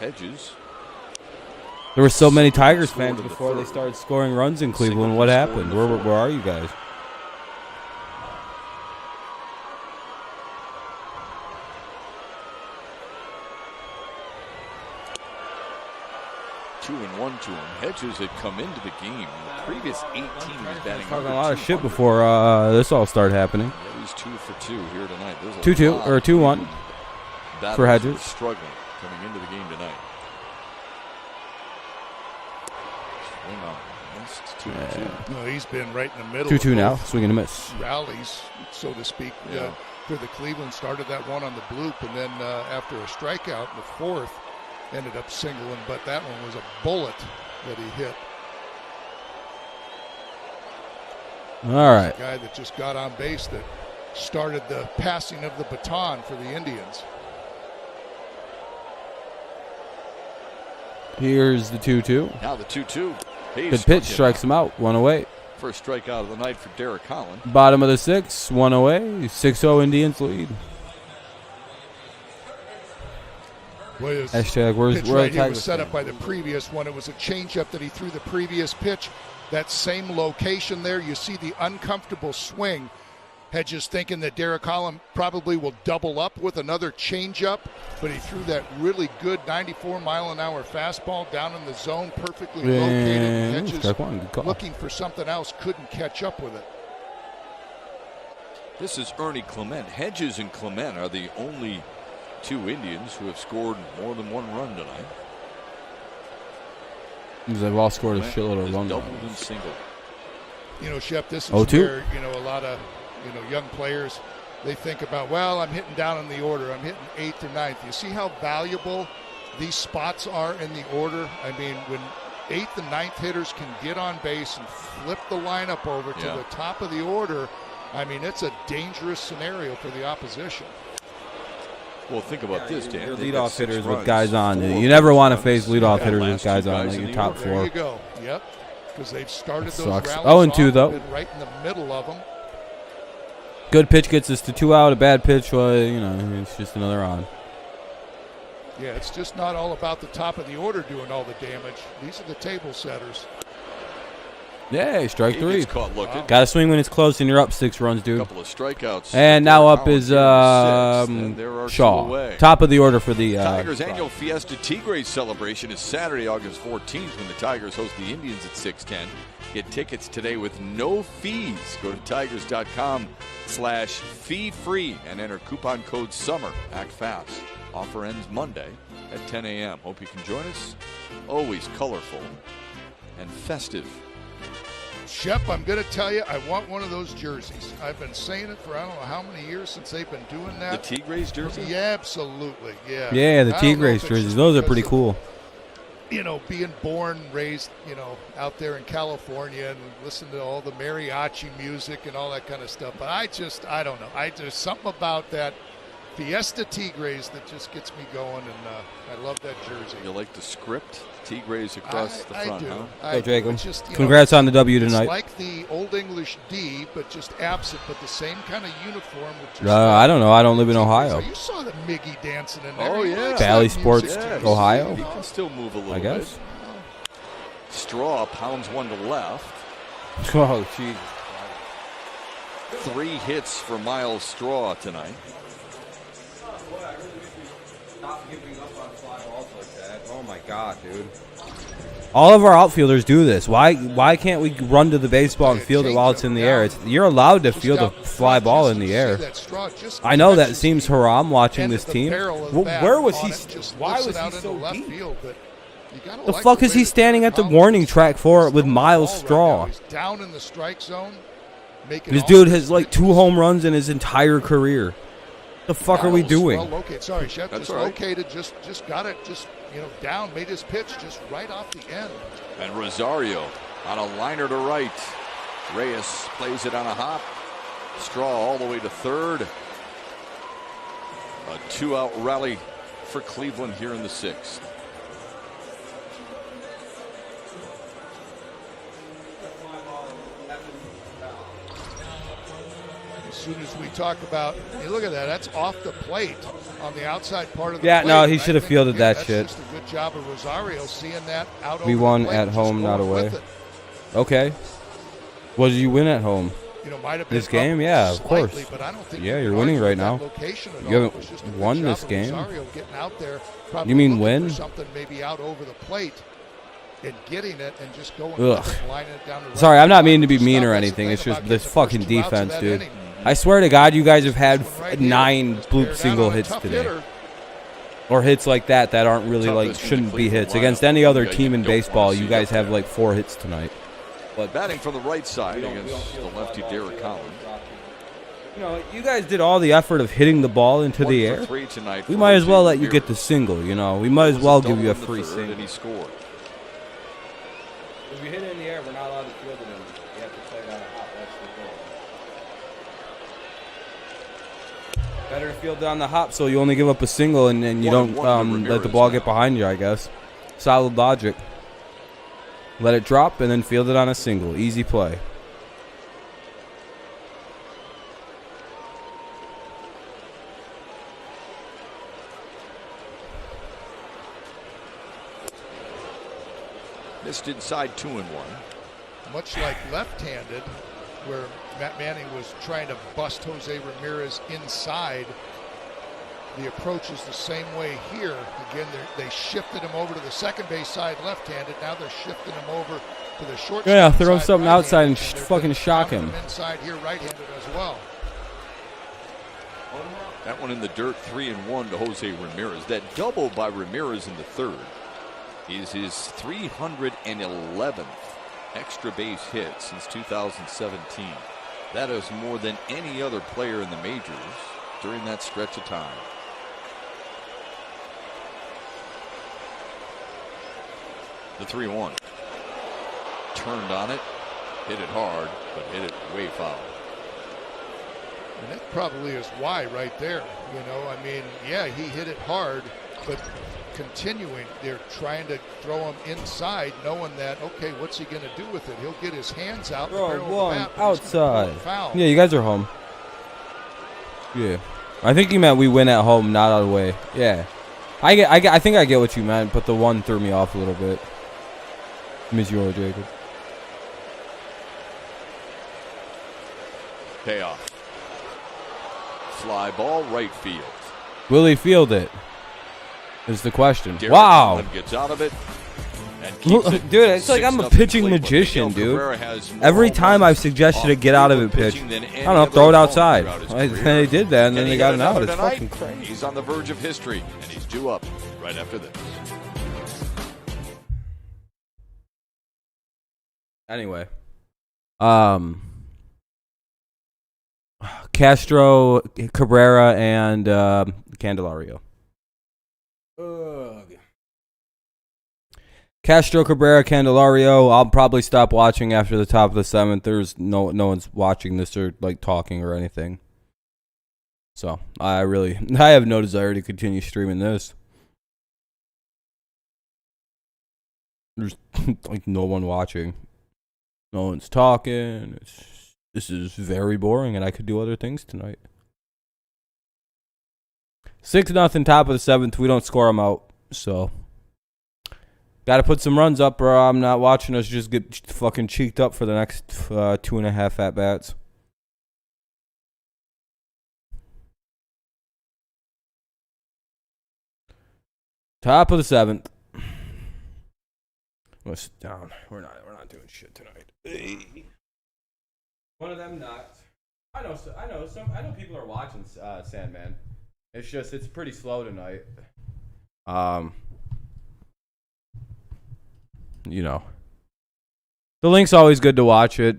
Hedges. There were so many Tigers fans before they started scoring runs in Cleveland. What happened? Where are you guys? Two and one to him. Hedges had come into the game. In the previous 18, he was batting Talking a lot of shit before this all started happening. Yeah, he's 2 for 2 here tonight. 2-2 or 2-1 for Hedges. Struggling coming into the game tonight. Swing on. Missed 2-2. No, he's been right in the middle. 2-2 now. Swing and a miss. Rallies, so to speak. Yeah. For the Cleveland, started that one on the bloop, and then after a strikeout in the fourth, ended up singling, but that one was a bullet that he hit. All right. The guy that just got on base that started the passing of the baton for the Indians. Here's the 2-2. Now the 2-2. Good pitch, strikes him out. 1 away. First strikeout of the night for Derek Holland. Bottom of the 6th, 1 away. 6-0 Indians lead. Hashtag where's pitch where right the here Tigers was set fan? up by the previous one. It was a changeup that he threw the previous pitch. That same location there, you see the uncomfortable swing. Hedges thinking that Derek Holland probably will double up with another changeup, but he threw that really good 94-mile-an-hour fastball down in the zone, perfectly located. Hedges looking for something else, couldn't catch up with it. This is Ernie Clement. Hedges and Clement are the only two Indians who have scored more than 1 run tonight. They've all scored a shitload of runs. Doubled and single. You know, Shep, this is 0-2? where, you know, a lot of, you know, young players, they think about, well, I'm hitting down in the order. I'm hitting 8th or 9th. You see how valuable these spots are in the order? I mean, when 8th and 9th hitters can get on base and flip the lineup over to the top of the order, I mean, it's a dangerous scenario for the opposition. Well, think about this, Dan. Your They've got leadoff 6 hitters runs, with guys on. 4 You never want to runs. face leadoff Yeah, hitters with last guys two on, like in your the top order. There 4. you go. Yep. Because they've started That those sucks. rallies 0-2 off, though. been right in the middle of them. Good pitch gets us to 2 out. A bad pitch, well, you know, it's just another on. Yeah, it's just not all about the top of the order doing all the damage. These are the table setters. Yay, strike He 3. gets caught looking. Got to swing when it's close and you're up 6 runs, A dude. couple of strikeouts. And now up Collins is here in the 6th, and there are 2 Shaw. away. Top of the order for the Tigers' Tribe. annual Fiesta Tigres celebration is Saturday, August 14th, when the Tigers host the Indians at 6:10. Get tickets today with no fees. Go to tigers.com/fee-free and enter coupon code SUMMER. Act fast. Offer ends Monday at 10 a.m. Hope you can join us. Always colorful and festive. Shep, I'm going to tell you, I want one of those jerseys. I've been saying it for I don't know how many years since they've been doing that. The Tigres jersey? Yeah, absolutely. Yeah. Yeah, the I don't know Tigres if it's jerseys. just Those are because pretty of, cool. You know, being born, raised, you know, out there in California and listen to all the mariachi music and all that kind of stuff. But I don't know. There's something about that Fiesta Tigres that just gets me going, and I love that jersey. You like the script? Tigres across the front, I do. huh? Go, Jacob. Just, Congrats on the W it's tonight. like the Old English D, but just absent, but the same kind of uniform. With just I don't know. I don't live in Ohio. You saw the Miggy dancing in there. Oh, He yeah. likes Valley that Sports, music, too. Ohio? He can still move a little I guess. bit. Straw pounds one to left. Oh, jeez. 3 hits for Miles Straw tonight. Stop giving up on fly balls like that. Oh my God, dude. All of our outfielders do this. Why can't we run to the baseball and field it while it's in the air? You're allowed to field a fly ball in the air. I know that seems haram watching this team. Where was he? Why was he so deep? The fuck is he standing at the warning track for with Miles Straw? He's down in the strike zone. This dude has like 2 home runs in his entire career. The fuck are we doing? Well located. Sorry, Chef. That's Just all right. located. Just got it. Just down. Made his pitch just right off the end. And Rosario on a liner to right. Reyes plays it on a hop. Straw all the way to third. A 2-out rally for Cleveland here in the 6th. As soon as we talk about, hey, look at that. That's off the plate on the outside part of the Yeah, plate. no, he And I should have think, fielded that that's shit. Just a good job of Rosario seeing that out over We the won plate, at just home, not going away. with it. Okay. What did you win at home? Might have been This game? up Yeah, of slightly, course. But I don't think Yeah, you you're can winning argue right with that now. location at You all. haven't It was just a good won job this of game. Rosario getting out there, probably You mean looking win? for something maybe out over the plate and getting it and just going Ugh. with it and lining it down the right Sorry, I'm not side. meaning to be Just mean stop. or That's the anything. thing It's just about this getting the first fucking 2 outs of defense, that dude. inning. I swear to God, you guys have had This one right here 9 is bear bloop down single on a hits tough today. hitter. Or hits like that aren't really Toughest like in the shouldn't be Cleveland hits. Against lineup. any other Yeah, team you in don't wanna baseball, see you guys that have there. like 4 hits tonight. But batting from the right side against the lefty Derek Collins. You guys did all the effort of hitting the ball into the 1 for air. 3 tonight We for might as well Jose let you get the Ramirez. single, We might as It was well double give you a in the free third, single. And he scored. If you hit it in the air, we're not allowed to field it in. You have to play it on a hop. That's the goal. Better to field it on the hop so you only give up a single and you 1-1 don't to let the ball Ramirez get now. behind you, I guess. Solid logic. Let it drop and then field it on a single. Easy play. Missed inside 2-1. Much like left-handed, where Matt Manning was trying to bust Jose Ramirez inside. The approach is the same way here. Again, they shifted him over to the second base side left-handed. Now they're shifting him over to the short Yeah, side throw something outside and right-handed, they're fucking shock pounding him. Inside here, right-handed as well. That one in the dirt, 3-1 to Jose Ramirez. That double by Ramirez in the third is his 311th extra base hit since 2017. That is more than any other player in the majors during that stretch of time. The 3-1. Turned on it, hit it hard, but hit it way foul. And that probably is why right there. You know, I mean, yeah, he hit it hard, but continuing, they're trying to throw him inside, knowing that, okay, what's he going to do with it? He'll get his hands out. One outside. Yeah, you guys are home. Yeah. I think you meant we win at home, not out of the way. Yeah. I think I get what you meant, but the one threw me off a little bit. Miss you, Jacob. Payoff. Fly ball right field. Will he field it? Is the question. Derek wow. Gets out of it and keeps it. Dude, it's like I'm a pitching magician, dude. Every time I've suggested a get out of it pitch, I don't know, throw it outside. They did that, and then they got it out. It's fucking crazy. He's on the verge of history, and he's due up right after this. Anyway, Castro, Cabrera, and Candelario. Ugh. Castro, Cabrera, Candelario. I'll probably stop watching after the top of the 7th. There's no one's watching this or like talking or anything. So I have no desire to continue streaming this. There's like no one watching. No one's talking. This is very boring, and I could do other things tonight. 6-0, top of the 7th. We don't score them out, so got to put some runs up, or I'm not watching us just get fucking cheeked up for the next 2.5 at bats. Top of the 7th. Let's sit down. We're not doing shit tonight. One of them nuts. I know people are watching Sandman. It's pretty slow tonight. You know. The link's always good to watch it.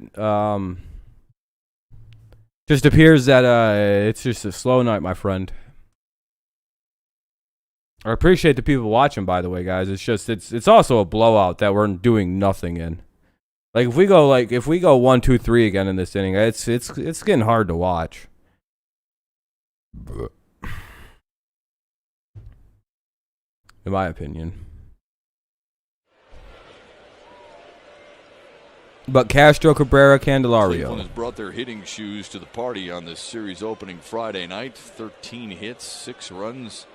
Just appears that it's just a slow night, my friend. I appreciate the people watching, by the way, guys. It's also a blowout that we're doing nothing in. Like if we go 1-2-3 again in this inning, it's getting hard to watch. In my opinion. But Castro, Cabrera, Candelario. Cleveland has brought their hitting shoes to the party on this series opening Friday night. 13 hits, 6 runs.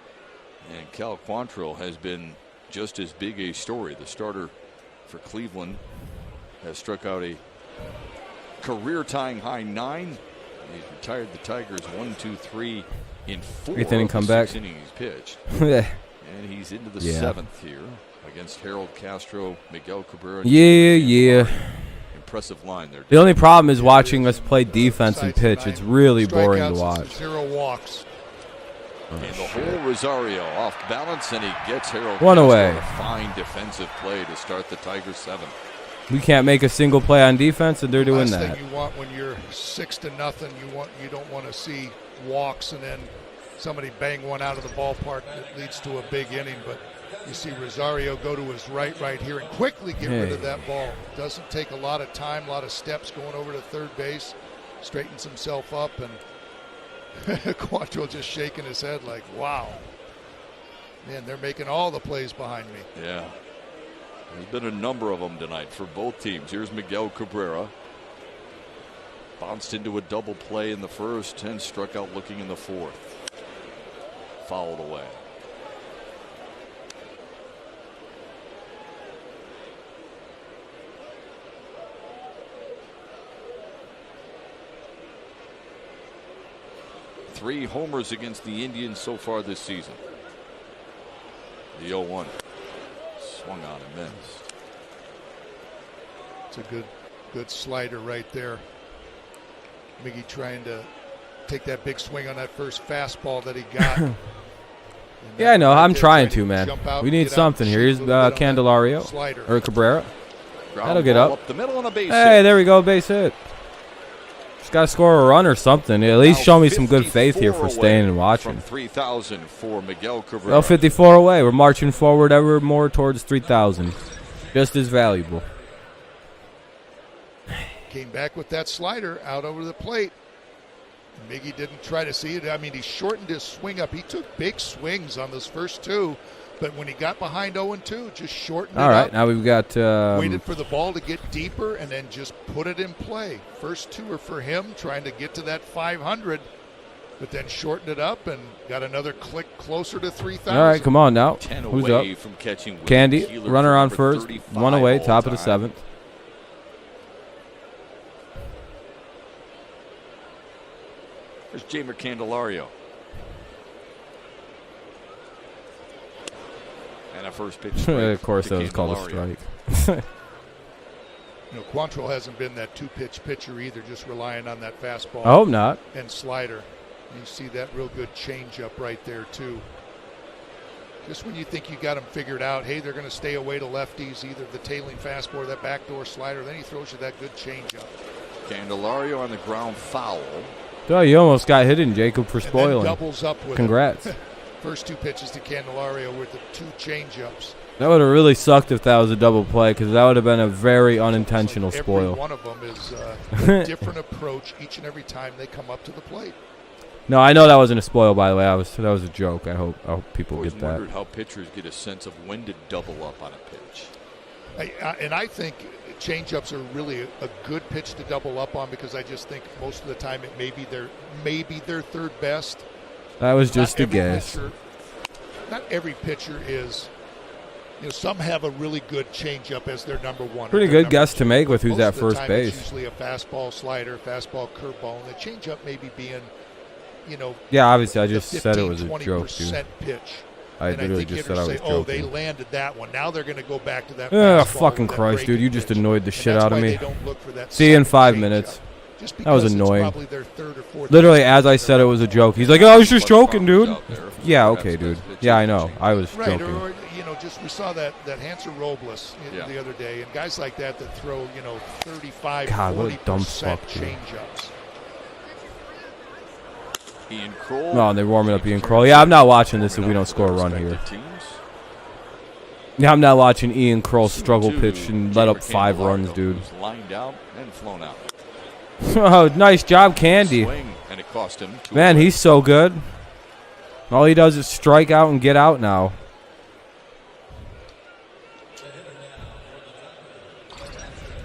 And Cal Quantrill has been just as big a story. The starter for Cleveland has struck out a career-tying high 9. He's retired the Tigers 1-2-3 in 4 8th inning comeback. innings he's pitched. Yeah. And he's into the 7th here against Harold Castro, Miguel Cabrera. Yeah. Impressive line there. The only problem is watching us play defense and pitch. It's really boring to watch. 0 walks. And the whole Rosario off balance, and he gets Harold One Castro. away. A fine defensive play to start the Tigers 7th. We can't make a single play on defense, and they're doing Last that. thing you want when you're 6-0, you don't want to see walks and then somebody bang one out of the ballpark that leads to a big inning. But you see Rosario go to his right here and quickly get rid of that ball. Doesn't take a lot of time, a lot of steps going over to third base. Straightens himself up, and Quantrill just shaking his head like, wow. Man, they're making all the plays behind me. Yeah. There's been a number of them tonight for both teams. Here's Miguel Cabrera. Bounced into a double play in the first and struck out looking in the 4th. Fouled away. Three homers against the Indians so far this season. The 0-1. Swung on and missed. It's a good slider right there. Miggy trying to take that big swing on that first fastball that he got. Yeah, I know. I'm trying to, to man. jump out We and need get out something and here. shoot Here's a little bit on that Candelario slider. or Cabrera. Ground That'll get ball up. the middle and a base Hey, hit. there we go. Base hit. Just got to score a run or something. At least show me some good faith here for staying and watching. From 3,000 for Miguel Cabrera. Well, 54 away. We're marching forward ever more towards 3,000. Just as valuable. Came back with that slider out over the plate. Miggy didn't try to see it. I mean, he shortened his swing up. He took big swings on those first two, but when he got behind 0-2, just shortened it All right, up. now we've got Waited for the ball to get deeper and then just put it in play. First two are for him, trying to get to that 500, but then shortened it up and got another click closer to 3,000. all right, come on now. 10 Who's away up? from catching William Candy, Keeler runner for on number first. 35 One away, all top of the time. seventh. There's Jamer Candelario. And a first pitch. Of course, that was called a strike. Quantrill hasn't been that two-pitch pitcher either, just relying on that fastball I hope not. and slider. You see that real good change-up right there, too. Just when you think you got them figured out, hey, they're going to stay away to lefties, either the tailing fastball or that backdoor slider, then he throws you that good change-up. Candelario on the ground foul. Oh, you almost got hidden, Jacob, for And then spoiling. doubles up with Congrats. it. First two pitches to Candelario with the two change-ups. That would have really sucked if that was a double play, because that would have been a very unintentional Every spoil. one of them is a different approach each and every time they come up to the plate. No, I know that wasn't a spoil, by the way. That was a joke. I hope people Always get that. wondered how pitchers get a sense of when to double up on a pitch. And I think change-ups are really a good pitch to double up on, because I just think most of the time it may be their third best. That was just Not a every guess. pitcher- Not every pitcher is. Some have a really good changeup as their number one. Pretty or their good guess number to two, make with but who's most at of the first time base. It's usually a fastball, slider, fastball, curveball, and the changeup maybe being, Yeah, obviously, I the just said it was a 15-20% joke, dude. pitch. I And literally think just said hitters I was say, oh, they joking. landed that one. Now they're going to go back to that. Ugh, fastball fucking or that Christ, dude. breaking You just pitch. annoyed the And shit that's out of why me. they don't look for that See you in second 5 changeup. minutes. Just That was because it's annoying. probably their third or fourth Literally, best as I pitch said, it they're was a ever joke. He's like, oh, I was just joking, dude. Yeah, Perhaps okay, dude. best pitch Yeah, I is the know. change. I was Right, joking. or just we saw that Hanser Robles Yeah. the other day, and guys like that throw 35, God, what a dumb 40% fuck, dude. change-ups. Ian Kroll. No, they're warming up Ian Kroll. Yeah, I'm not watching this if we don't score a run here. Yeah, I'm not watching Ian Kroll struggle pitch and let up 5 runs, dude. Lined out and flown out. Oh, nice job, Candy. Swing, and it cost him 2 Man, away. he's so good. All he does is strike out and get out now.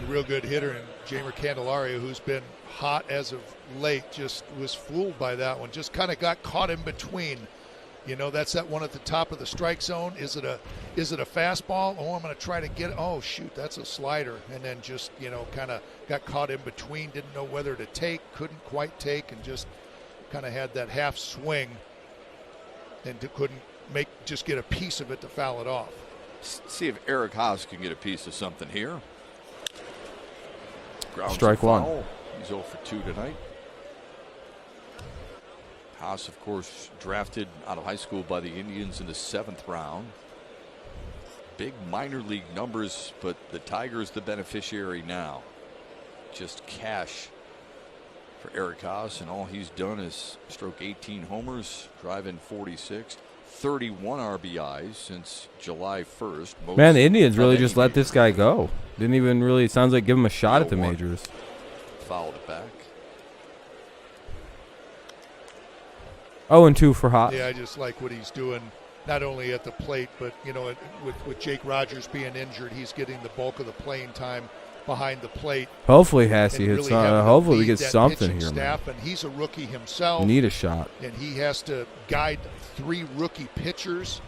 A real good hitter in Jamer Candelario, who's been hot as of late, just was fooled by that one. Just kind of got caught in between. That's that one at the top of the strike zone. Is it a fastball? Oh, I'm going to try to get it. Oh, shoot, that's a slider. And then just, kind of got caught in between, didn't know whether to take, couldn't quite take, and just kind of had that half swing and couldn't just get a piece of it to foul it off. See if Eric Haas can get a piece of something here. Grounds Strike a one. foul. He's 0 for 2 tonight. Haas, of course, drafted out of high school by the Indians in the 7th round. Big minor league numbers, but the Tigers the beneficiary now. Just cash for Eric Haas, and all he's done is stroke 18 homers, drive in 46, 31 RBIs since July 1st. Most Man, the Indians of really any just let major this guy league. go. Didn't even really, it sounds like, give him a shot at the 0-1. majors. Fouled it back. 0-2 for Haas. Yeah, I just like what he's doing, not only at the plate, but, with Jake Rogers being injured, he's getting the bulk of the playing time behind the plate. Hopefully, Hassie and hits. really having to Hopefully, we lead get that something pitching here, man. staff, and he's a rookie himself. Need a shot. And he has to guide 3 rookie pitchers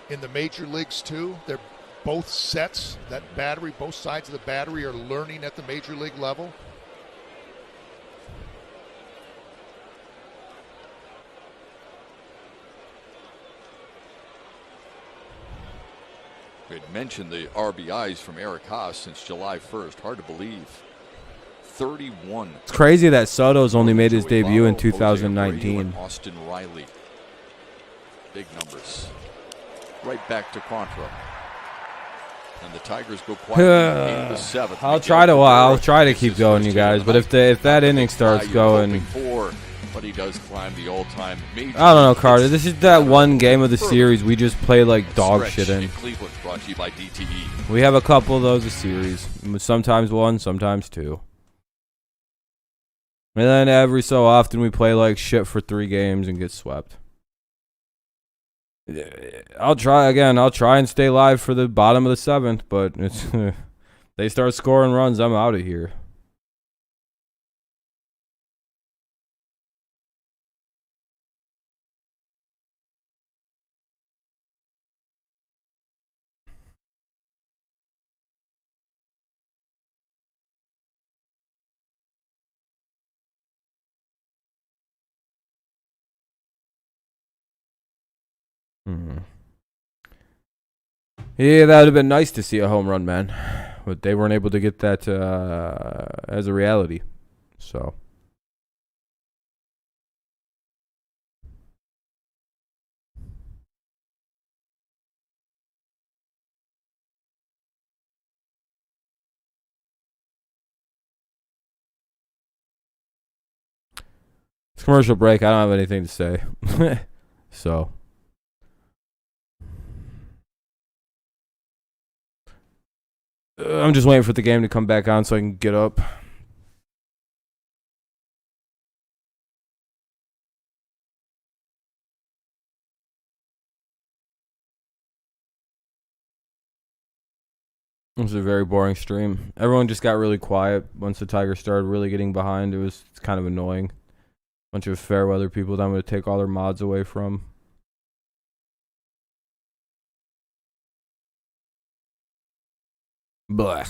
in the major leagues, too. They're both sets, that battery, both sides of the battery are learning at the major league level. We had mentioned the RBIs from Eric Haas since July 1st. Hard to believe. 31. It's crazy that Soto's only made his Joey debut in Votto, Jose Abreu, 2019. and Austin Riley. Big numbers. Right back to Quantrill. And the Tigers go quietly in the 7th. I'll try to keep going, you guys. But if that inning starts going, but he does climb the all-time major. I don't know, Carter. This is that one game of the series we just play like dog shit in. Cleveland, brought to you by DTE. We have a couple of those a series. Sometimes one, sometimes two. And then every so often we play like shit for 3 games and get swept. I'll try and stay live for the bottom of the 7th, but it's they start scoring runs, I'm out of here. Yeah, that would have been nice to see a home run, man. But they weren't able to get that as a reality. So. It's commercial break. I don't have anything to say. So. I'm just waiting for the game to come back on so I can get up. It was a very boring stream. Everyone just got really quiet once the Tigers started really getting behind. It's kind of annoying. Bunch of fair weather people that I'm going to take all their mods away from. Blah.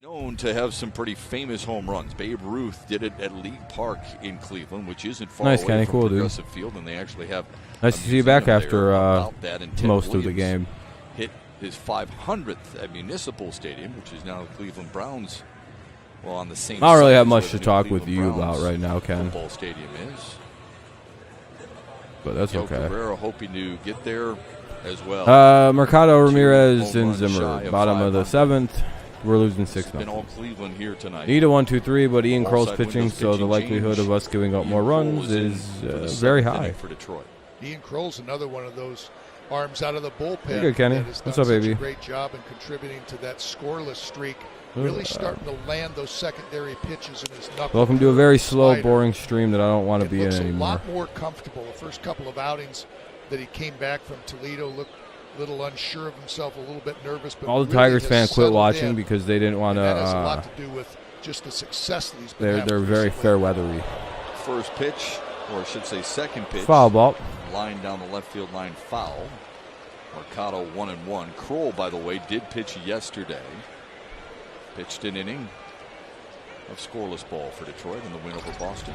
Known to have some pretty famous home runs. Babe Ruth did it at League Park in Cleveland, which isn't far nice, away Kenny. from Cool, dude. Progressive Field, and they actually have nice to see you back after most Williams of the game. Hit his 500th at Municipal Stadium, which is now the Cleveland Browns. Well, on the same. I don't really side have as much where to the talk Cleveland with you Browns about right now, Ken. Football stadium is. But that's okay. Cabrera hoping to get there as well. Mercado, Ramirez, and Zimmer. Bottom of the 7th. We're losing 6-0. Been all Cleveland here tonight. Need a 1-2-3, but Ian Kroll's Offside pitching, windows so the pitching likelihood change. of us giving up more runs is very high. For Detroit. Ian Kroll's another one of those arms out of the bullpen. You're good, Kenny. That has What's done up, such baby? a great job in contributing to that scoreless streak. Really starting to land those secondary pitches in his knuckle. Welcome to a very slow, slider. boring stream that I don't want to be in Looks anymore. a lot more comfortable. The first couple of outings that he came back from Toledo looked a little unsure of himself, a little bit nervous. But All the really Tigers has fans quit settled watching in, because they didn't want and that has a lot to. to do with just the success that he's been having They're very recently. fair weathery. First pitch, or I should say second pitch. Foul ball. Line down the left field line, foul. Mercado 1-1. Kroll, by the way, did pitch yesterday. Pitched an inning of scoreless ball for Detroit in the win over Boston.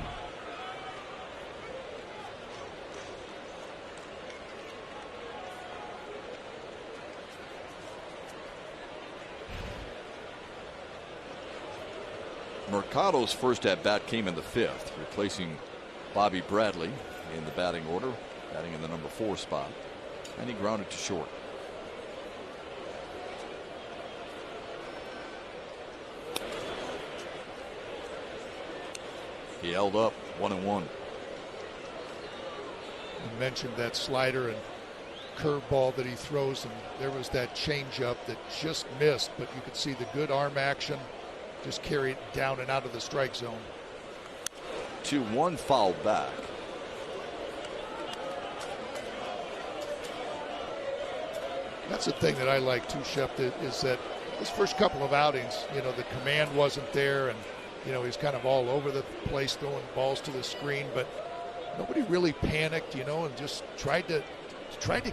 Mercado's first at bat came in the 5th, replacing Bobby Bradley in the batting order, batting in the number 4 spot, and he grounded to short. He held up 1-1. You mentioned that slider and curveball that he throws, and there was that changeup that just missed, but you could see the good arm action just carried down and out of the strike zone. 2-1 foul back. That's the thing that I like too, Shep, is that his first couple of outings, you know, the command wasn't there, and you know, he's kind of all over the place throwing balls to the screen, but nobody really panicked, you know, and just tried to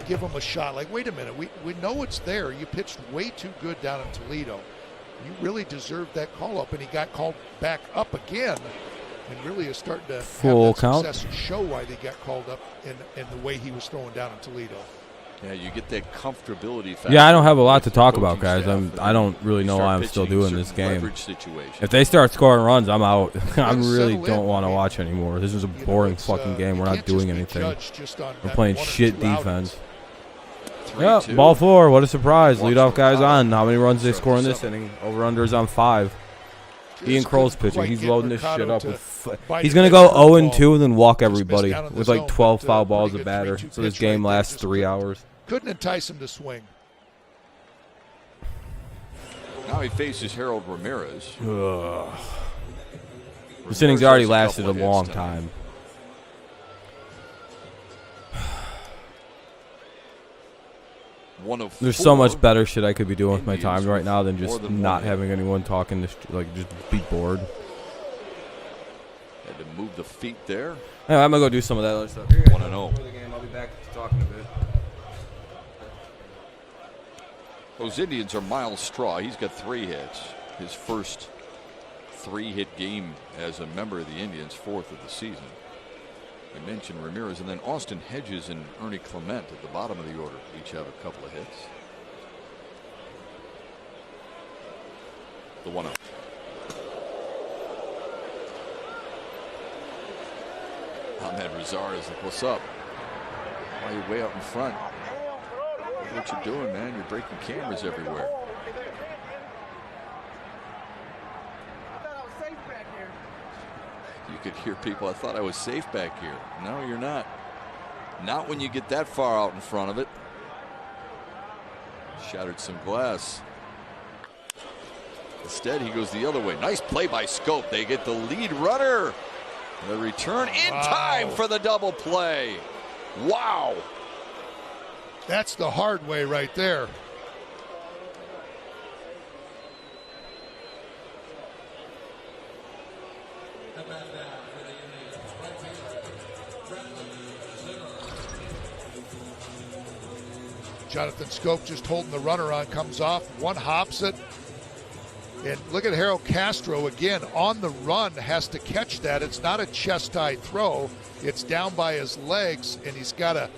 give him a shot. Like, wait a minute, we know it's there. You pitched way too good down in Toledo. You really deserved that call up, and he got called back up again, and really is starting to Full have that count. success and show why they got called up in the way he was throwing down in Toledo. Yeah, you get that comfortability factor. Yeah, I don't have a lot to talk about, guys. I don't really know why I'm still doing this game. If they start scoring runs, I'm out. I really don't want to watch anymore. This is a boring fucking game. We're not doing anything. We're playing shit defense. Yeah, ball 4. What a surprise. Leadoff guy's on. How many runs they score in this inning? Over-under is on 5. Ian Kroll's pitching. He's loading this shit up with. He's gonna go 0-2 and then walk everybody with like 12 foul balls a batter. So this game lasts 3 hours. Couldn't entice him to swing. Now he faces Harold Ramirez. This inning's already lasted a long time. There's so much better shit I could be doing with my time right now than just not having anyone talking. Like, just be bored. Had to move the feet there. Yeah, I'm gonna go do some of that other stuff. 1-0. I'll be back talking a bit. Those Indians are Miles Straw. He's got 3 hits. His first 3-hit game as a member of the Indians, 4th of the season. I mentioned Ramirez, and then Austin Hedges and Ernie Clement at the bottom of the order each have a couple of hits. The 1-0. Ahmed Razar is like, what's up? Why are you way out in front? What you doing, man? You're breaking cameras everywhere. You could hear people. I thought I was safe back here. No, you're not. Not when you get that far out in front of it. Shattered some glass. Instead, he goes the other way. Nice play by Scope. They get the lead runner. The return in time for the double play. Wow. That's the hard way right there. Jonathan Scope just holding the runner on, comes off, one hops it. And look at Harold Castro again on the run, has to catch that. It's not a chest-high throw. It's down by his legs, and he's got to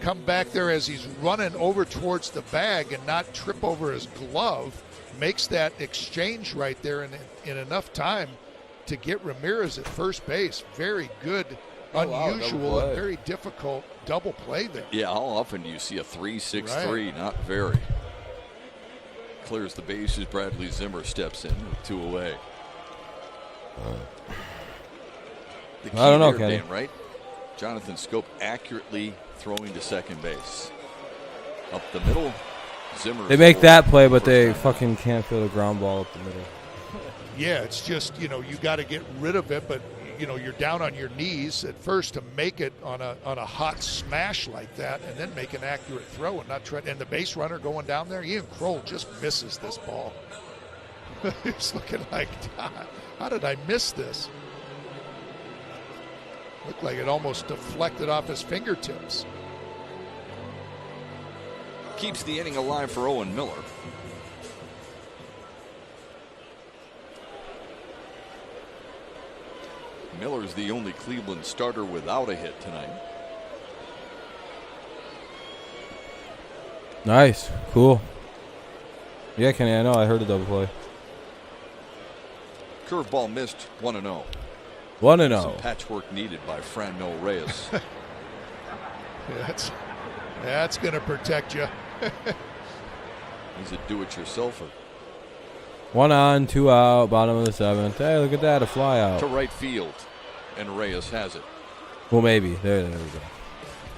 come back there as he's running over towards the bag and not trip over his glove. Makes that exchange right there in enough time to get Ramirez at first base. Very good, unusual, and very difficult double play there. Yeah, how often do you see a 3-6-3? Right. Not very. Clears the bases. Bradley Zimmer steps in with 2 away. I don't know, Kenny. Dan, right? Jonathan Scope accurately throwing to second base. Up the middle. Zimmer. They make that play, but they fucking can't feel the ground ball up the middle. Yeah, it's just, you got to get rid of it, but you're down on your knees at first to make it on a hot smash like that, and then make an accurate throw and not try. And the base runner going down there, Ian Kroll just misses this ball. He's looking like, how did I miss this? Looked like it almost deflected off his fingertips. Keeps the inning alive for Owen Miller. Miller's the only Cleveland starter without a hit tonight. Nice. Cool. Yeah, Kenny, I know. I heard a double play. Curveball missed. 1-0. 1-0. Some patchwork needed by Franmil Reyes. That's going to protect you. He's a do-it-yourselfer. 1 on, 2 out, bottom of the 7th. Hey, look at that, a fly out. To right field, and Reyes has it. Well, maybe. There we go.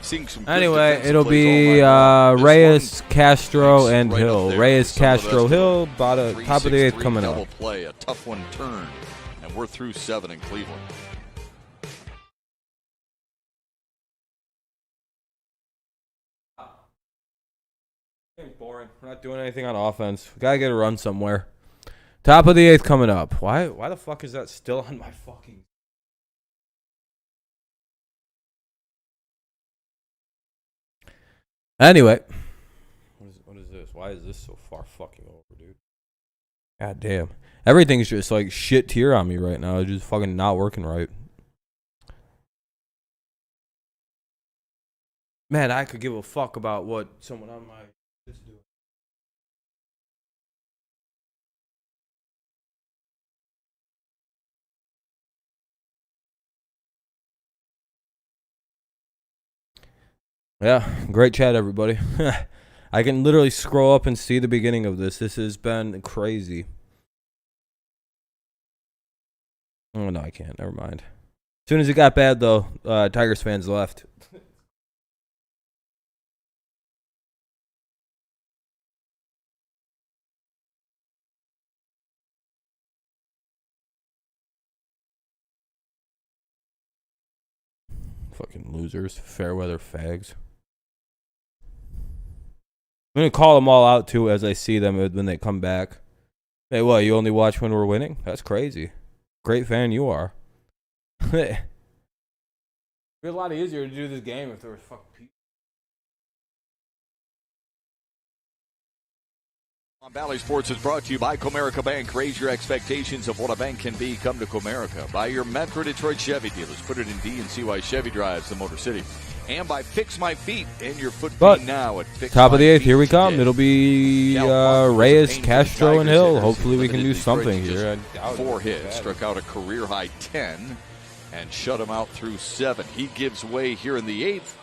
Seeing some anyway, it'll be Reyes, Castro, and Hill. Reyes, Castro, Hill, top of the 8th coming up. Double play, a tough one turn, and we're through 7 in Cleveland. It's boring. We're not doing anything on offense. We gotta get a run somewhere. Top of the 8th coming up. Why the fuck is that still on my fucking... Anyway. What is this? Why is this so far fucking over, dude? God damn. Everything's just like shit tier on me right now. It's just fucking not working right. Man, I could give a fuck about what someone on my is doing. Yeah, great chat, everybody. I can literally scroll up and see the beginning of this. This has been crazy. Oh, no, I can't. Never mind. As soon as it got bad, though, Tigers fans left. Fucking losers. Fair weather fags. I'm going to call them all out, too, as I see them when they come back. Hey, what, you only watch when we're winning? That's crazy. Great fan you are. It'd be a lot easier to do this game if there was fucking people. Valley Sports is brought to you by Comerica Bank. Raise your expectations of what a bank can be. Come to Comerica. By your Metro Detroit Chevy dealers. Put it in D&CY Chevy drives the Motor City. And by Fix My Feet and your foot pain now at Fix Top My of the 8th, Feet here we today. come. It'll be Reyes, Castro, and Hill. Hopefully we can do Detroit something just here. 4 hits, struck out a career-high 10, and shut him out through 7. He gives way here in the 8th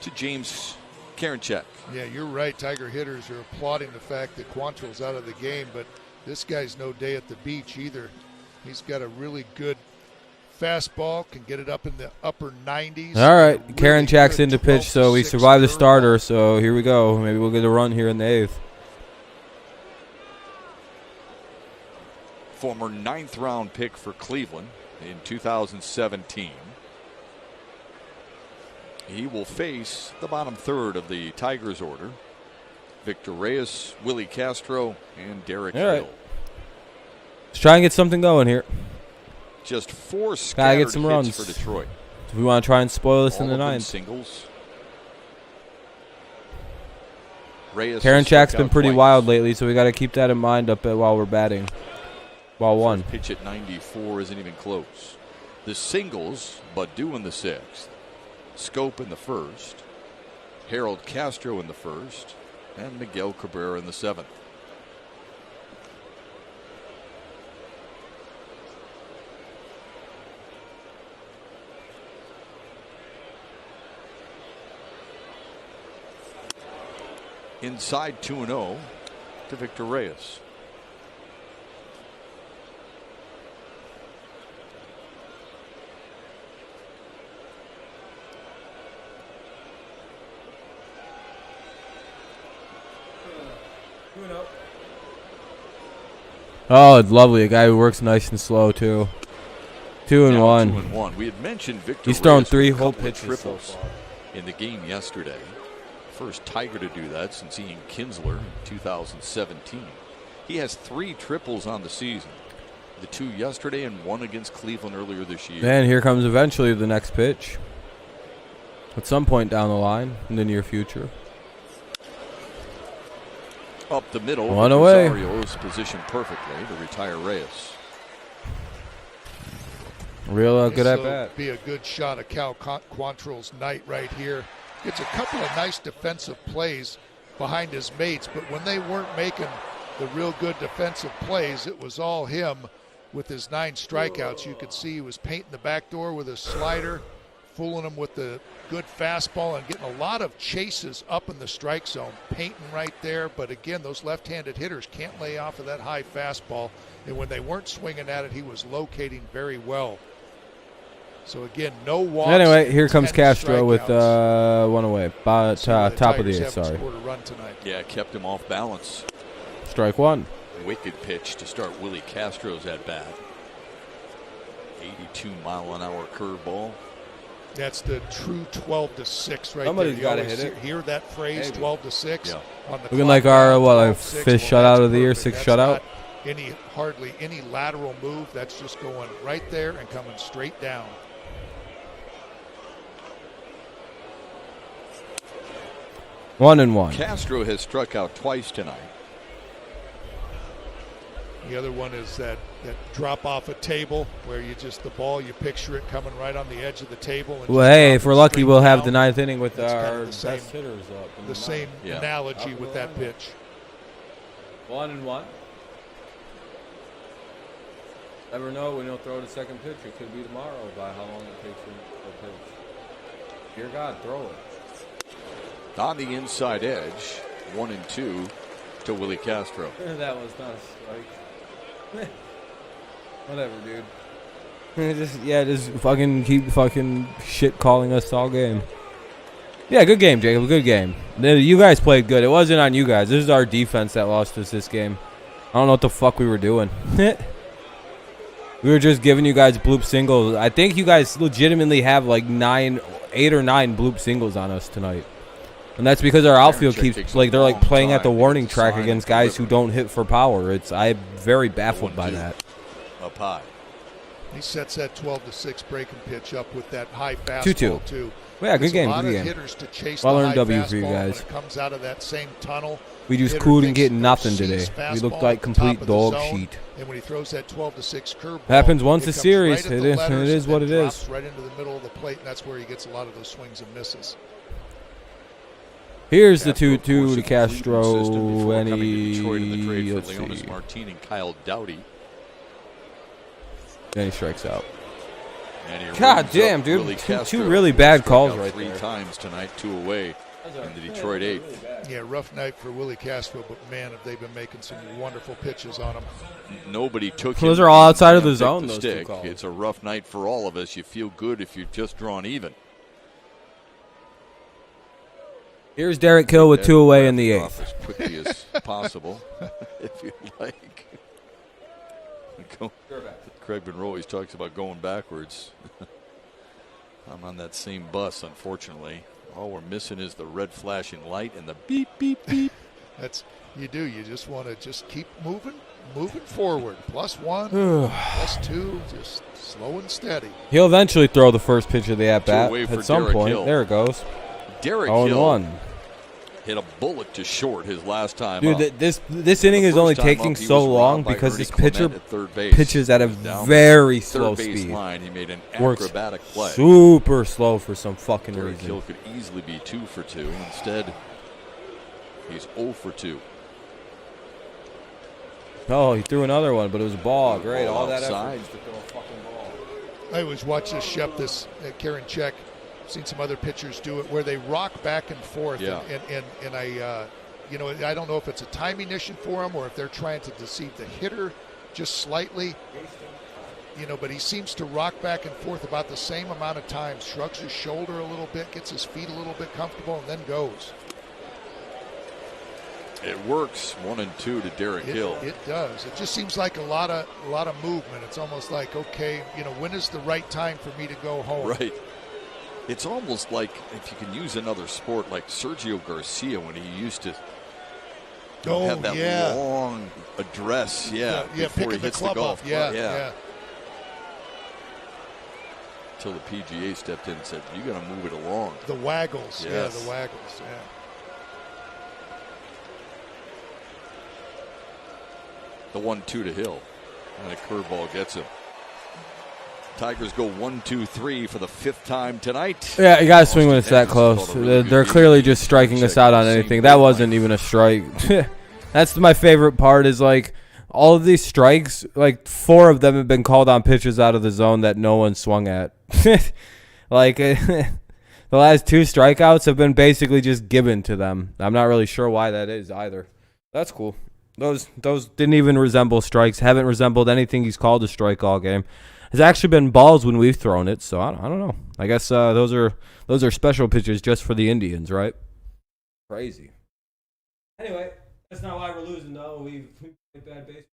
to James Karinchak. Yeah, you're right. Tiger hitters are applauding the fact that Quantrill's out of the game, but this guy's no day at the beach either. He's got a really good fastball, can get it up in the upper 90s. All right, Really Karinchak's good into pitch, so we 12-6 survived the starter, curveball. so here we go. Maybe we'll get a run here in the 8th. Former 9th-round pick for Cleveland in 2017. He will face the bottom third of the Tigers order. Victor Reyes, Willie Castro, and Derek All right. Hill. Let's try and get something going here. Just 4 Gotta scattered get some hits runs. for Detroit. If we want to try and spoil this in All the of them 9th. singles. Reyes Karinchak's struck been out pretty twice. wild lately, so we got to keep that in mind up while we're batting. Ball one. Pitch at 94 isn't even close. The singles, Badu in the 6th, Scope in the 1st, Harold Castro in the 1st, and Miguel Cabrera in the 7th. Inside 2-0 to Victor Reyes. Oh, it's lovely. A guy who works nice and slow, too. 2 and Now 1. 2-1. We had mentioned Victor He's thrown Reyes 3 with a whole couple of pitches so triples far. in the game yesterday. First Tiger to do that since Ian Kinsler in 2017. He has 3 triples on the season. The 2 yesterday and 1 against Cleveland earlier this year. And here comes eventually the next pitch. At some point down the line in the near future. Up the middle. One away. Rosario's positioned perfectly to retire Reyes. Real good at So bat. be a good shot of Cal Quantrill's night right here. Gets a couple of nice defensive plays behind his mates, but when they weren't making the real good defensive plays, it was all him with his 9 strikeouts. You could see he was painting the back door with his slider, fooling him with the good fastball, and getting a lot of chases up in the strike zone, painting right there. But again, those left-handed hitters can't lay off of that high fastball, and when they weren't swinging at it, he was locating very well. So again, no walks. Anyway, here comes 10 Castro with strikeouts. 1 away. So the Top of the Tigers 8th, haven't sorry. scored a run tonight. Yeah, kept him off balance. Strike 1. Wicked pitch to start Willie Castro's at bat. 82-mile-an-hour curveball. That's the true 12-6 right Somebody's there. You gotta always hit it. hear that phrase, Maybe. 12-6. Yeah. On the Looking clock like our, now, what, our 12-6. fifth Well, shutout that's of the year, perfect. 6th That's shutout. not hardly any lateral move. That's just going right there and coming straight down. One and 1. Castro has struck out twice tonight. The other one is that drop off a table where you the ball, you picture it coming right on the edge of the table. And well, hey, if we're lucky, we'll have the down. 9th inning with That's our kind of best the hitters up. The same analogy with that pitch. 1-1. Never know when he'll throw the second pitch. It could be tomorrow by how long it takes him to pitch. Dear God, throw it. On the inside edge, 1-2 to Willie Castro. That was not a strike. Whatever, dude. just fucking keep fucking shit calling us all game. Yeah, good game, Jacob. Good game. You guys played good. It wasn't on you guys. This is our defense that lost us this game. I don't know what the fuck we were doing. We were just giving you guys bloop singles. I think you guys legitimately have like 8 or 9 bloop singles on us tonight. And that's because our outfield keeps like they're like playing at the warning track against guys who don't hit for power. I'm very baffled by that. Up high. He sets that 12-6 breaking pitch up with that high fastball 2-2. too. Yeah, good game. A lot Good of game. hitters to chase Well the earned high W for you fastball guys. when it comes out of that same tunnel. We just Hitter couldn't thinks get it nothing goes today. sees We fastball looked at like the complete top of the dog zone, shit. And when he throws that 12-6 curveball, Happens once it a comes series. right at It the is letters what and it drops is. right into the middle of the plate, and that's where he gets a lot of those swings and misses. Here's the Castro, 2-2 to of course, Castro. before And coming to Detroit in the trade let's for Leonis see. Martin and Kyle Dowdy. Then he strikes out. And he God rings damn, up dude. Willie Two Castro, really who bad struck calls out right 3 there. times tonight, 2 away in the Detroit 8th. Yeah, rough night for Willie Castro, but man, have they been making some wonderful pitches on him. Nobody took Those him. are all outside of He the zone, picked those the two stick. calls. It's a rough night for all of us. You feel good if you've just drawn even. Here's Derek Hill with 2 away in the Wrap it off 8th. as quickly as possible, if you'd like. Craig Monroe always talks about going backwards. I'm on that same bus, unfortunately. All we're missing is the red flashing light and the beep, beep, beep. That's you do. You just want to just keep moving forward. +1, +2, just slow and steady. He'll eventually throw the first pitch of the at-bat away for at some Derek point. Hill. There it goes. Derek 0-1. Hill hit a bullet to short his last time Dude, up. this inning is The only first time taking up, he so was long robbed by because Ernie this Clement pitcher at third base. pitches at a He was down very the slow third base speed. line. He made an Works acrobatic play. super slow for some fucking Derek reason. Hill could easily be 2 for 2. Instead, he's 0 for 2. Oh, he threw another one, but it was a ball. Great, Ball all that outside. effort just to throw a fucking ball. I always watch this Shep, this Karen Check. Seen some other pitchers do it where they rock back and forth. Yeah. And I, I don't know if it's a timing issue for him or if they're trying to deceive the hitter just slightly. But he seems to rock back and forth about the same amount of times. Shrugs his shoulder a little bit, gets his feet a little bit comfortable, and then goes. It works. 1-2 to Derek Hill. It does. It just seems like a lot of movement. It's almost like, okay, when is the right time for me to go home? Right. It's almost like, if you can use another sport, like Sergio Garcia when he used to have that long address, before picking he hits the club golf up. Yeah. Until the PGA stepped in and said, you got to move it along. The waggles. Yes. Yeah, the waggles. Yeah. The 1-2 to Hill. And a curveball gets him. Tigers go 1-2-3 for the 5th time tonight. Yeah, you gotta swing when it's that close. They're clearly just striking us out on anything. That wasn't even a strike. That's my favorite part is like all of these strikes, like 4 of them have been called on pitches out of the zone that no one swung at. Like the last 2 strikeouts have been basically just given to them. I'm not really sure why that is either. That's cool. Those didn't even resemble strikes. Haven't resembled anything he's called a strike all game. It's actually been balls when we've thrown it, so I don't know. I guess those are special pitches just for the Indians, right? Crazy. Anyway, that's not why we're losing, though. We played bad baseball.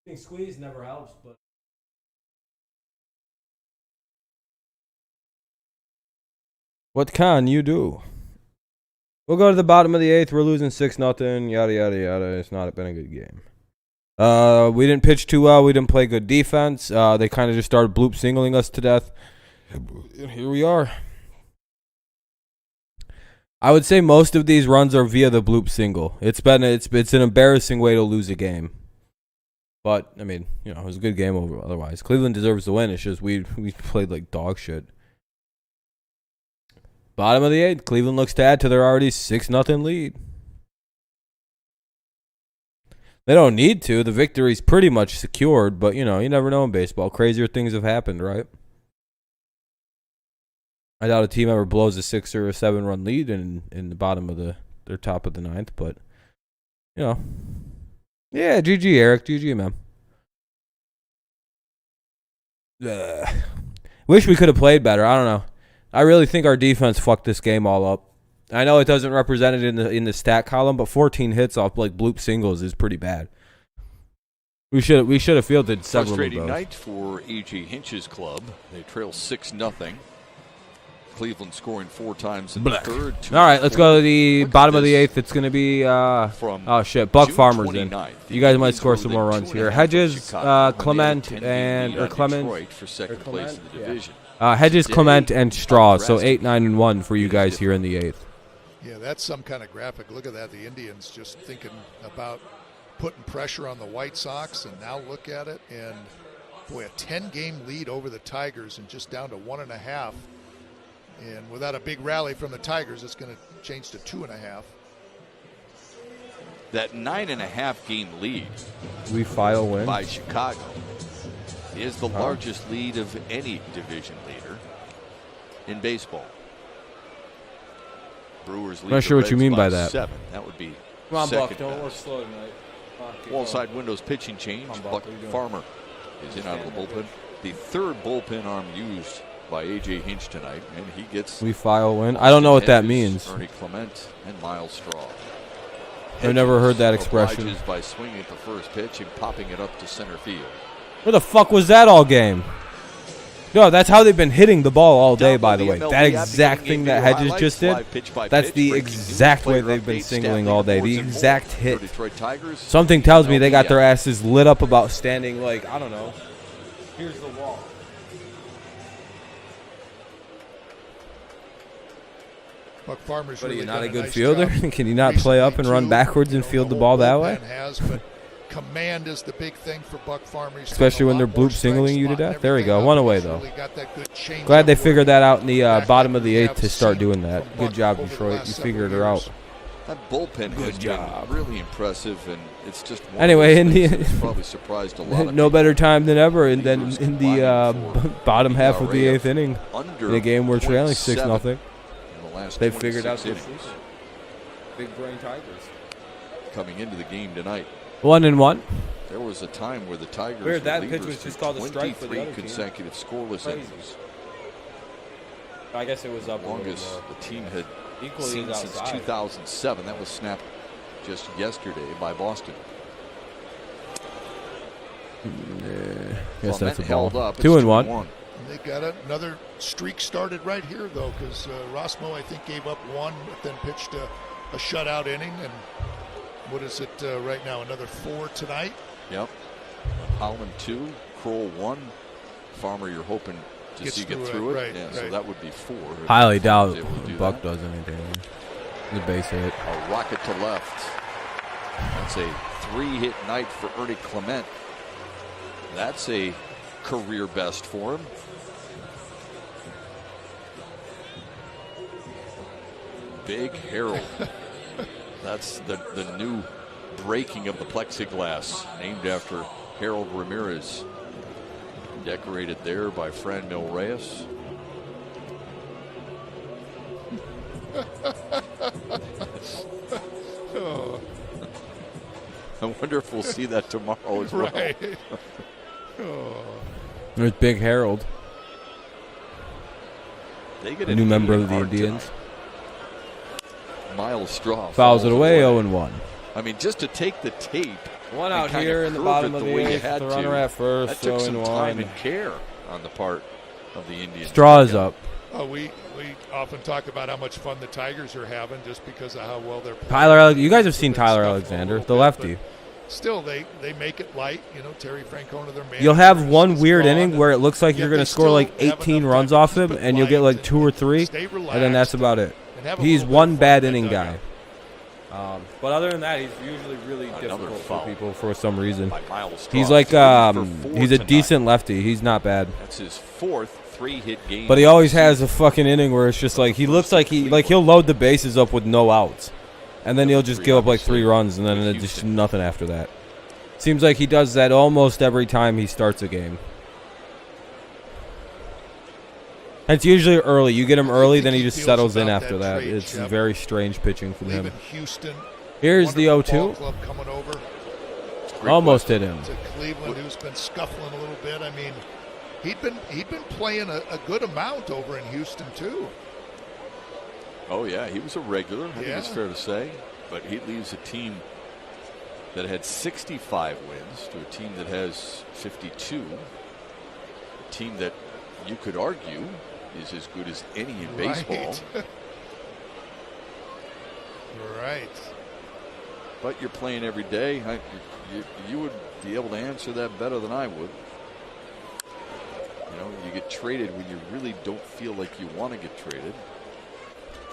Being squeezed never helps, but. What can you do? We'll go to the bottom of the 8th. We're losing 6-0. Yada yada yada. It's not been a good game. We didn't pitch too well. We didn't play good defense. They kind of just started bloop singling us to death. And here we are. I would say most of these runs are via the bloop single. It's an embarrassing way to lose a game. But I mean, you know, it was a good game over otherwise. Cleveland deserves the win. It's just we played like dog shit. Bottom of the 8th, Cleveland looks to add to their already 6-0 lead. They don't need to. The victory's pretty much secured, but, you know, you never know in baseball. Crazier things have happened, right? I doubt a team ever blows a 6 or a 7-run lead in the bottom of their top of the 9th, but, you know. Yeah, GG, Eric. GG, man. Wish we could have played better. I don't know. I really think our defense fucked this game all up. I know it doesn't represent it in the stat column, but 14 hits off like bloop singles is pretty bad. We should have fielded several of those. Frustrating night for A.J. Hinch's club. They trail 6-0. Cleveland scoring 4 times in the third. All right, let's go to the bottom of the 8th. It's going to be oh shit, Buck Farmer's in. You guys might score some more runs here. Hedges, Clement, for second place in the division. Hedges, Clement, and Straw. So 8, 9, and 1 for you guys here in the 8th. Yeah, that's some kind of graphic. Look at that. The Indians just thinking about putting pressure on the White Sox, and now look at it. And, boy, a 10-game lead over the Tigers and just down to 1.5. And without a big rally from the Tigers, it's going to change to 2.5. That 9.5 game lead we file win by Chicago is the largest lead of any division leader in baseball. Brewers lead. I'm not sure what you mean by that. 7. That would be Come on, Buck. second Don't work best. slow tonight. Wallside Windows pitching change. Buck Farmer is in out of the bullpen. The third bullpen arm used by A.J. Hinch tonight, and he gets. We file win. I don't know what that means. Ernie Clement and Miles Straw. I've never heard that expression. Obliges by swinging at the first pitch and popping it up to center field. Where the fuck was that all game? No, that's how they've been hitting the ball all day, by the way. That exact thing that Hedges just did, that's the exact way they've been singling all day. The exact hit. Something tells me they got their asses lit up about standing like, I don't know. Here's the wall. Buck Farmer's But are really you not a done good nice fielder? job Can you not play up and run backwards and field the ball that way? But command is the big thing for Buck Farmer. Especially when they're bloop singling you to death. There we go. One away, though. Really Glad they figured that out in the bottom of the 8th to start doing that. Good job, Detroit. You figured her out. That bullpen has been really impressive, and it's just one anyway, of those in things that's probably surprised a lot of no better time than ever, and then in the bottom half of the 8th inning, in a game we're trailing 6-0. They figured out this big brain Tigers coming into the game tonight. 1-1. There was a time where the Tigers Weird, were that leaders pitch was just for called a strike for the 23 other team. consecutive scoreless Crazy. innings. I guess it was up Longest the team had Equally seen since 2007. That was snapped just yesterday by Boston. Guess that's a held ball. up. 2-1. And they got another streak started right here, though, because Rossmo, I think, gave up 1, but then pitched a shutout inning. And what is it right now? Another 4 tonight? Yep. Holland 2, Kroll 1. Farmer, you're hoping to see get through it. Right, yeah, right. So that would be 4. Highly doubt Buck does anything. The base hit. A rocket to left. That's a 3-hit night for Ernie Clement. That's a career best for him. Big Harold. That's the new breaking of the plexiglass, named after Harold Ramirez. Decorated there by Franmil Reyes. Oh. I wonder if we'll see that tomorrow as well. Right. Oh. There's Big Harold, They get a new member of the hard Indians. tonight. Miles Straw Fouls it away, 0-1. I mean, just to take the tape. One and out kinda here in the curve bottom it of the the way you 8th. had The to, runner at first, that took some time 0-1. and care on the part of the Indians. Straw is up. Oh, we often talk about how much fun the Tigers are having just because of how well they're playing. You guys have seen Tyler Alexander, the lefty. Still, they make it light. You know, Terry Francona, their man. You'll have one weird inning where it looks like you're going to score like 18 runs off him, and you'll get like 2 or 3, and then that's about it. have a He's little bit one of fun bad in that inning guy. dugout. But other than that, he's usually really Another difficult foul for people for some reason. by Miles He's Strauss. like 3 for 4 he's a tonight. decent lefty. He's not bad. That's his 4th 3-hit game. But he always has a fucking inning where it's just like he looks like he'll load the bases up with no outs, and then he'll just give up like 3 runs, and then it's just nothing after that. Seems like he does that almost every time he starts a game. And it's usually early. You get him early, then he just settles in after that. It's very strange pitching from him. Houston. Here's the 0-2. Club coming over Almost hit him. to Cleveland, who's been scuffling a little bit. I mean, he'd been playing a good amount over in Houston too. Oh yeah, he was a regular. I think Yeah. it's fair to say. But he leaves a team that had 65 wins to a team that has 52. A team that you could argue is as good as any in baseball. Right. But you're playing every day. You would be able to answer that better than I would. You know, you get traded when you really don't feel like you want to get traded.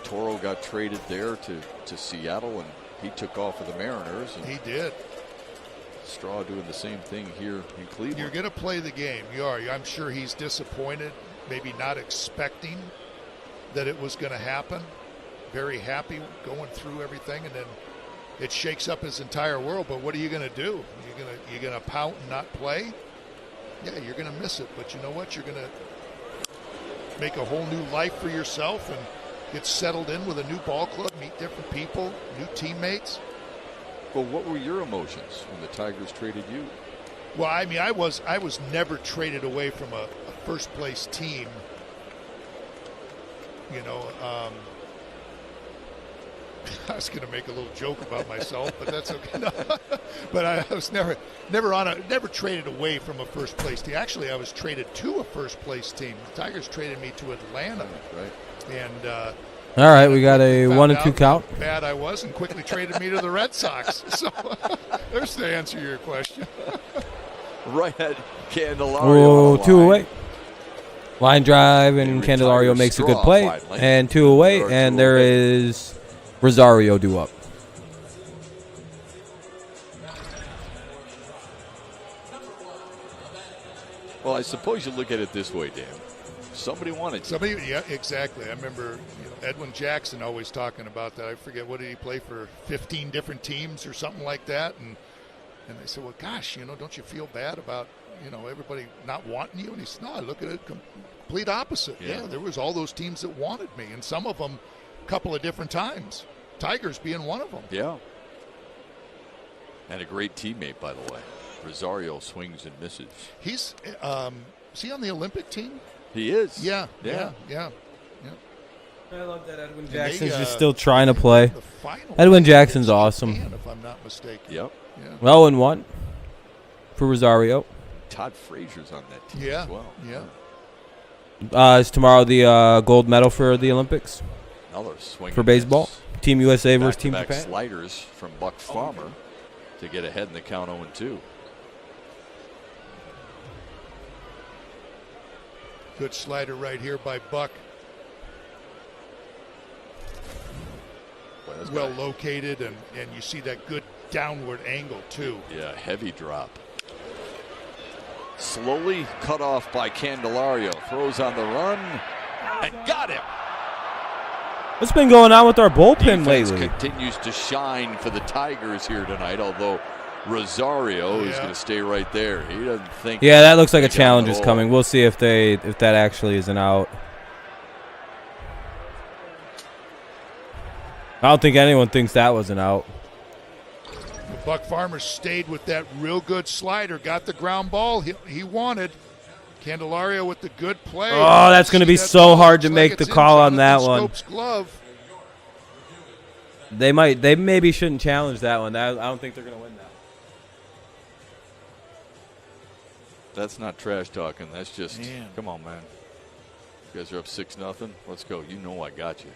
Toro got traded there to Seattle, and he took off with the Mariners. And He did. Straw doing the same thing here in Cleveland. You're going to play the game. You are. I'm sure he's disappointed, maybe not expecting that it was going to happen. Very happy going through everything, and then it shakes up his entire world. But what are you going to do? You're going to pout and not play? Yeah, you're going to miss it. But you know what? You're going to make a whole new life for yourself and get settled in with a new ball club, meet different people, new teammates. Well, what were your emotions when the Tigers traded you? Well, I mean, I was never traded away from a first place team. You know, I was going to make a little joke about myself, but that's okay. No. But I was never traded away from a first place team. Actually, I was traded to a first place team. The Tigers traded me to Atlanta, Right. and All right, we got a found 1-2 out count. how bad I was, and quickly traded me to the Red Sox. So there's the answer to your question. Right at Candelario. Oh, on the 2 line. away. Line drive, and They Candelario retired makes a Straw good play. finally. And 2 away, There are and 2 there away. is Rosario due up. Well, I suppose you look at it this way, Dan. Somebody wanted you. Yeah, exactly. I remember Edwin Jackson always talking about that. I forget, what did he play for, 15 different teams or something like that? And they said, well, gosh, don't you feel bad about, everybody not wanting you? And he said, no, I look at it complete opposite. Yeah, there was all those teams that wanted me, and some of them a couple of different times. Tigers being one of them. Yeah. And a great teammate, by the way. Rosario swings and misses. He's is he on the Olympic team? He is. Yeah. I love that Edwin And Jackson's they, just still trying to play. the final Edwin Jackson's against awesome. Japan, if I'm not mistaken. Yep. Yeah. Well, 1 for Rosario. Todd Frazier's on that team Yeah. as well. Yeah. Is tomorrow the gold medal for the Olympics Another swing for and baseball? miss. Team USA versus Team Back-to-back Japan. sliders from Buck Farmer to get ahead in the count 0-2. Good slider right here by Buck. Boy, that's Well got located, and you see that good downward angle too. Yeah, heavy drop. Slowly cut off by Candelario. Throws on the run and got him. What's been going on with our bullpen Defense lately? continues to shine for the Tigers here tonight, although Rosario is going to stay right there. He doesn't think. Yeah, that looks like a they got challenge it is all. coming. We'll see if that actually is an out. I don't think anyone thinks that was an out. Buck Farmer stayed with that real good slider, got the ground ball he wanted. Candelario with the good play. Oh, that's going to be See that so ball hard to looks make like the it's in call on that Jonathan one. Scope's glove. They maybe shouldn't challenge that one. I don't think they're going to win that. That's not trash talking. That's just, Man. come on, man. You guys are up 6-0. Let's go. You know I got you.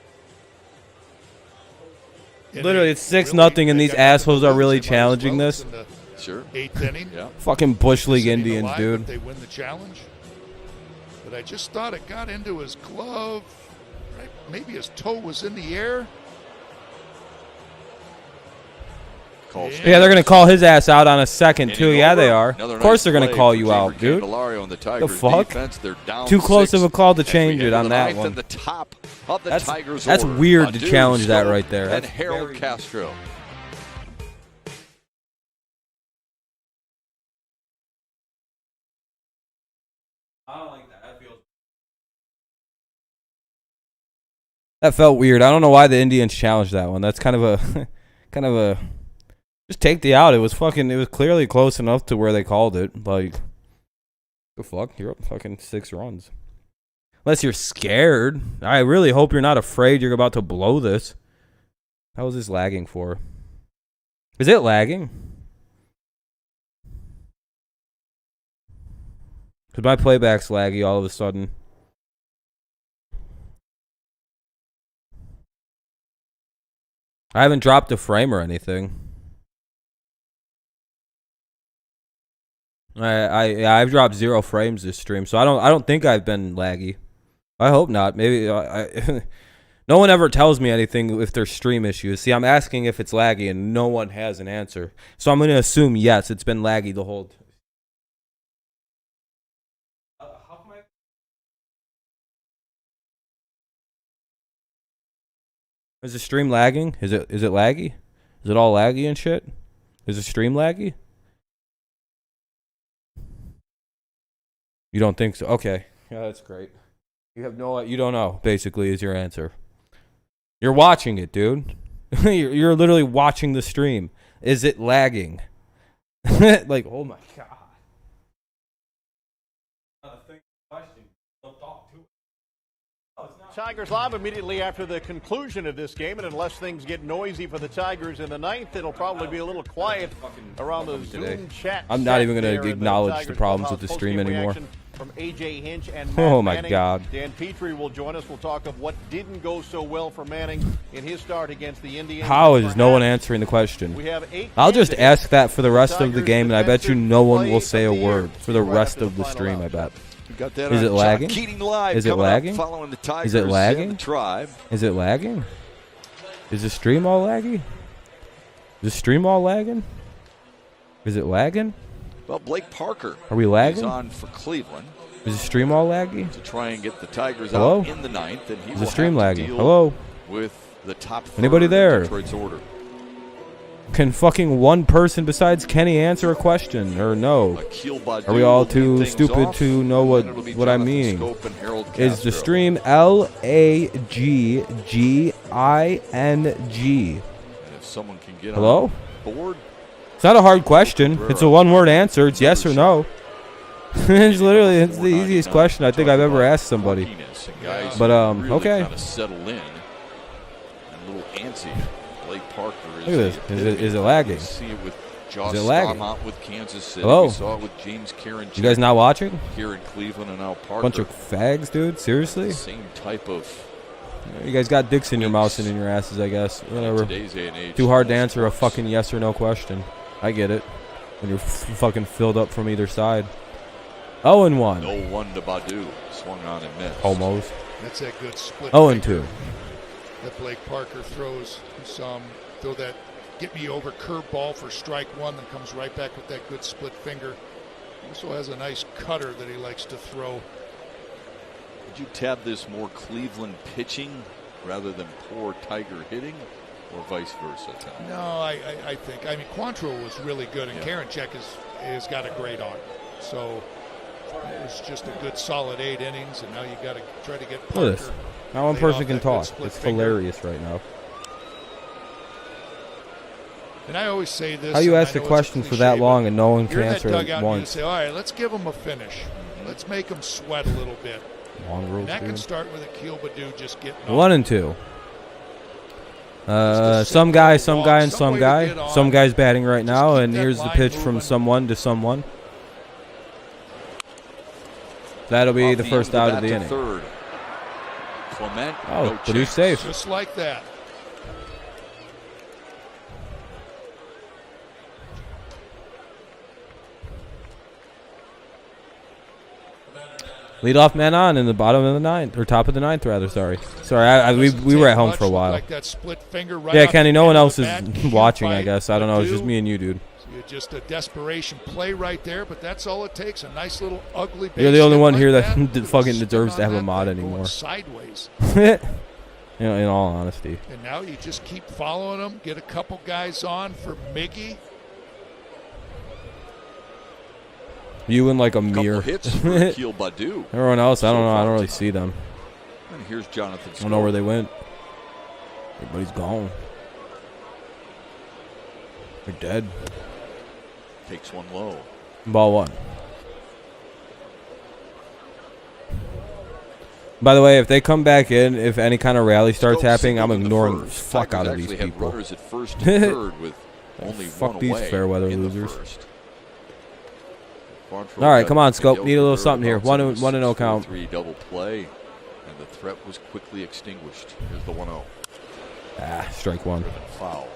And Literally, they it's 6-0, really- and they these got nothing assholes to are lose. really They might as challenging well. this. It's in the Sure. 8th inning. Yeah. Fucking Bush League Sitting Indians, alive dude. if they win the challenge. But I just thought it got into his glove. Right? Maybe his toe was in the air. Yeah, they're going to call his ass out on a second, too. Yeah, they are. Of course they're going to call you out, dude. The fuck? Too close of a call to change it on that one. That's weird to challenge that right there. And Harold Castro. I don't like that. That felt weird. I don't know why the Indians challenged that one. That's kind of a just take the out. It was clearly close enough to where they called it. Like, the fuck? You're up fucking 6 runs. Unless you're scared. I really hope you're not afraid you're about to blow this. How is this lagging for? Is it lagging? Because my playback's laggy all of a sudden. I haven't dropped a frame or anything. I've dropped 0 frames this stream, so I don't think I've been laggy. I hope not. Maybe no one ever tells me anything if there's stream issues. See, I'm asking if it's laggy, and no one has an answer. So I'm going to assume yes, it's been laggy the whole time. Is the stream lagging? Is it laggy? Is it all laggy and shit? Is the stream laggy? You don't think so? Okay. Yeah, that's great. You don't know, basically, is your answer. You're watching it, dude. You're literally watching the stream. Is it lagging? Like, oh my god. Tigers live immediately after the conclusion of this game, and unless things get noisy for the Tigers in the 9th, it'll probably be a little quiet around the Zoom chat. I'm not even going to acknowledge the problems with the stream anymore. From AJ Hinch and Matt oh my Manning. God. Dan Petrie will join us. We'll talk of what didn't go so well for Manning in his start against the Indians. How is no one answering the question? I'll just ask that for the rest of the game, and I bet you no one will say a word for the rest of the stream, I bet. Is it lagging? Is it lagging? Is it lagging? Is it lagging? Is the stream all laggy? Is the stream all lagging? Is it lagging? Well, Blake Parker. Are we lagging? Is on for Cleveland. Is the stream all laggy? To try and get the Tigers Hello? out in the 9th, and he is will the stream have lagging? to deal Hello? With the top anybody there? Detroit's order. Can fucking one person besides Kenny answer a question or no? Are we all too stupid to know what I mean? Is the stream LAGGING? And if someone can get hello? On board, it's not a hard question. It's a one-word answer. It's yes or no. It's the easiest question I think I've ever asked somebody. But okay. Kind of settle in and a little antsy. Blake Parker look at this. Is it lagging? See it with Is it lagging? with Kansas City. Hello? We saw it with James Karen. You guys not watching? Here in Cleveland and now Parker. Bunch of fags, dude. Seriously? Same type of. You guys got dicks in your mouths and in your asses, I guess. Whatever. Today's day and age, too hard to answer a fucking yes or no question. I get it. When you're fucking filled up from either side. 0-1. 0-1 to Badu. Swung on and missed. Almost. That's that good split. 0-2. That Blake Parker throws some. Throw that get me over curve ball for strike one, then comes right back with that good split finger. Also has a nice cutter that he likes to throw. Would you tab this more Cleveland pitching rather than poor Tiger hitting, or vice versa? Tom? No, I think. I mean, Quantrill was really good, and Karinchak has got a great arm. So it was just a good solid 8 innings, and now you got to try to get Parker. Look at this. Now one person can talk. It's hilarious right now. And I always say this. How you ask a question for that long and no one can answer it once? You say, all right, let's give them a finish. Let's make them sweat a little bit. Long rules, and that dude. can start with Akil Baddoo just getting 1-2. Some guy, and some guy. Some guy's batting right now, and here's the pitch from someone to someone. That'll be the first out of the inning. Third. Clement, oh, Baddoo's safe. Just like that. Leadoff man on in the bottom of the ninth, or top of the ninth, rather. Sorry. We were at home for a while. Like that split finger right Yeah, Kenny, no one else is bat. watching, I guess. I don't know. It's just me and you, dude. Just a desperation play right there, but that's all it takes. A nice little ugly base. You're the only one like here that that fucking deserves to have a mod anymore. Sideways. In all honesty. And now you just keep following them. Get a couple guys on for Miggy. You and like a mirror. Hits for Akil Baddoo. Everyone else, I don't know. I don't really see them. And here's Jonathan. I don't know where they went. Everybody's gone. They're dead. Takes one low. Ball one. By the way, if they come back in, if any kind of rally starts happening, I'm ignoring the fuck out of these people. Runners at first and third with only fuck one these away fair weather in the losers. first. All right, come on, Scope. Need a little something here. 1-0 count. 3 double play, and the threat was quickly extinguished. Here's the 1-0. Strike one. Foul.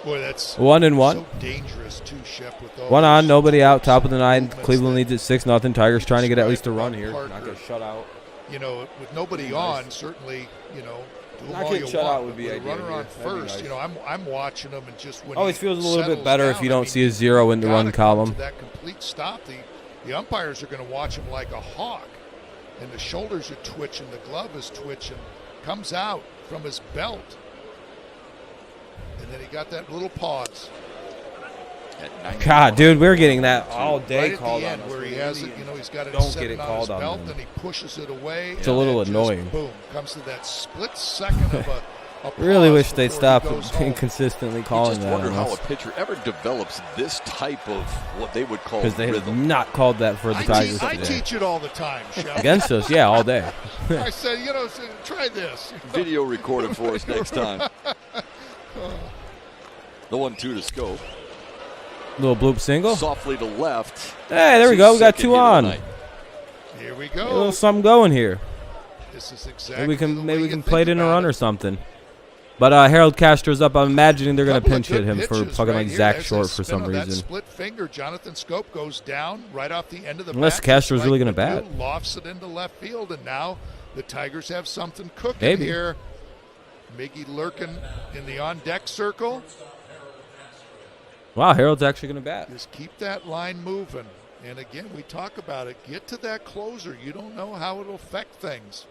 Boy, that's 1-1. so dangerous too, Shep. With all One on, those nobody out. Top of the ninth. movements Cleveland that leads at 6-0. Tigers trying to get at least a run described here. Parker. Not get shut out. You know, with nobody on, certainly, you know, do them Not all getting you shut want. out would be With a ideal runner here. on That'd be first, nice. you know, I'm watching them and just when Always he feels a little bit settles better if down, you don't I mean, see a zero in the gotta run come column. to that complete stop. The umpires are going to watch him like a hawk, and the shoulders are twitching, the glove is twitching, comes out from his belt, and then he got that little pause. God, dude, we're getting that all day right called at on the us. end where he has it, you know, he's got it Don't set get it on called his on belt, them. and he pushes it away. It's a little and annoying. Boom, comes to that split second of a Really pause wish they'd before stop he goes home. inconsistently calling just that wonder on how a us. pitcher ever develops this type of what they would call Because they have rhythm. not called that for the Tigers I today. teach it all the time, Shep. Against us, yeah, all day. I said, you know, try this. Video recorded for us next time. The 1-2 to Scope. Little bloop single. Softly to left. Hey, there we go. We got two on. Here we A go. little something going here. This is exactly Maybe we can play it in a run or something. But Harold Castro's up. I'm imagining they're going to pinch hit him for fucking like Zach Short for some reason. Split finger. Jonathan Scope goes down right off the end of the Unless bat. Castro's really going to bat. Lofts it into left field, and now the Tigers have something cooking Maybe. here. Miggy lurking in the on-deck circle. Wow, Harold's actually going to bat. Just keep that line moving. And again, we talk about it. Get to that closer. You don't know how it'll affect things.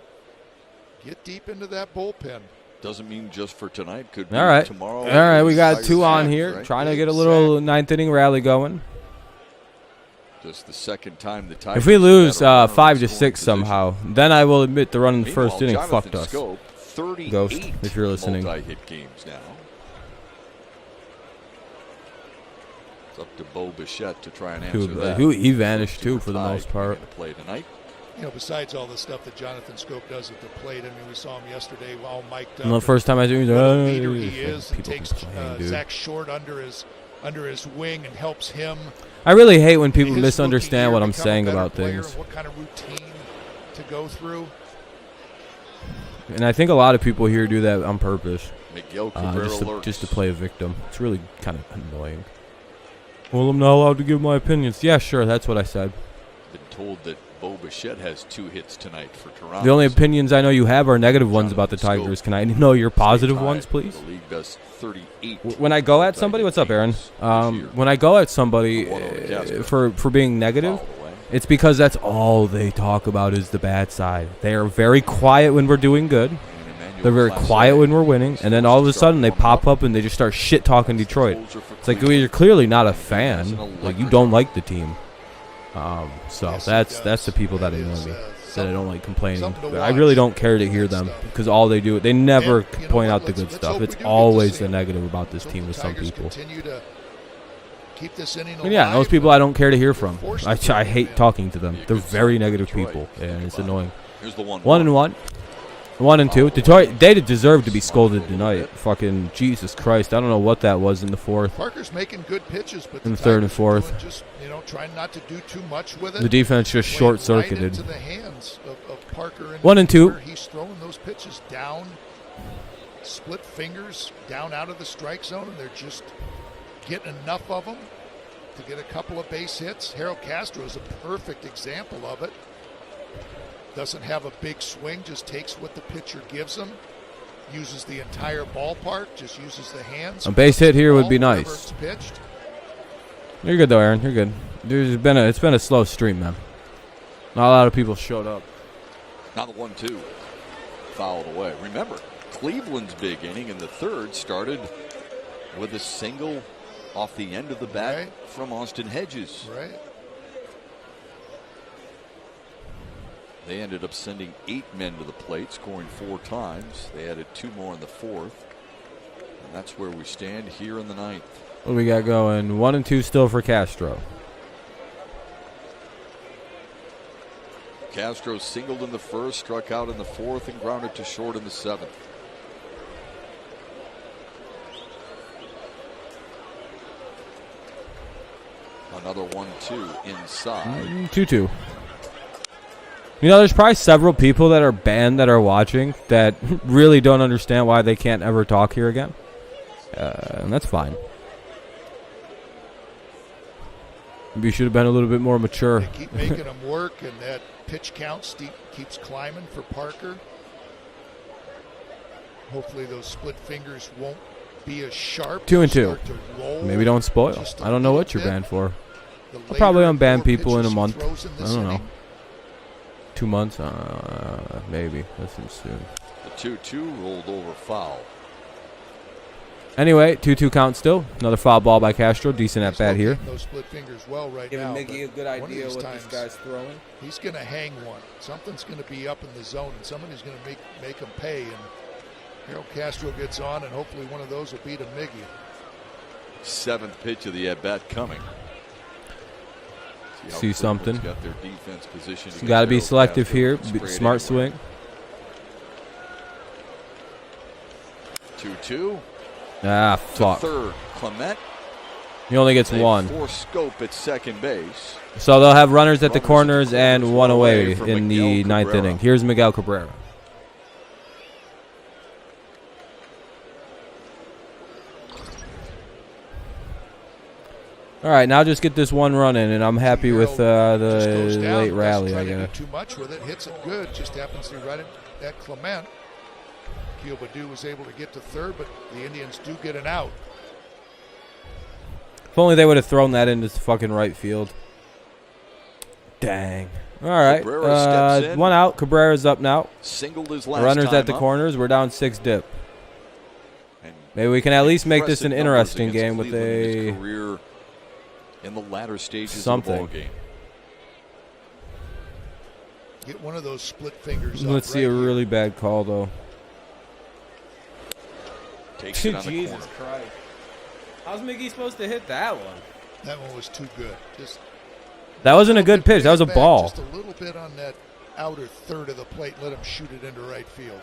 Get deep into that bullpen. Doesn't mean just for tonight. Could be All right. tomorrow. All right, we got Tigers two on fans, here. right? Trying to get a little ninth inning rally going. Just the second time the Tigers If we lose had a runner in 5 to scoring 6 position. somehow, then I will admit the run in the Meanwhile, first inning Jonathan fucked us. Scope, 38 Ghost, if you're listening. multi-hit games now. It's up to Bo Bichette to try and answer that. He vanished too for the most part. To play tonight. You know, besides all the stuff that Jonathan Scope does at the plate, I mean, we saw him yesterday all mic'd up. And the first time I do, he's What a like, leader he is, and people takes complain, dude. Zach Short under his wing and helps him. I really hate when people his misunderstand rookie what year I'm become a saying better about player things. and what kind of routine to go through. And I think a lot of people here do that on purpose, Miguel Cabrera just to play a victim. It's really kind of annoying. Well, I'm not allowed to give my opinions. Yeah, sure, that's what I said. Been told that Bo Bichette has 2 hits tonight for Toronto. The only opinions I know you have are negative ones about the Jonathan Tigers. Scope, Can I know your positive tied ones, please? The league best 38. When I go at somebody, what's up, Aaron? When I go at somebody for being negative, it's because that's all they talk about is the bad side. They are very quiet when we're doing good. They're very quiet when we're winning, and then all of a sudden they pop up and they just start shit talking Detroit. It's like, well, you're clearly not a fan. Like, you don't like the team. So that's the people that annoy me. That I don't like complaining. But I really don't care to hear them because all they do, they never point out the good stuff. It's always the negative about this team with some people. And yeah, those people I don't care to hear from. I hate talking to them. They're very negative people, and it's annoying. Here's the 1-1. 1-1. 1-2. Detroit, they deserve to be scolded tonight. Fucking Jesus Christ. I don't know what that was in the fourth. Parker's making good pitches, but in the third and fourth. Just, trying not to do too much with it. The defense just short-circuited. Right into the hands of Parker. 1-2. He's throwing those pitches down, split fingers, down out of the strike zone, and they're just getting enough of them to get a couple of base hits. Harold Castro is a perfect example of it. Doesn't have a big swing, just takes what the pitcher gives him. Uses the entire ballpark, just uses the hands. A base hit here would be nice. It's pitched. You're good though, Aaron. You're good. It's been a slow stream, man. Not a lot of people showed up. Now the 1-2. Fouled away. Remember, Cleveland's big inning in the third started with a single off the end of the bat from Austin Hedges. Right. They ended up sending 8 men to the plate, scoring 4 times. They added 2 more in the fourth. And that's where we stand here in the ninth. What do we got going? 1-2 still for Castro. Castro singled in the first, struck out in the fourth, and grounded to short in the seventh. Another 1-2 inside. 2-2. You know, there's probably several people that are banned that are watching that really don't understand why they can't ever talk here again. And that's fine. Maybe you should have been a little bit more mature. They keep making them work, and that pitch count keeps climbing for Parker. Hopefully those split fingers won't be as sharp. 2-2. Maybe don't spoil. I don't know what you're banned for. I'll probably unban people in a month. I don't know. 2 months? Maybe. That seems soon. The 2-2 rolled over foul. Anyway, 2-2 count still. Another foul ball by Castro. Decent at bat here. Those split fingers well right Giving now. Miggy a good idea what this guy's throwing. He's going to hang one. Something's going to be up in the zone, and somebody's going to make him pay. And Harold Castro gets on, and hopefully one of those will beat a Miggy. 7th pitch of the at-bat coming. See something. Got their defense positioned. Got to be selective here. Smart swing. 2-2. Ah, fuck. Third, Clement. He only gets one. Force scope at second base. So they'll have runners at the corners and one away in the ninth inning. Here's Miguel Cabrera. All right, now just get this one run in, and I'm happy with the late rally, I guess. Too much with it, hits it good, just happens to be right at Clement. Akil Baddoo was able to get to third, but the Indians do get an out. If only they would have thrown that into fucking right field. Dang. All right, one out. Cabrera's up now. Singled his last runners time at the up. corners. We're down 6 dip. Maybe we can at least make this an interesting game with a career in the latter stages something. of the ball game. Get one of those split fingers. Let's see a really bad call though. Takes it on the Jesus corner. Christ! How's Miggy supposed to hit that one? That one was too good. That wasn't a good pitch. That was a ball. Just a little bit on that outer third of the plate. Let him shoot it into right field.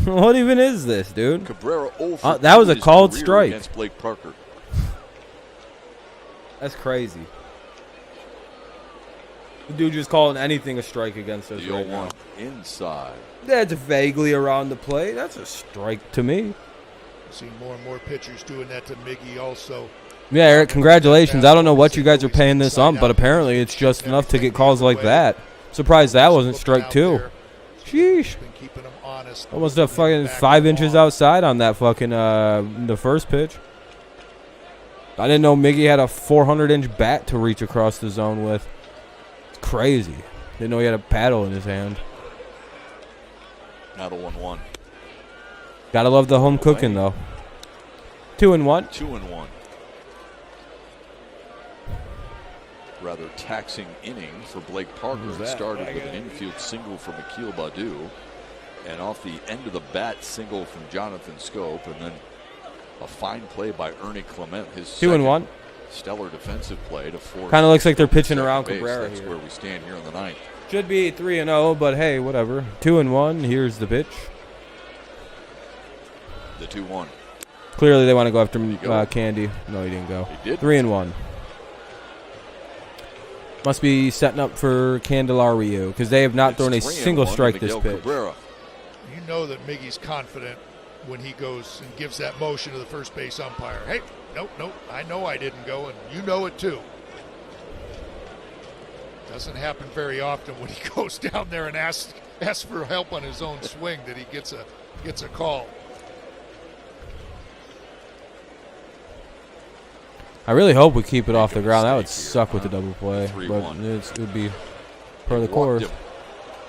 What even is this, dude? Cabrera that was a called strike against Blake Parker. That's crazy. The dude just calling anything a strike against us. The right 0-1 now. inside. That's vaguely around the plate. That's a strike to me. See more and more pitchers doing that to Miggy also. Yeah, Eric, congratulations. I don't know what you guys are paying this on, but apparently it's just enough to get calls like that. Surprised that wasn't strike 2. Sheesh. Almost a fucking 5 inches outside on that fucking the first pitch. I didn't know Miggy had a 400-inch bat to reach across the zone with. It's crazy. Didn't know he had a paddle in his hand. Now the 1-1. Gotta love the home cooking though. 2-1. 2-1. Rather taxing inning for Blake Parker. It started with an infield single from Akil Baddoo, and off the end of the bat single from Jonathan Scope, and then a fine play by Ernie Clement. His 2-1. Stellar defensive play to force. Kind of looks like they're pitching around base. Cabrera That's here. where we stand here in the ninth. Should be 3-0, but hey, whatever. 2-1. Here's the pitch. The 2-1. Clearly, they want to go after Candy. No, he didn't go. He did. 3-1. Must be setting up for Candelario because they have not thrown a single strike this pitch. Cabrera. You know that Miggy's confident when he goes and gives that motion to the first base umpire. Hey, nope, I know I didn't go, and you know it too. Doesn't happen very often when he goes down there and asks for help on his own swing that he gets a call. I really hope we keep it off the ground. That would suck with the double play, but it would be per the course.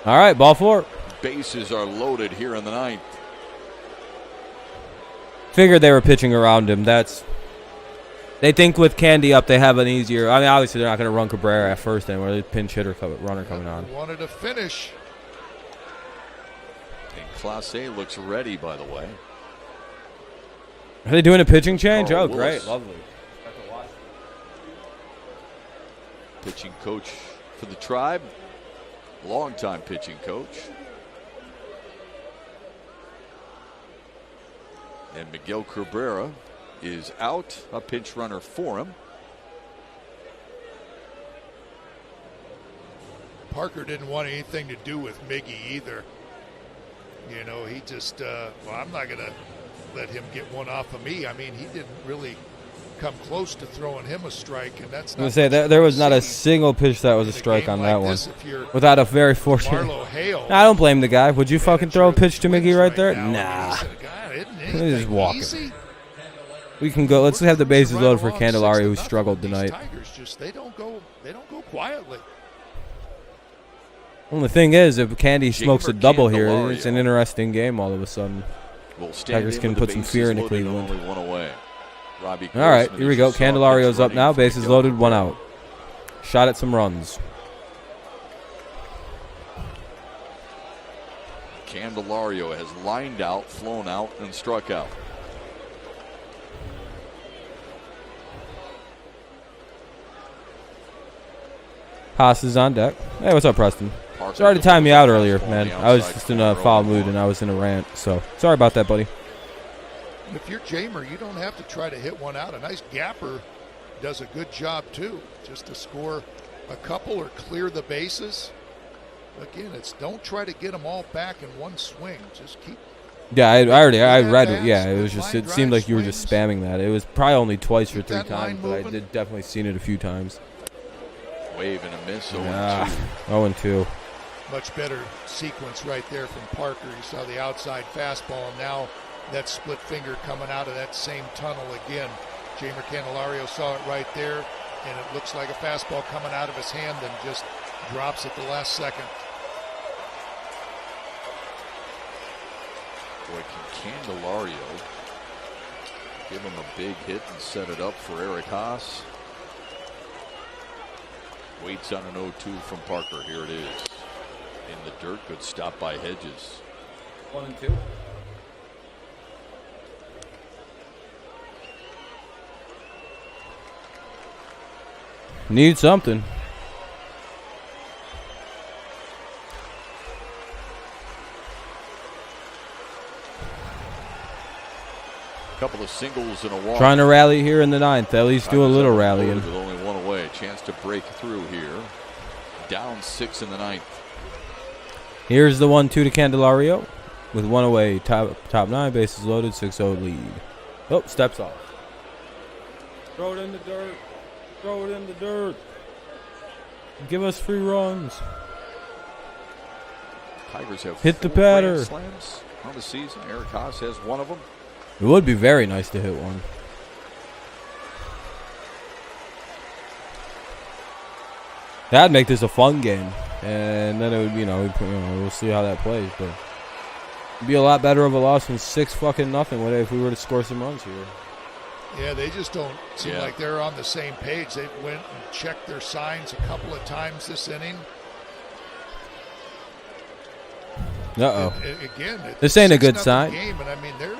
All right, ball 4. Bases are loaded here in the 9th. Figured they were pitching around him. They think with Candy up, they have an easier. I mean, obviously they're not going to run Cabrera at first anymore. There's a pinch hitter runner coming on. Wanted to finish. And Clase looks ready, by the way. Are they doing a pitching change? Carl Oh, great, Willis. lovely. Pitching coach for the Tribe. Longtime pitching coach. And Miguel Cabrera is out, a pinch runner for him. Parker didn't want anything to do with Miggy either. You know, he just, well, I'm not going to let him get one off of me. I mean, he didn't really come close to throwing him a strike, and that's not. I'm going to say that there was not a single pitch that was a strike on that one. Without a very fortunate. I don't blame the guy. Would you fucking throw a pitch to Miggy right there? Nah. Just walk him. We can go. Let's have the bases loaded for Candelario, who struggled tonight. Tigers just they don't go quietly. Well, the thing is, if Candy smokes a double here, it's an interesting game all of a sudden. Tigers can put some fear into Cleveland. All right, here we go. Candelario's up now. Bases loaded, 1 out. Shot at some runs. Candelario has lined out, flown out, and struck out. Haas is on deck. Hey, what's up, Preston? Sorry to time you out earlier, man. I was just in a foul mood and I was in a rant, so sorry about that, buddy. If you're Jamer, you don't have to try to hit one out. A nice gapper does a good job, too, just to score a couple or clear the bases. Again, it's don't try to get them all back in one swing. Just keep. Yeah, I read it. Yeah, it was just. It seemed like you were just spamming that. It was probably only twice or 3 times, but I did definitely seen it a few times. Wave and a miss. 0-2. Much better sequence right there from Parker. You saw the outside fastball, and now that split finger coming out of that same tunnel again. Jamer Candelario saw it right there, and it looks like a fastball coming out of his hand and just drops at the last second. Boy, can Candelario give him a big hit and set it up for Eric Haas? Waits on an 0-2 from Parker. Here it is. In the dirt. Good stop by Hedges. 1-2. Need something. Couple of singles and a walk. Trying to rally here in the 9th. At least do a little rallying. With only 1 away. Chance to break through here. Down 6 in the 9th. Here's the 1-2 to Candelario. With 1 away. Top 9. Bases loaded. 6-0 lead. Oh, steps off. Throw it in the dirt. Throw it in the dirt. Give us free runs. Tigers have hit the 4 batter. grand slams on the season. Eric Haas has 1 of them. It would be very nice to hit one. That'd make this a fun game, and then it would, we'll see how that plays. But it'd be a lot better of a loss than 6-0 if we were to score some runs here. Yeah, they just don't seem like they're on the same page. They went and checked their signs a couple of times this inning. Uh-oh. Again, this ain't a good sign. Game, and I mean, they're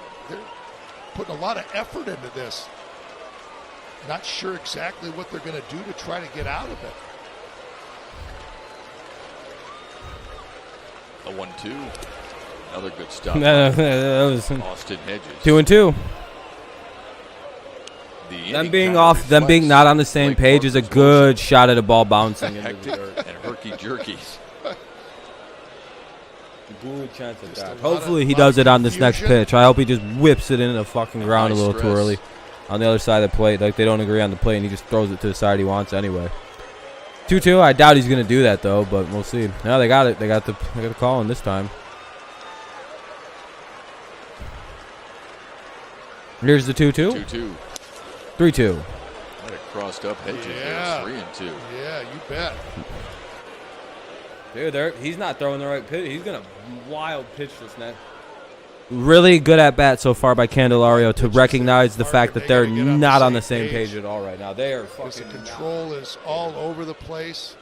putting a lot of effort into this. Not sure exactly what they're going to do to try to get out of it. A 1-2. Another good stop. That was Austin Hedges. 2-2. Them being not on the same page is a good shot at a ball bouncing into the dirt. And herky-jerky. Chance at that. Hopefully he does it on this next pitch. I hope he just whips it into the fucking ground a little too early on the other side of the plate. Like they don't agree on the plate and he just throws it to the side he wants anyway. 2-2. I doubt he's gonna do that though, but we'll see. Now they got it. They got the call in this time. Here's the 2-2. 2-2. 3-2. Might have crossed up hedges Yeah. there. 3-2. Yeah, you bet. Dude, he's not throwing the right pitch. He's gonna wild pitch this net. Really good at bat so far by Candelario to recognize the fact that they're not on the same page at all right now. They are fucking. The control is all over the place,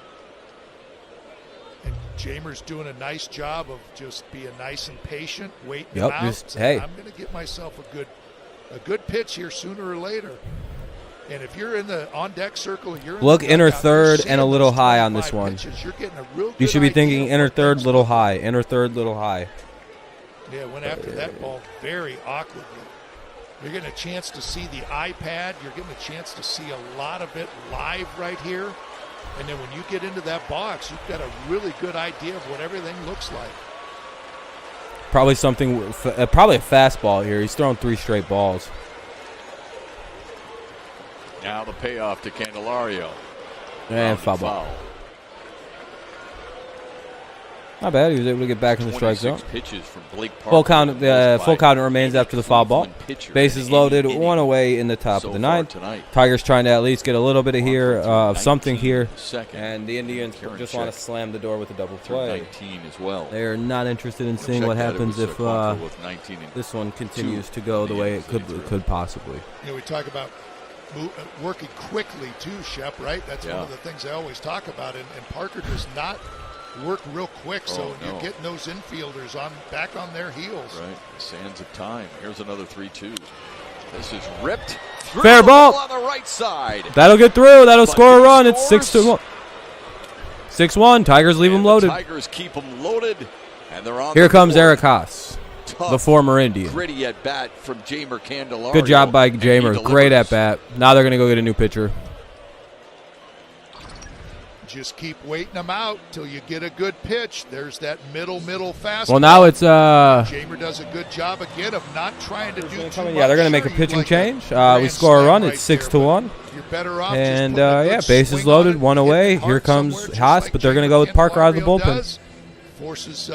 and Jamer's doing a nice job of just being nice and patient, waiting Yep, out. just, hey. I'm going to get myself a good pitch here sooner or later. And if you're in the on-deck circle, you're in Look the inner dugout, third you're and a seeing little those high on this 25 one. pitches, you're getting a real You good should be idea thinking of inner what third, things little look high. Inner third, little high. Yeah, went after that ball very awkwardly. You're getting a chance to see the iPad. You're getting a chance to see a lot of it live right here. And then when you get into that box, you've got a really good idea of what everything looks like. Probably something, probably a fastball here. He's throwing 3 straight balls. Now the payoff to Candelario. And foul. Not bad. He was able to get back in the strike zone. Pitches from Blake Parker. Full count remains after the foul ball. Bases loaded, 1 away in the top of the 9th. Tigers trying to at least get a little bit of something here. And the Indians just want to slam the door with a double play. 19 as well. They are not interested in seeing what happens if this one continues to go the way it could possibly. You know, we talk about working quickly too, Shep, right? That's one of the things I always talk about. And Parker does not work real quick, so you're getting those infielders back on their heels. Right, the sands of time. Here's another 3-2. This is ripped. Fair ball on the right side. That'll get through. That'll score a run. It's 6-1. 6-1. Tigers leave them loaded. Tigers keep them loaded, and they're on. Here comes Eric Haas, the former Indian. Gritty at bat from Jamer Candelario. Good job by Jamer. Great at bat. Now they're gonna go get a new pitcher. Just keep waiting them out till you get a good pitch. There's that middle fastball. Well, now it's Jamer does a good job again of not trying to do too much. Yeah, they're gonna make a pitching change. We score a run. It's 6-1. You're better off. And bases loaded, 1 away. Here comes Haas, but they're gonna go with Parker out of the bullpen. Forces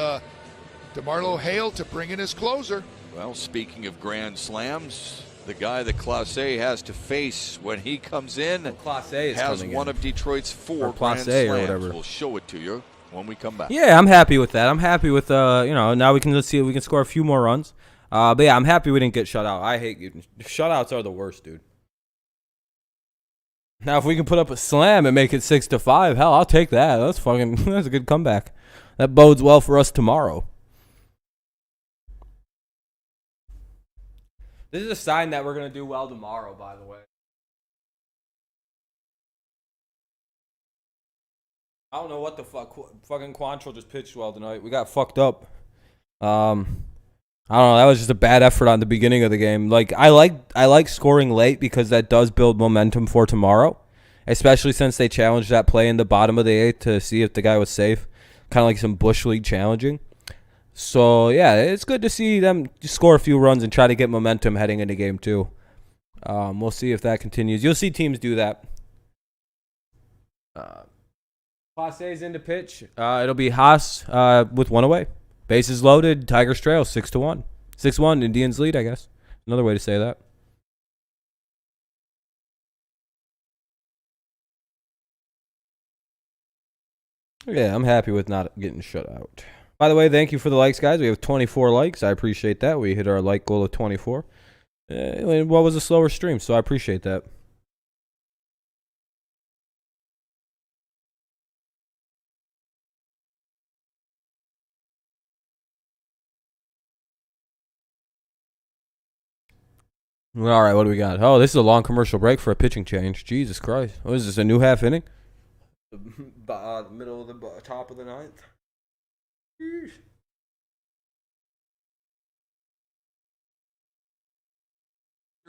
DeMarlo Hale to bring in his closer. Well, speaking of grand slams, the guy that Class A has to face when he comes in Class A has one of Detroit's 4 Class grand A slams. or whatever. We'll show it to you when we come back. Yeah, I'm happy with that. I'm happy with now we can see if we can score a few more runs. But yeah, I'm happy we didn't get shut out. I hate getting shutouts. Are the worst, dude. Now if we can put up a slam and make it 6-5, hell, I'll take that. That's a good comeback. That bodes well for us tomorrow. This is a sign that we're going to do well tomorrow, by the way. I don't know what the fuck. Fucking Quantrill just pitched well tonight. We got fucked up. I don't know. That was just a bad effort on the beginning of the game. Like I like scoring late because that does build momentum for tomorrow, especially since they challenged that play in the bottom of the 8th to see if the guy was safe. Kind of like some Bush League challenging. So, yeah, it's good to see them score a few runs and try to get momentum heading into game 2. We'll see if that continues. You'll see teams do that. Class A's into pitch. It'll be Haas with 1 away. Bases loaded. Tigers trail 6-1. 6-1. Indians lead, I guess. Another way to say that. Yeah, I'm happy with not getting shut out. By the way, thank you for the likes, guys. We have 24 likes. I appreciate that. We hit our like goal of 24. What was a slower stream, so I appreciate that. All right, what do we got? Oh, this is a long commercial break for a pitching change. Jesus Christ. What is this, a new half inning? The middle of the top of the 9th. Jeez.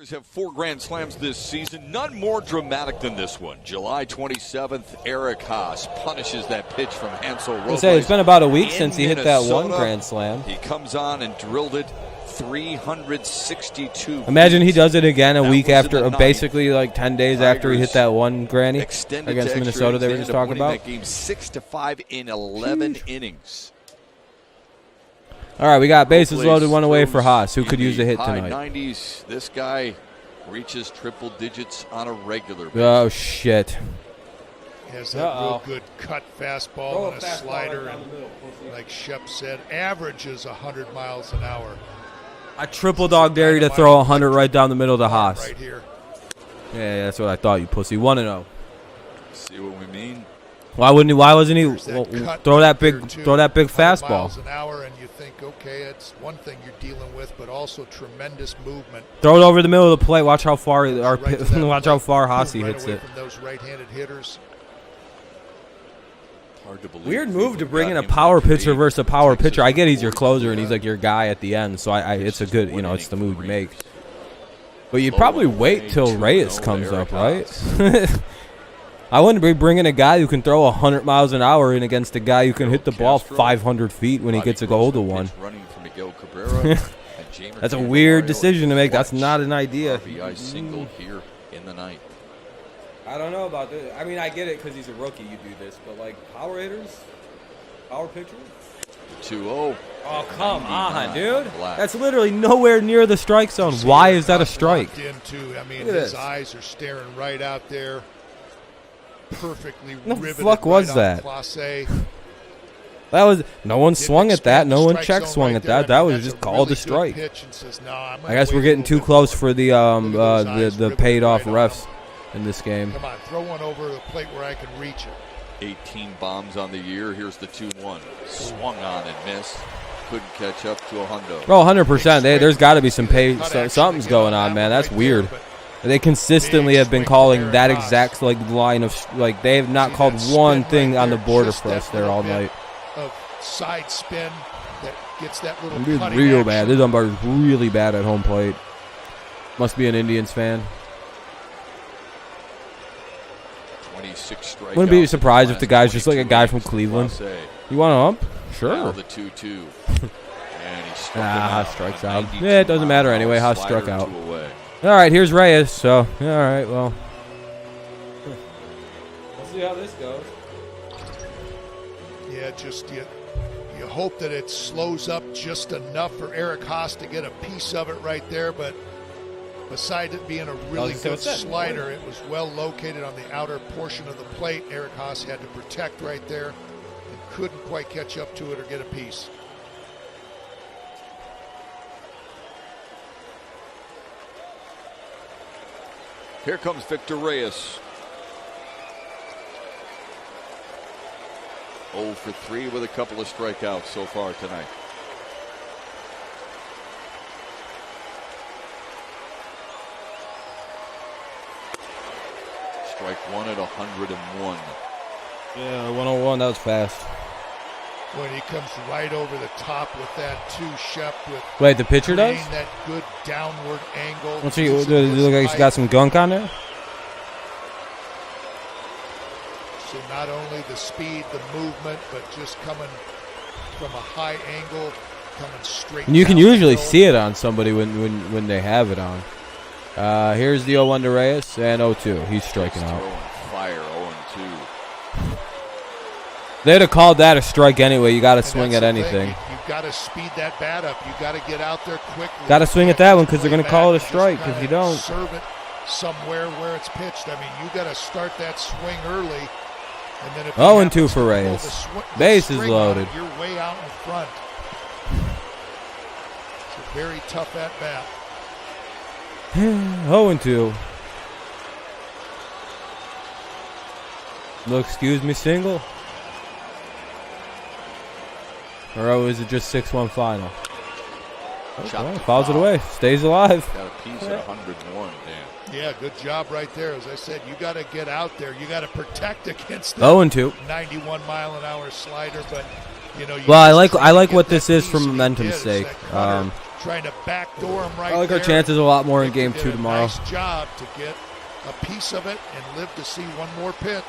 Have 4 grand slams this season, none more dramatic than this one. July 27th, Eric Haas punishes that pitch from Hansel Robles. It's been about a week since he hit that 1 grand slam. He comes on and drilled it 362. Imagine he does it again a week was in after, the basically like 10 days after he hit that one granny Extended against to extra Minnesota they were innings. just talking Winning about. that game 6-5 in 11 innings. All right, we got bases Place loaded, one away for throws Haas, who in could use a hit high tonight. 90s. This guy reaches triple digits on a regular basis. Oh, shit. He has that real good cut fastball and a slider, and like Shep said, averages 100 miles an hour. I triple dog dare you to throw 100 right down the middle to Haas. Right here. Yeah, that's what I thought, you pussy. 1-0. See what we mean? Why wasn't he throw that big fastball? Miles an hour, and you think, okay, it's one thing you're dealing with, but also tremendous movement. Throw it over the middle of the plate. Watch how far watch how far Haas right hits away it. From those right-handed hitters. Hard to believe. Weird move to bring in a power pitcher versus a power pitcher. I get he's your closer and he's like your guy at the end, so it's a good, it's the move you make. But you probably wait till Reyes comes up, right? I wouldn't be bringing a guy who can throw 100 miles an hour in against a guy who can hit the ball 500 feet when he gets a hold of one. That's a weird decision to make. That's not an idea. RBI single here in the ninth. I don't know about this. I mean, I get it because he's a rookie. You do this, but like power hitters, power pitchers. 2-0. Oh, come on, dude. That's literally nowhere near the strike zone. Why is that a strike? I mean, his eyes are staring right out there. Perfectly riveted. The fuck was that? That was no one swung at that. No one check swung at that. That was just called a strike. I guess we're getting too close for the paid off refs in this game. Come on, throw one over the plate where I can reach it. 18 bombs on the year. Here's the 2-1. Swung on and missed. Couldn't catch up to a hundo. Oh, 100%. There's got to be some something's going on, man. That's weird. They consistently have been calling that exact line of they have not called one thing on the border for us there all night. Of side spin that gets that little real bad. This umpire's really bad at home plate. Must be an Indians fan. 26 strikeouts. Wouldn't be surprised if the guy's just like a guy from Cleveland. You want to ump? Sure. Now the 2-2. And he struck Haas strikes out. Yeah, it doesn't matter anyway. Haas struck out. Away. All right, here's Reyes. So, all right, well. We'll see how this goes. Yeah, just you hope that it slows up just enough for Eric Haas to get a piece of it right there. But besides it being a really good slider, it was well located on the outer portion of the plate. Eric Haas had to protect right there and couldn't quite catch up to it or get a piece. Here comes Victor Reyes. 0 for 3 with a couple of strikeouts so far tonight. Strike one at 101. Yeah, 101, that was fast. When he comes right over the top with that two-shep with wait, the pitcher does? That good downward angle. Does he look like he's got some gunk on there? So not only the speed, the movement, but just coming from a high angle, coming straight. And you can usually see it on somebody when they have it on. Here's the 0-1 to Reyes and 0-2. He's striking out. Fire 0-2. They'd have called that a strike anyway. You got to swing at anything. You've got to speed that bat up. You've got to get out there quickly. Got to swing at that one because they're going to call it a strike if you don't. Serve it somewhere where it's pitched. I mean, you got to start that swing early. And then if 0-2 for Reyes. Base is loaded. You're way out in front. It's a very tough at bat. 0-2. Look, excuse me, single. Or is it just 6-1 final? Okay, fouls it away. Stays alive. Got a piece at 101, damn. Yeah, good job right there. As I said, you got to get out there. You got to protect against the 0-2. 91-mile-an-hour slider. But well, I like what this is for momentum's sake. Trying to backdoor him right. I like our chances a lot more in Game 2 tomorrow. Nice job to get a piece of it and live to see one more pitch.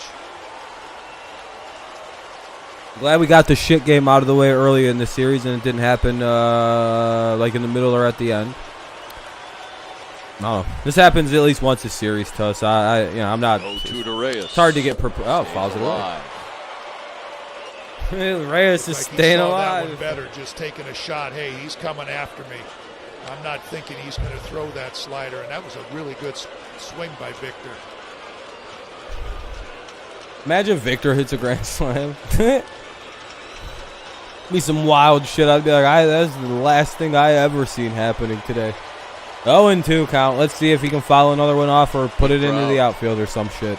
Glad we got the shit game out of the way early in the series and it didn't happen like in the middle or at the end. No, this happens at least once a series to us. I'm not. 0-2 to Reyes. It's hard to get. Fouls it away. Reyes is staying alive. That one better, just taking a shot. Hey, he's coming after me. I'm not thinking he's going to throw that slider, and that was a really good swing by Victor. Imagine Victor hits a grand slam. Be some wild shit. I'd be like, that's the last thing I ever seen happening today. 0-2 count. Let's see if he can foul another one off or put it into the outfield or some shit.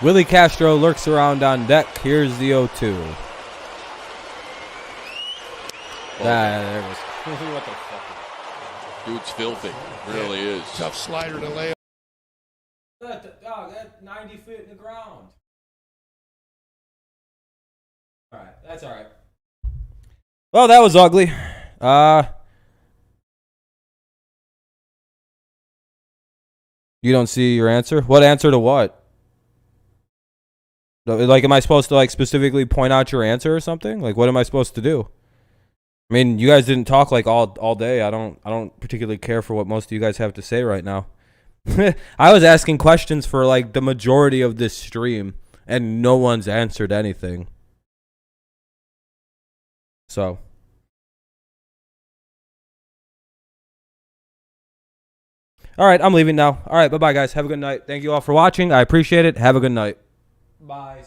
Willie Castro lurks around on deck. Here's the 0-2. There it is. What the fuck? Dude's filthy. Really is. Tough slider to lay. That's 90 feet in the ground. All right, that's all right. Well, that was ugly. You don't see your answer? What answer to what? Like, am I supposed to like specifically point out your answer or something? Like, what am I supposed to do? I mean, you guys didn't talk like all day. I don't particularly care for what most of you guys have to say right now. I was asking questions for like the majority of this stream, and no one's answered anything. So. All right, I'm leaving now. All right, bye-bye, guys. Have a good night. Thank you all for watching. I appreciate it. Have a good night. Bye.